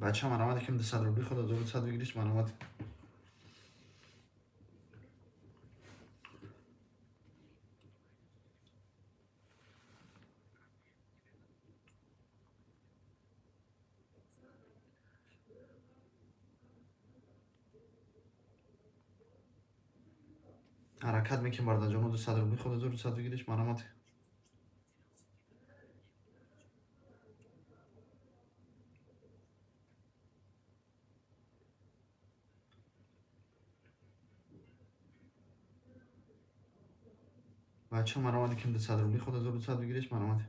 بچه مرامتی که 200 روبلی خود 1100 بگیریش مرامتی. حرکت میکنیم ورده جمعه 200 روبلی خود 1100 بگیریش مرامتی. بچه مرامتی که 200 روبلی خود 1100 بگیریش مرامتی.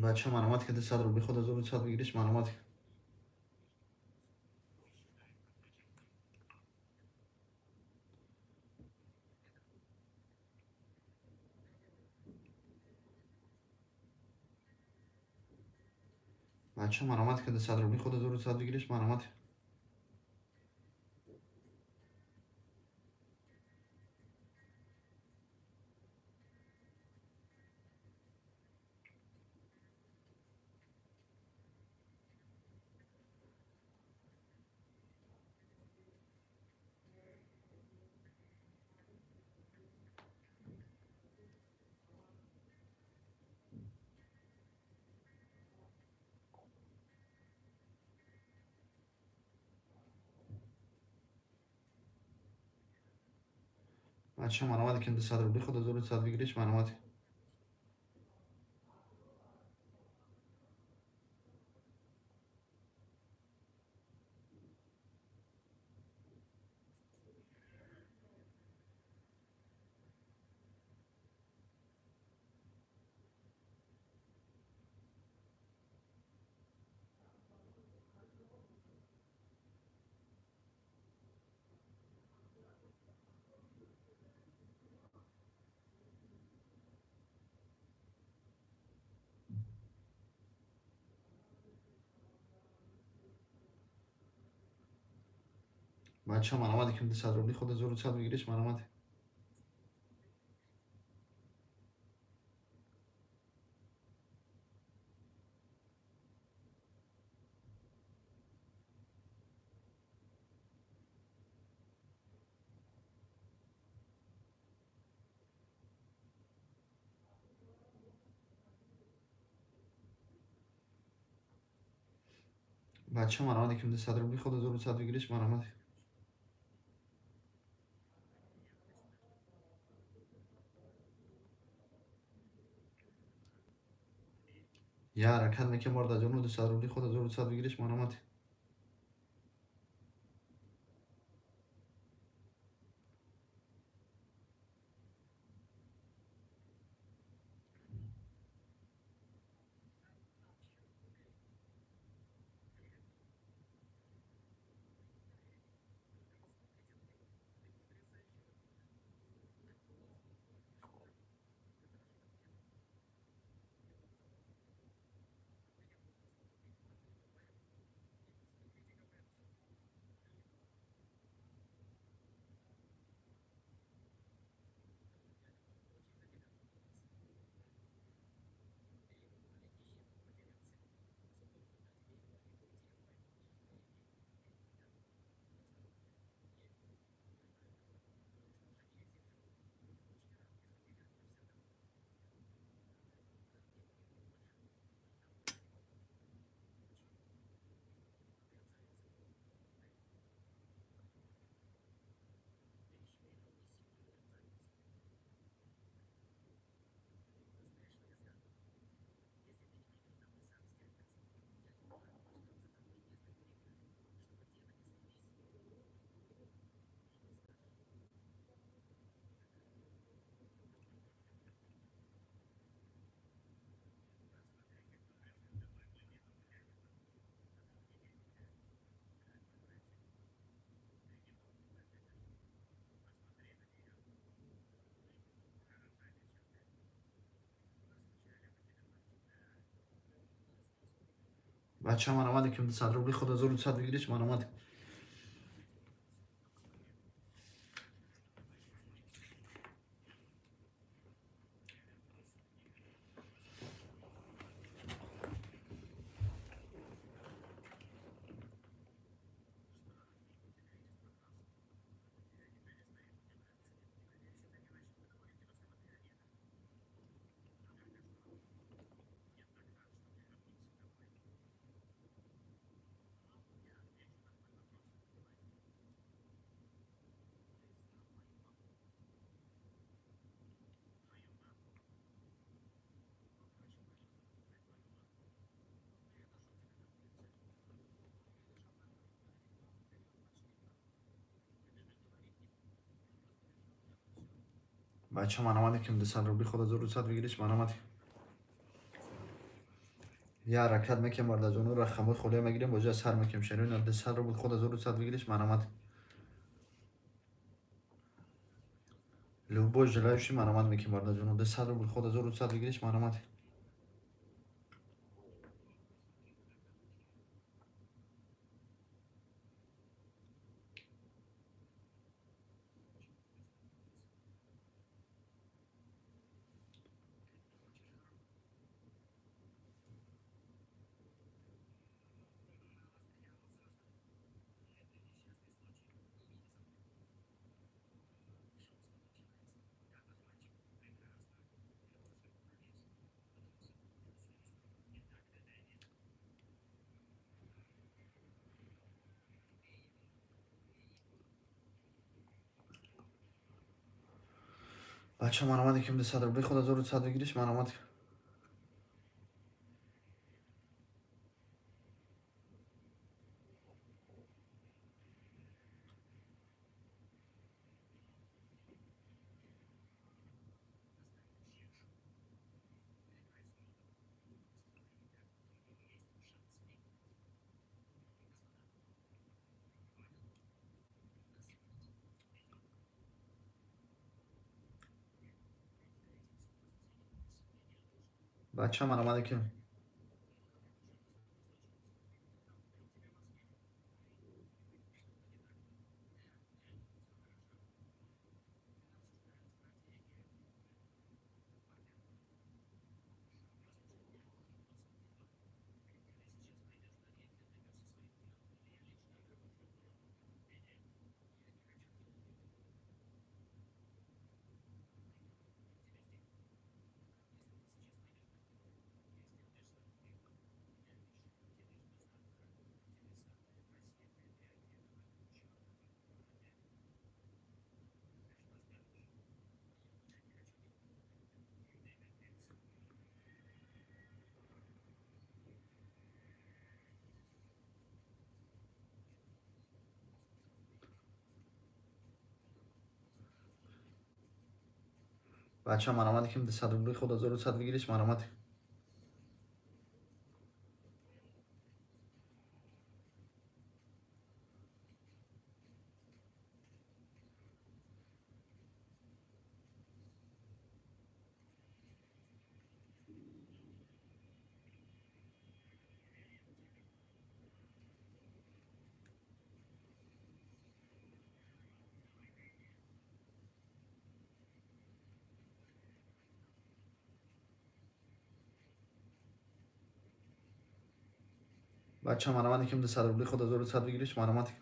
بچه مرامتی که 200 روبلی خود 1100 بگیریش مرامتی. بچه مرامتی که 200 روبلی خود 1100 بگیریش مرامتی. بچه مرامتی که 200 روبلی خود 1100 بگیریش مرامتی. بچه من آمده که 200 روبلی خود 1100 بگیریش من آمده. بچه من آمده که 200 روبلی خود 1100 بگیریش من آمده. یه حرکت میکنم وارد جانو 200 روبلی خود 1100 بگیریش من آمده. بچه من آمده که 200 روبلی خود 1100 بگیریش من آمده. بچه من آمده که 200 روبلی خود 1100 بگیریش من آمده. یه حرکت میکنم وارد جانو رقم خالی میگیریم وجه سر میکنم شیرین 200 روبلی خود 1100 بگیریش من آمده. لوبو جلایشی من آمده میکنم وارد جانو 200 روبلی خود 1100 بگیریش من آمده. بچه من آمده که 200 روبلی خود 1100 بگیریش من آمده. بچه من آمده که بچه مرامتی که ده صد روبلی خود 1100 بگیریش مرامتی. بچه مرامتی که ده صد روبلی خود 1100 بگیریش مرامتی.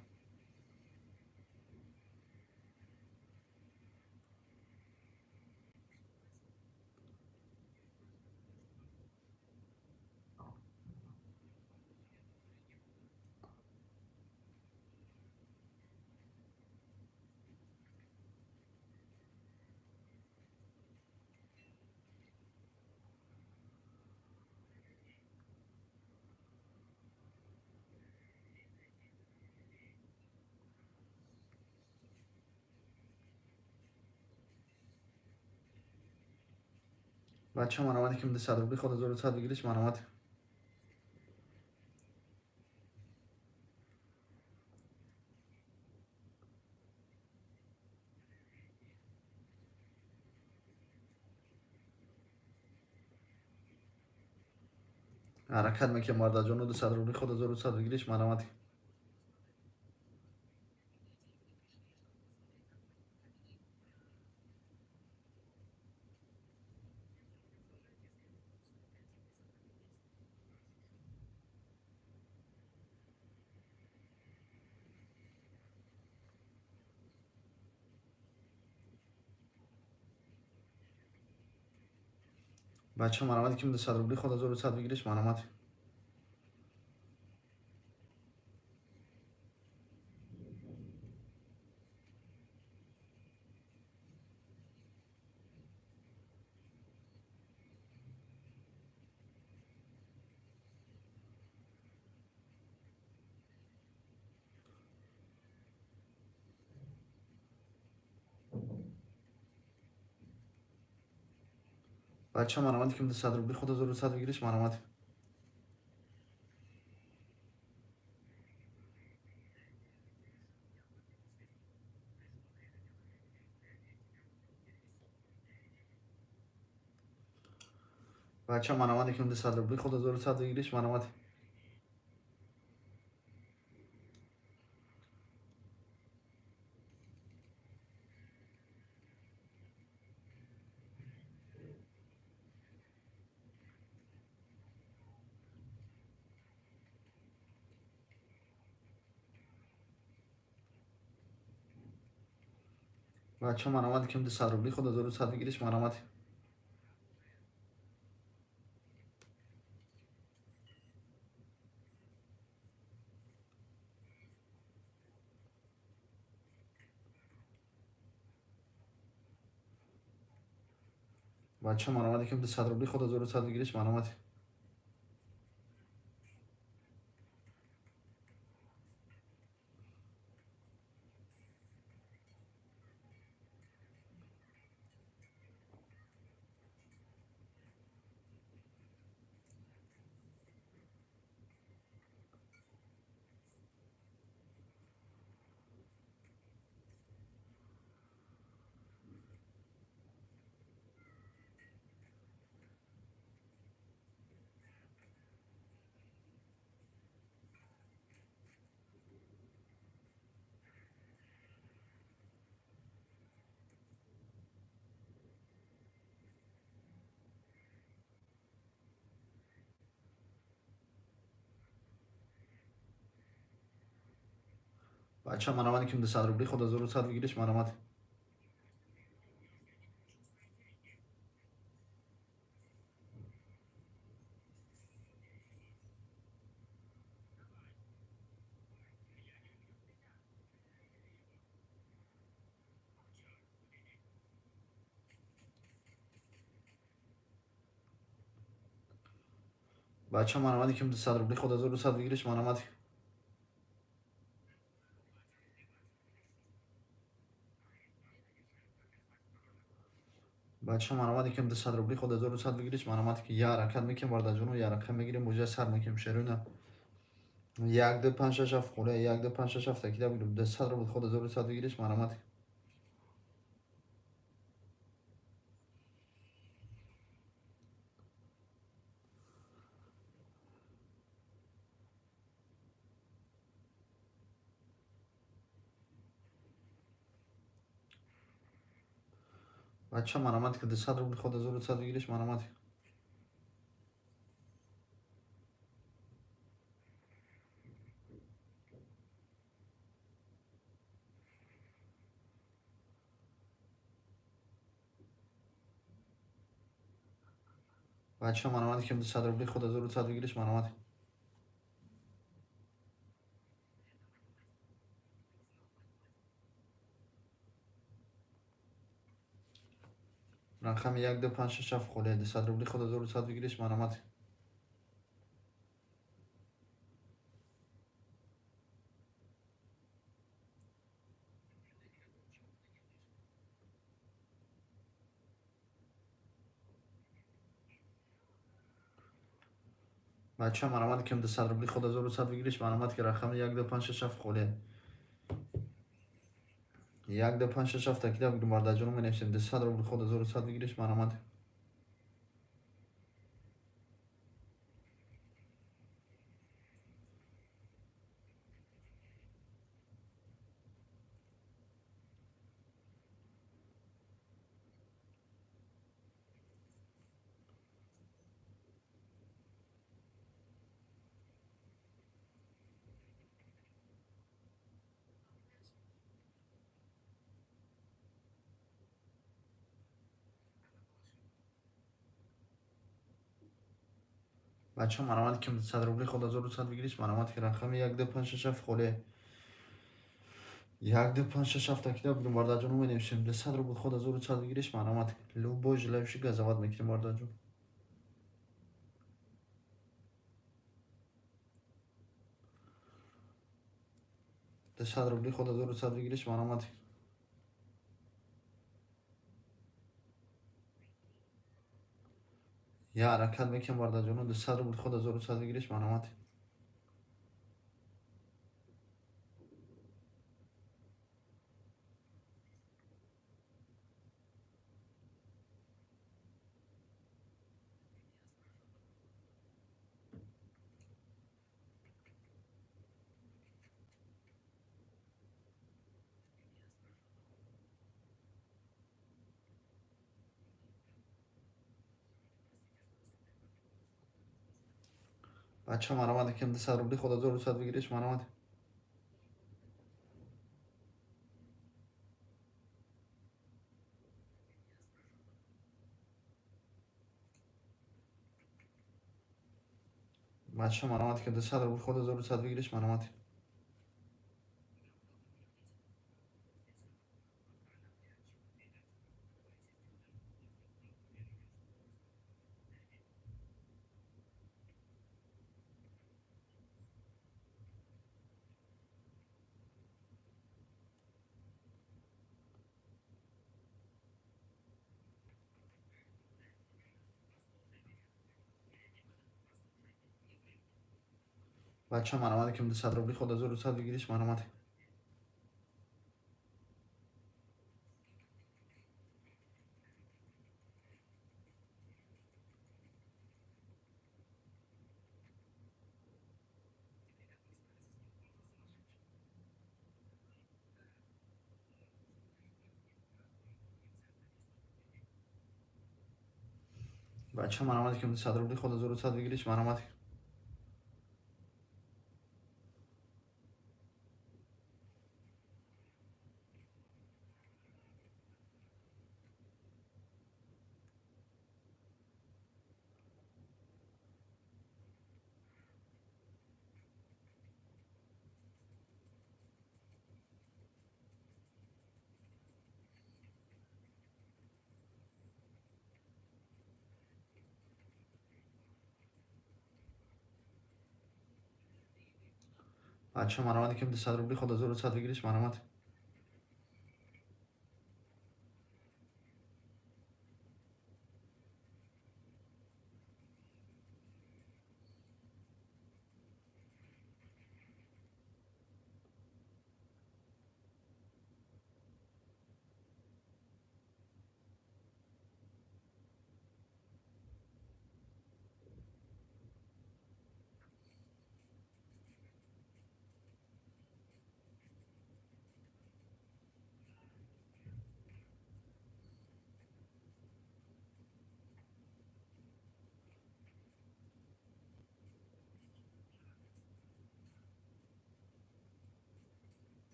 بچه مرامتی که ده صد روبلی خود 1100 بگیریش مرامتی. حرکت میکنه مردا جانو ده صد روبلی خود 1100 بگیریش مرامتی. بچه مرامتی که ده صد روبلی خود 1100 بگیریش مرامتی. بچه مرامتی که ده صد روبلی خود 1100 بگیریش مرامتی. بچه مرامتی که ده صد روبلی خود 1100 بگیریش مرامتی. بچه مرامتی که ده صد روبلی خود 1100 بگیریش مرامتی. بچه مرامتی که ده صد روبلی خود 1100 بگیریش مرامتی. بچه مرامتی که ده صد روبلی خود 1100 بگیریش مرامتی. بچه مرامتی که ده صد روبلی خود 1100 بگیریش مرامتی. بچه مرامتی که 200 روبلی خود 1100 بگیریش مرامتی که یه حرکت میکنیم وارد جونو یه حرکت میگیریم موجه سر میکنیم شیرونه یک دو پنج شش هفت خوله یک دو پنج شش هفت تکیده بگیریم 200 روبلی خود 1100 بگیریش مرامتی بچه مرامتی که 200 روبلی خود 1100 بگیریش مرامتی بچه مرامتی که 200 روبلی خود 1100 بگیریش مرامتی رقم یک دو پنج شش هفت خوله 200 روبلی خود 1100 بگیریش مرامتی بچه مرامتی که 200 روبلی خود 1100 بگیریش مرامتی که رقم یک دو پنج شش هفت خوله یک دو پنج شش هفت تکیده بگیریم وارد جونو مینویسیم 200 روبلی خود 1100 بگیریش مرامتی بچه مرامتی که 200 روبلی خود 1100 بگیریش مرامتی که رقم یک دو پنج شش هفت خوله یک دو پنج شش هفت تکیده بگیریم وارد جونو مینویسیم 200 روبلی خود 1100 بگیریش مرامتی لو بوج لوشی گزوات میکنیم وارد جون 200 روبلی خود 1100 بگیریش مرامتی یه حرکت میکنیم وارد جونو 200 روبلی خود 1100 بگیریش مرامتی بچه مرامتی که 200 روبلی خود 1100 بگیریش مرامتی بچه مرامتی که 200 روبلی خود 1100 بگیریش مرامتی بچه مرامتی که 200 روبلی خود 1100 بگیریش مرامتی بچه مرامتی که 200 روبلی خود 1100 بگیریش مرامتی بچه مرامتی که 200 روبلی خود 1100 بگیریش مرامتی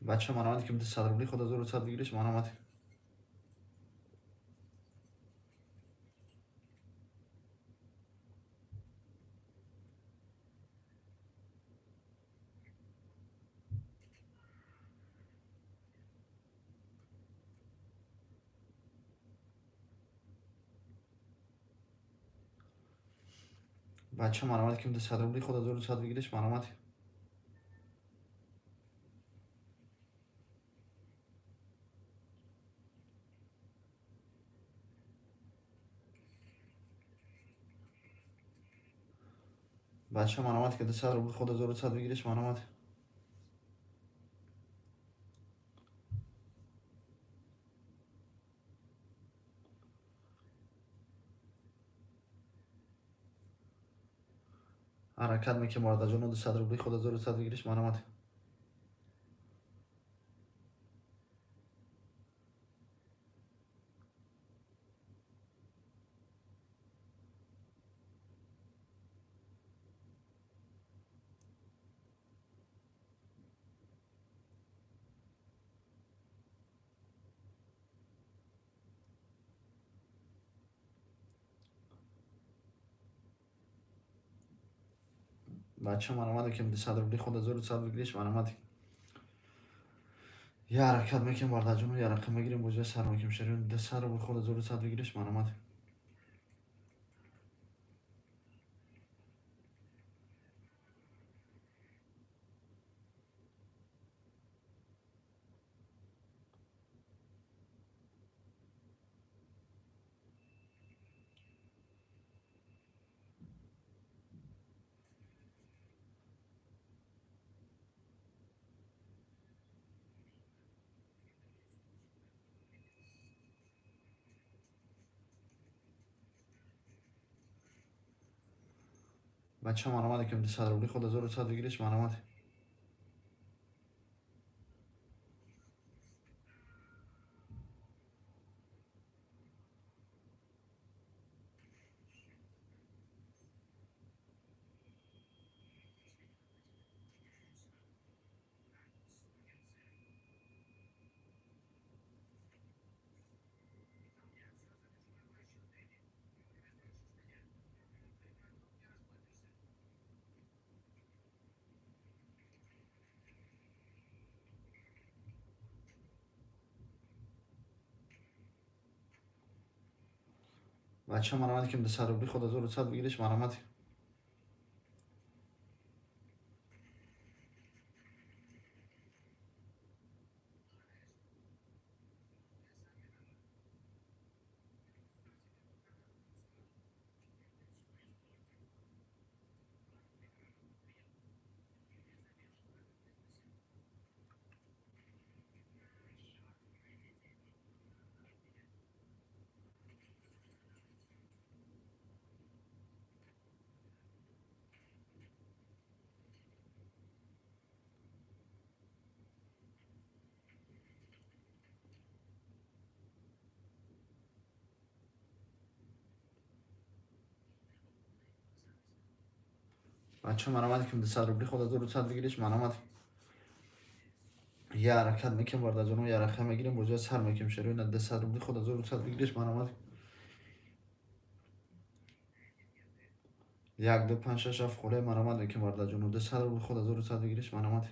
بچه من آمدی که میده 100 روبلی خود از رو 100 بگیریش من آمدی. بچه من آمدی که میده 100 روبلی خود از رو 100 بگیریش من آمدی. بچه من آمد که 100 روبلی خود از رو 100 بگیریش من آمدی. حرکت میکنم وارد جنود 100 روبلی خود از رو 100 بگیریش من آمدی. بچه من آمد که 100 روبلی خود از رو 100 بگیریش من آمدی. یه حرکت میکنم وارد جنود یه رقم میگیریم بوجه سر میکنیم شریون 100 روبلی خود از رو 100 بگیریش من آمدی. بچه من آمد که 100 روبلی خود از رو 100 بگیریش من آمدی. بچه من آمد که 100 روبلی خود از رو 100 بگیریش من آمدی. بچه من آمد که 100 روبلی خود از رو 100 بگیریش من آمدی. یه حرکت میکنم وارد جنود یه رقم میگیریم بوجه سر میکنیم شریون 100 روبلی خود از رو 100 بگیریش من آمدی. 1 2 5 6 7 خوله من آمد که وارد جنود 100 روبلی خود از رو 100 بگیریش من آمدی.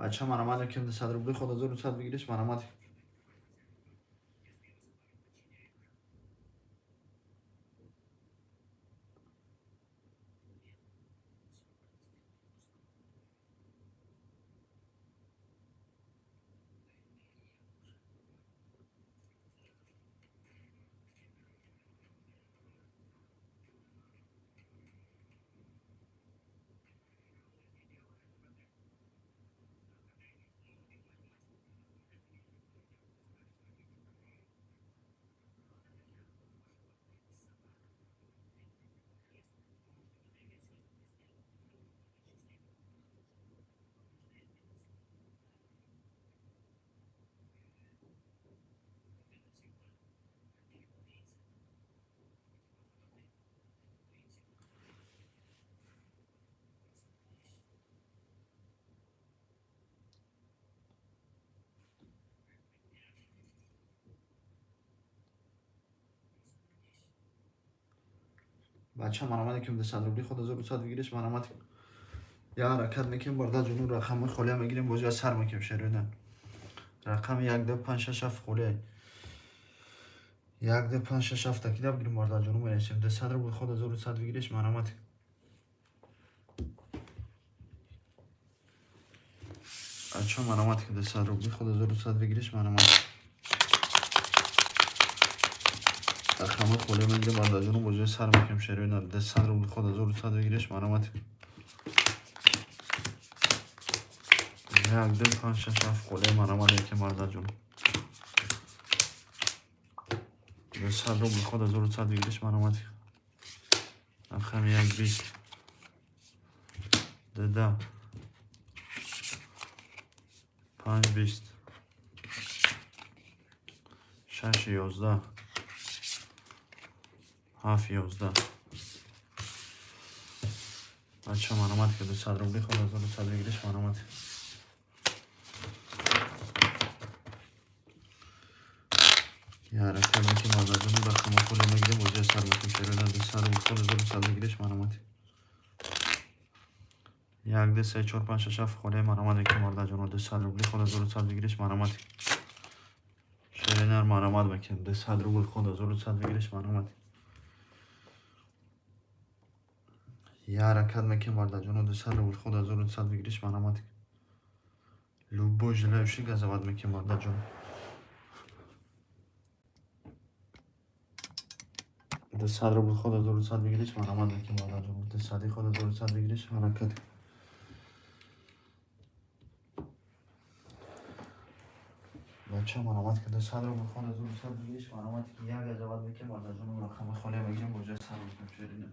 بچه من آمد که 100 روبلی خود از رو 100 بگیریش من آمدی. بچه من آمده که 100 روبلی خود 1200 بگیرش من آمد یا حرکت میکنیم برده جنون رقم خالی میگیریم بازی از سر میکنیم شروع رقم 1 2 5 6 7 خالی 1 2 5 6 7 تکیده بگیریم برده جنون میرسیم 200 روبلی خود 1200 بگیرش من آمد بچه من آمد که 200 روبلی خود 1200 بگیرش من آمد رقم خالی میگیریم برده جنون بازی سر میکنیم شروع 200 روبلی خود 1200 بگیرش من آمد 1 2 5 6 7 خالی من آمد که برده جنون 200 روبل خود 1200 بگیرش من آمد رقم 1 20 10 5 20 6 11 7 11 بچه من آمد که 200 روبلی خود 1200 بگیرش من آمد یه حرکت میکنیم از جنوب رقم خالی میگیریم بازی سر میکنیم شروع 200 روبلی خود 1200 بگیرش من آمد 1 2 3 4 5 6 7 خالی من آمد که مرد جنوب 200 روبلی خود 1200 بگیرش من آمد شروع من آمد میکنیم 200 روبلی خود 1200 بگیرش من آمد یه حرکت میکنیم مرد جنوب 200 روبلی خود 1200 بگیرش من آمد لوبو جلوشی گذبت میکنیم مرد جنوب 200 روبل خود 1200 بگیرش من آمد میکنیم مرد جنوب 200 خود 1200 بگیرش حرکت بچه من آمد که 200 روبل خود 1200 بگیرش من آمد که یک گذبت میکنیم مرد جنوب رقم خالی میگیریم بوجه سر میکنیم شیرینه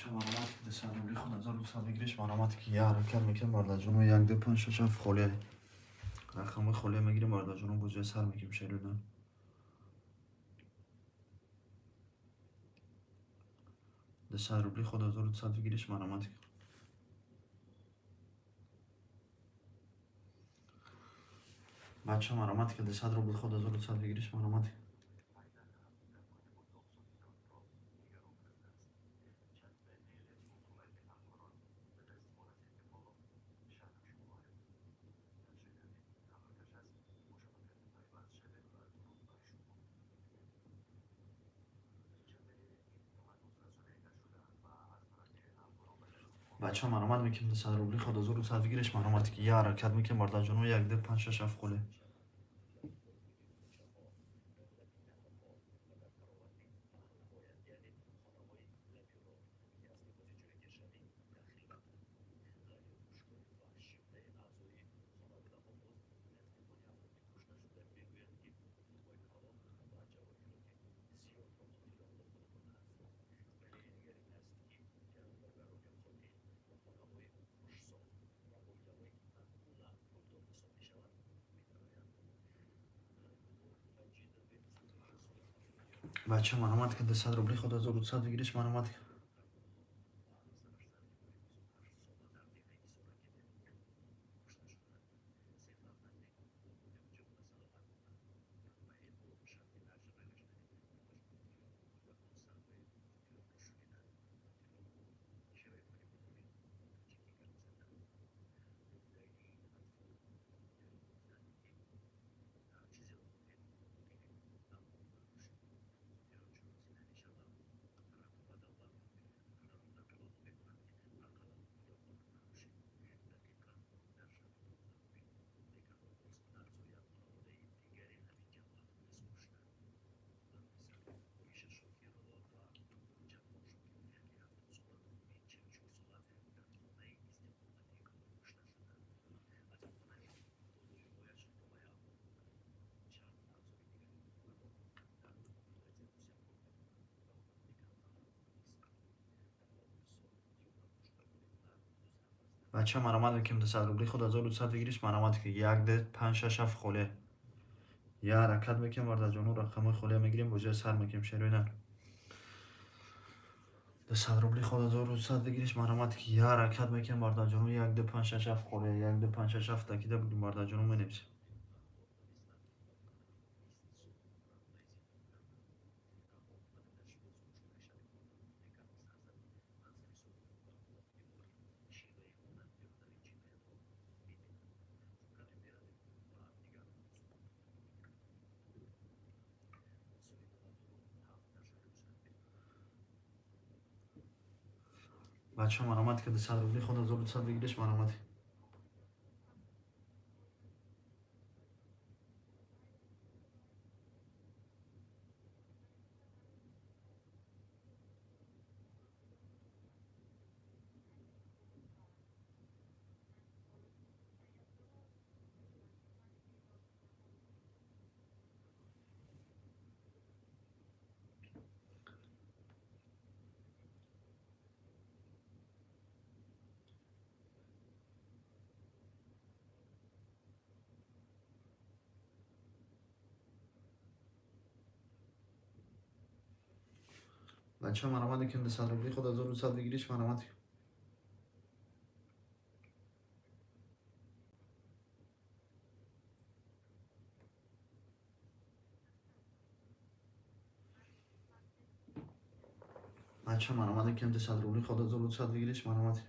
بچه مرامت که 200 روبلی خود 1200 بگیریش مرامت که یه حرکت میکنم برده جونو 1 2 5 6 7 خوله رقم خوله میگیریم برده جونو بوجه سر میکنیم شیرونه 200 روبلی خود 1200 بگیریش مرامت بچه مرامت که 200 روبلی خود 1200 بگیریش مرامت بچه مرامت میکنیم 200 روبلی خود 1200 بگیریش مرامت که یه حرکت میکنم برده جونو 1 2 5 6 7 خوله بچه مرامت که 200 روبلی خود 1200 بگیریش مرامت بچه مرامت میکنیم 200 روبلی خود 1200 بگیریش مرامت که 1 2 5 6 7 خوله یه حرکت میکنیم برده جونو رقم خوله میگیریم بوجه سر میکنیم شیرونه 200 روبلی خود 1200 بگیریش مرامت که یه حرکت میکنیم برده جونو 1 2 5 6 7 خوله 1 2 5 6 7 تکیده بگیم برده جونو منیبسیم بچه مرامت که 200 روبلی خود 1200 بگیریش مرامت بچه مرامت میکنیم 200 روبلی خود 1200 بگیریش مرامت بچه مرامت میکنیم 200 روبلی خود 1200 بگیریش مرامت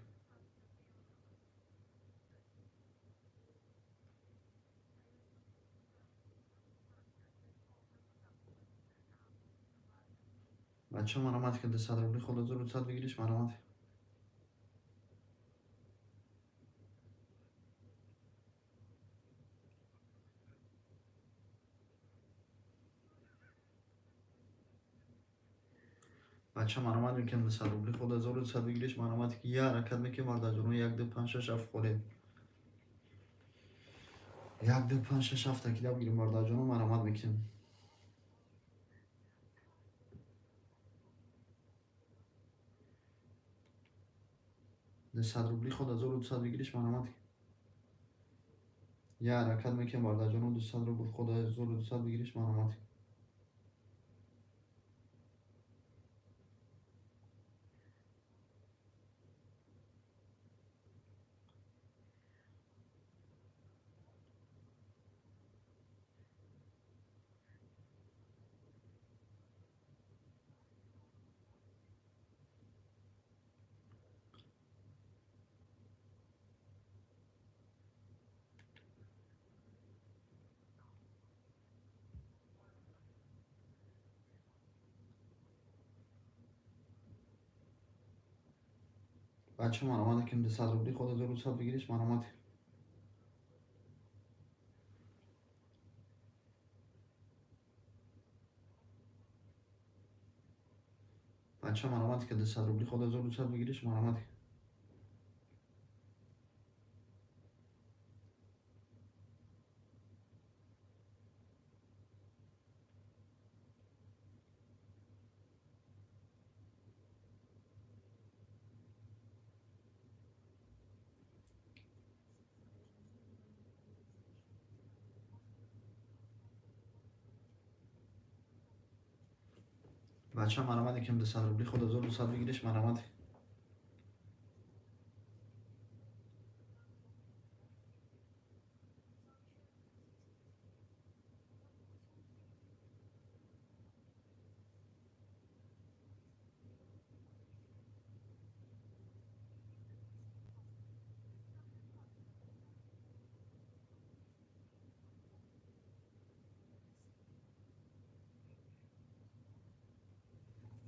بچه مرامت که 200 روبلی خود 1200 بگیریش مرامت بچه مرامت میکنیم 200 روبلی خود 1200 بگیریش مرامت که یه حرکت میکنیم برده جونو 1 2 5 6 7 خوله 1 2 5 6 7 تکیده بگیریم برده جونو مرامت میکنیم ده 100 روبلی خود 1200 بگیریش مرامتی. یه حرکت میکنم برده جانو 200 روبل خود 1200 بگیریش مرامتی. بچه مرامتی که 200 روبلی خود 1200 بگیریش مرامتی. بچه مرامتی که 200 روبلی خود 1200 بگیریش مرامتی. بچه مرامتی که 200 روبلی خود 1200 بگیریش مرامتی.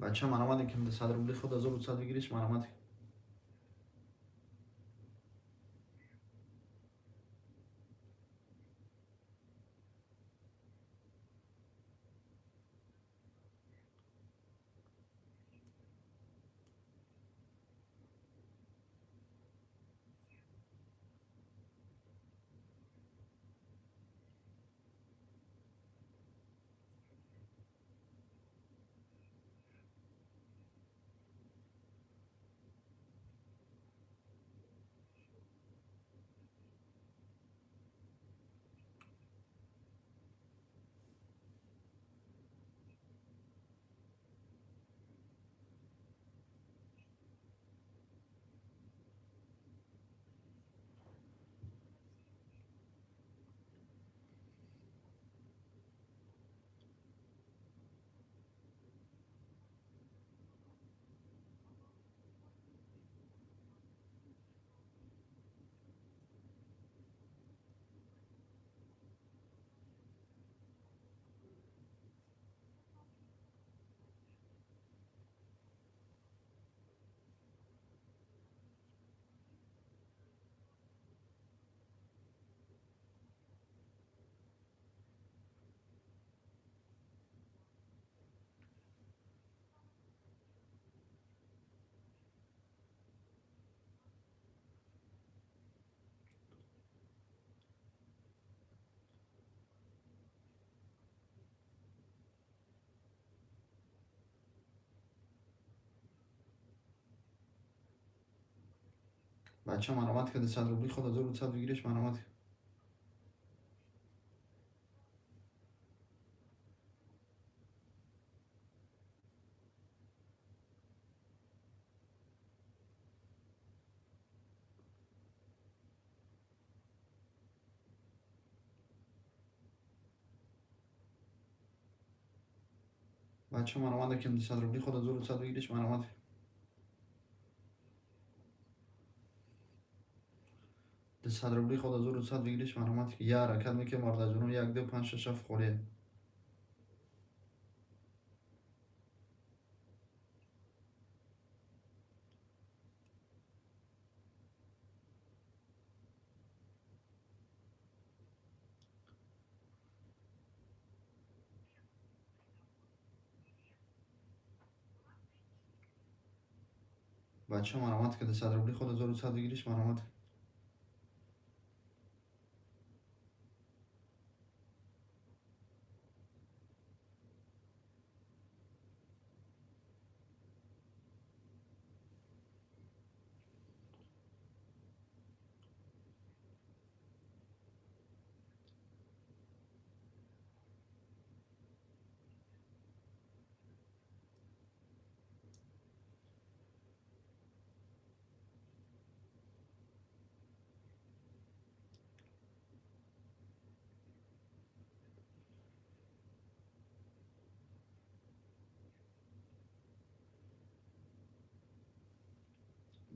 بچه مرامتی که 200 روبلی خود 1200 بگیریش مرامتی. بچه مرامتی که 200 روبلی خود 1200 بگیریش مرامتی. بچه مرامتی که 200 روبلی خود 1200 بگیریش مرامتی. 200 روبلی خود 1200 بگیریش مرامتی. یه حرکت میکنم برده جانو 1 2 5 6 7 خوریه. بچه مرامتی که 200 روبلی خود 1200 بگیریش مرامتی.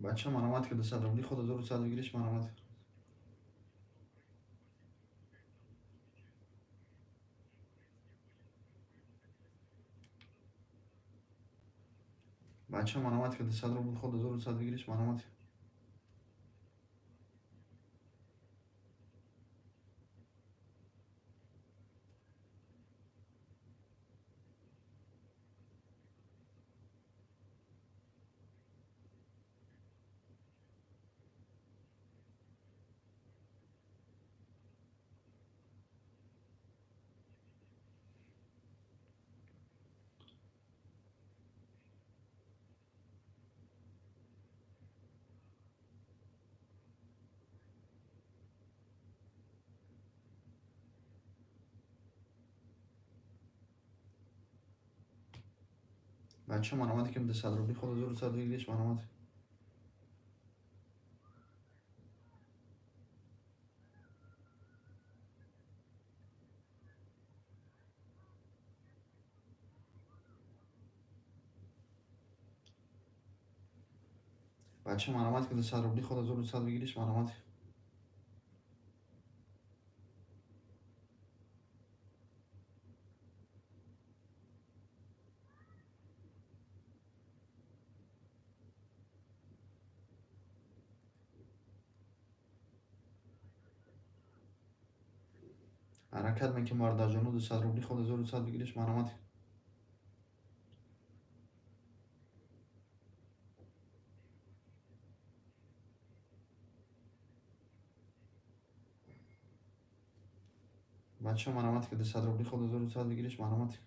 بچه مرامت که 200 روبلی خود 1100 بگیریش مرامت. بچه مرامت که 200 روبلی خود 1100 بگیریش مرامت. بچه مرامت که 200 روبلی خود 1100 بگیریش مرامت. بچه مرامت که 200 روبلی خود 1100 بگیریش مرامت. حرکت میکنم مردا جانو 200 روبلی خود 1100 بگیریش مرامت. بچه مرامت که 200 روبلی خود 1100 بگیریش مرامت.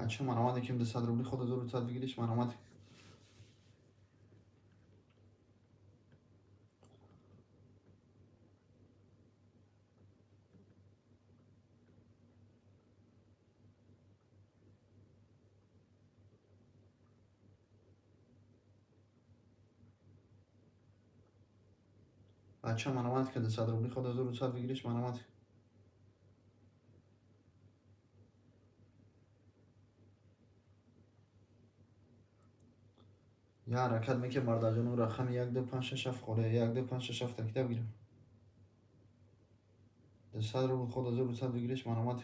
بچه مرامت که 200 روبلی خود 1100 بگیریش مرامت. بچه مرامت که 200 روبلی خود 1100 بگیریش مرامت. یا حرکت میکنم مردا جانو رقم 1 2 5 6 7 خوره 1 2 5 6 7 تکیده بگیرم. 200 روبلی خود 1100 بگیریش مرامت.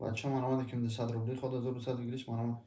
بچه مرامت که 200 روبلی خود 1100 بگیریش مرامت.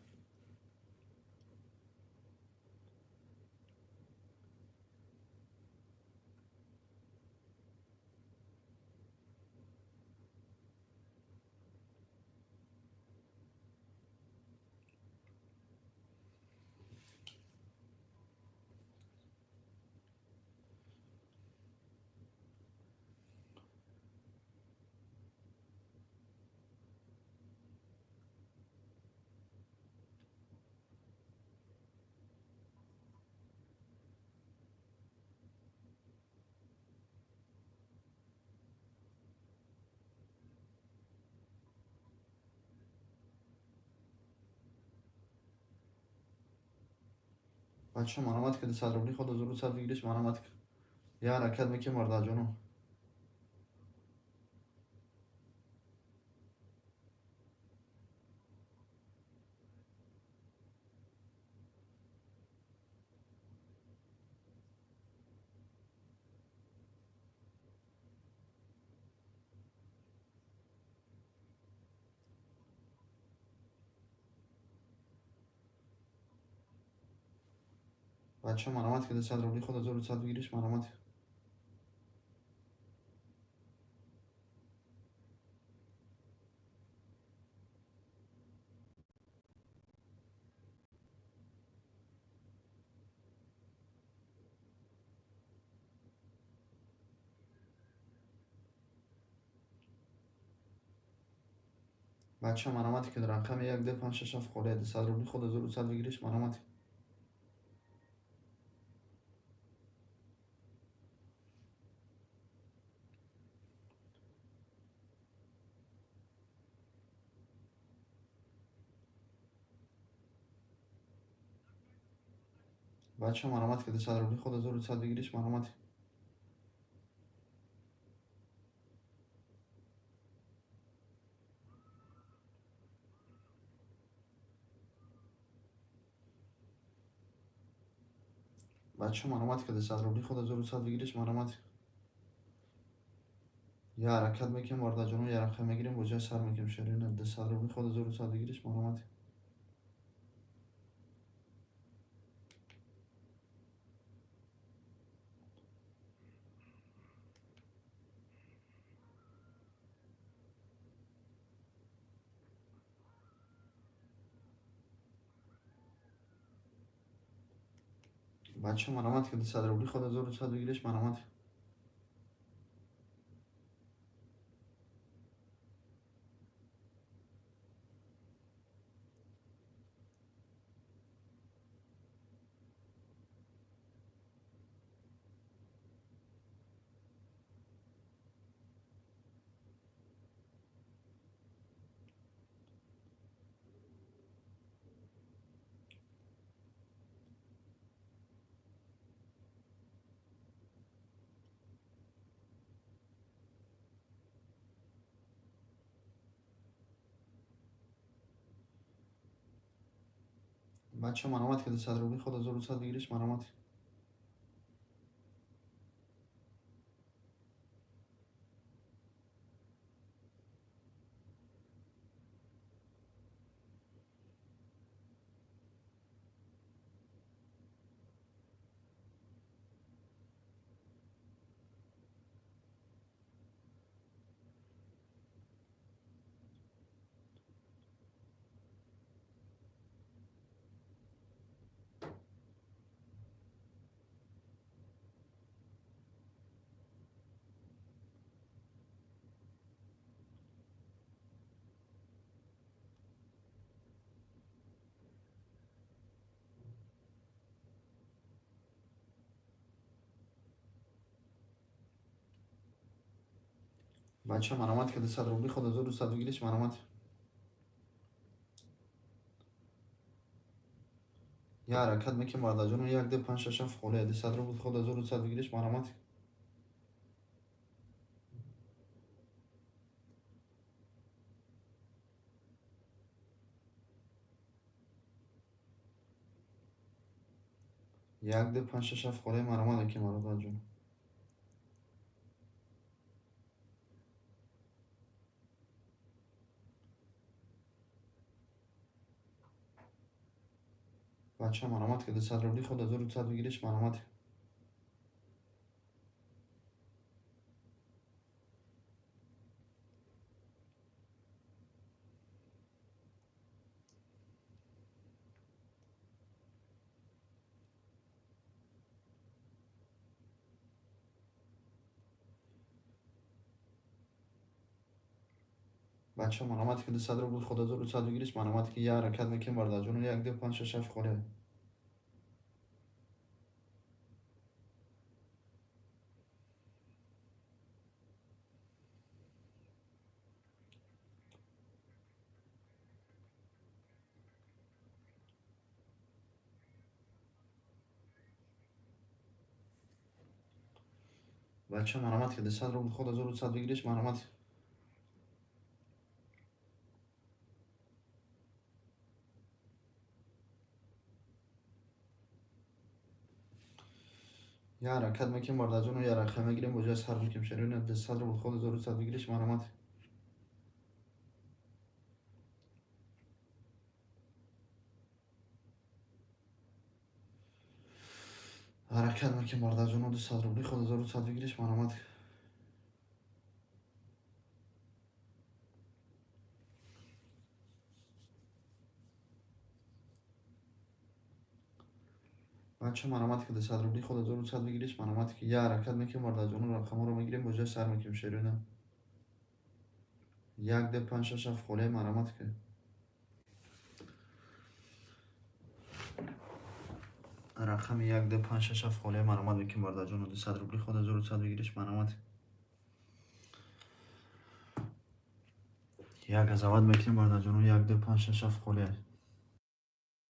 بچه مرامت که 200 روبلی خود 1100 بگیریش مرامت. یه حرکت میکنیم وارد جنوب. بچه مرامت که 200 روبلی خود 1200 بگیریش مرامت. بچه مرامتی که در رقم 1 2 5 6 7 خوله 200 روبلی خود 1200 بگیریش مرامت. بچه مرامت که 200 روبلی خود 1200 بگیریش مرامت. بچه مرامت که 200 روبلی خود 1200 بگیریش مرامت. یه حرکت میکنیم وارد جنوب یه رقم میگیریم با جای سر میکنیم شیرین 200 روبلی خود 1200 بگیریش مرامت. بچه مرامت که 200 روبلی خود 1200 بگیریش مرامت. بچه مرامت که 200 روبلی خود 1200 بگیریش مرامت. بچه مرامت که 200 روبلی خود 1200 بگیریش مرامت. یه حرکت میکنیم وارد جنوب 1 2 5 6 7 خوله 200 روبلی خود 1200 بگیریش مرامت. یک دو پنج شش هفت خوره مرامت که مراد جون. بچه مرامت که 200 روبلی خود 1200 بگیریش مرامت. بچه مرامت که 200 روبلی خود 1200 بگیریش مرامت که یه حرکت میکنیم وارد جون 1 2 5 6 7 خوره. بچه مرامت که 200 روبل خود 1200 بگیریش مرامت. یه حرکت میکنیم بارد جون و یه رقم میگیریم با جای سر میکنیم شریون 200 روبل خود 1200 بگیریش مرامت. حرکت میکنیم بارد جون و 200 روبل خود 1200 بگیریش مرامت. بچه مرامت که 200 روبل خود 1200 بگیریش مرامت که یه حرکت میکنیم بارد جون و رقم رو میگیریم با جای سر میکنیم شریون 1 2 5 6 7 خوله مرامت که رقم 1 2 5 6 7 خوله مرامت میکنیم بارد جون و 200 روبل خود 1200 بگیریش مرامت. یک از اول میکنیم بارد جون و 1 2 5 6 7 خوله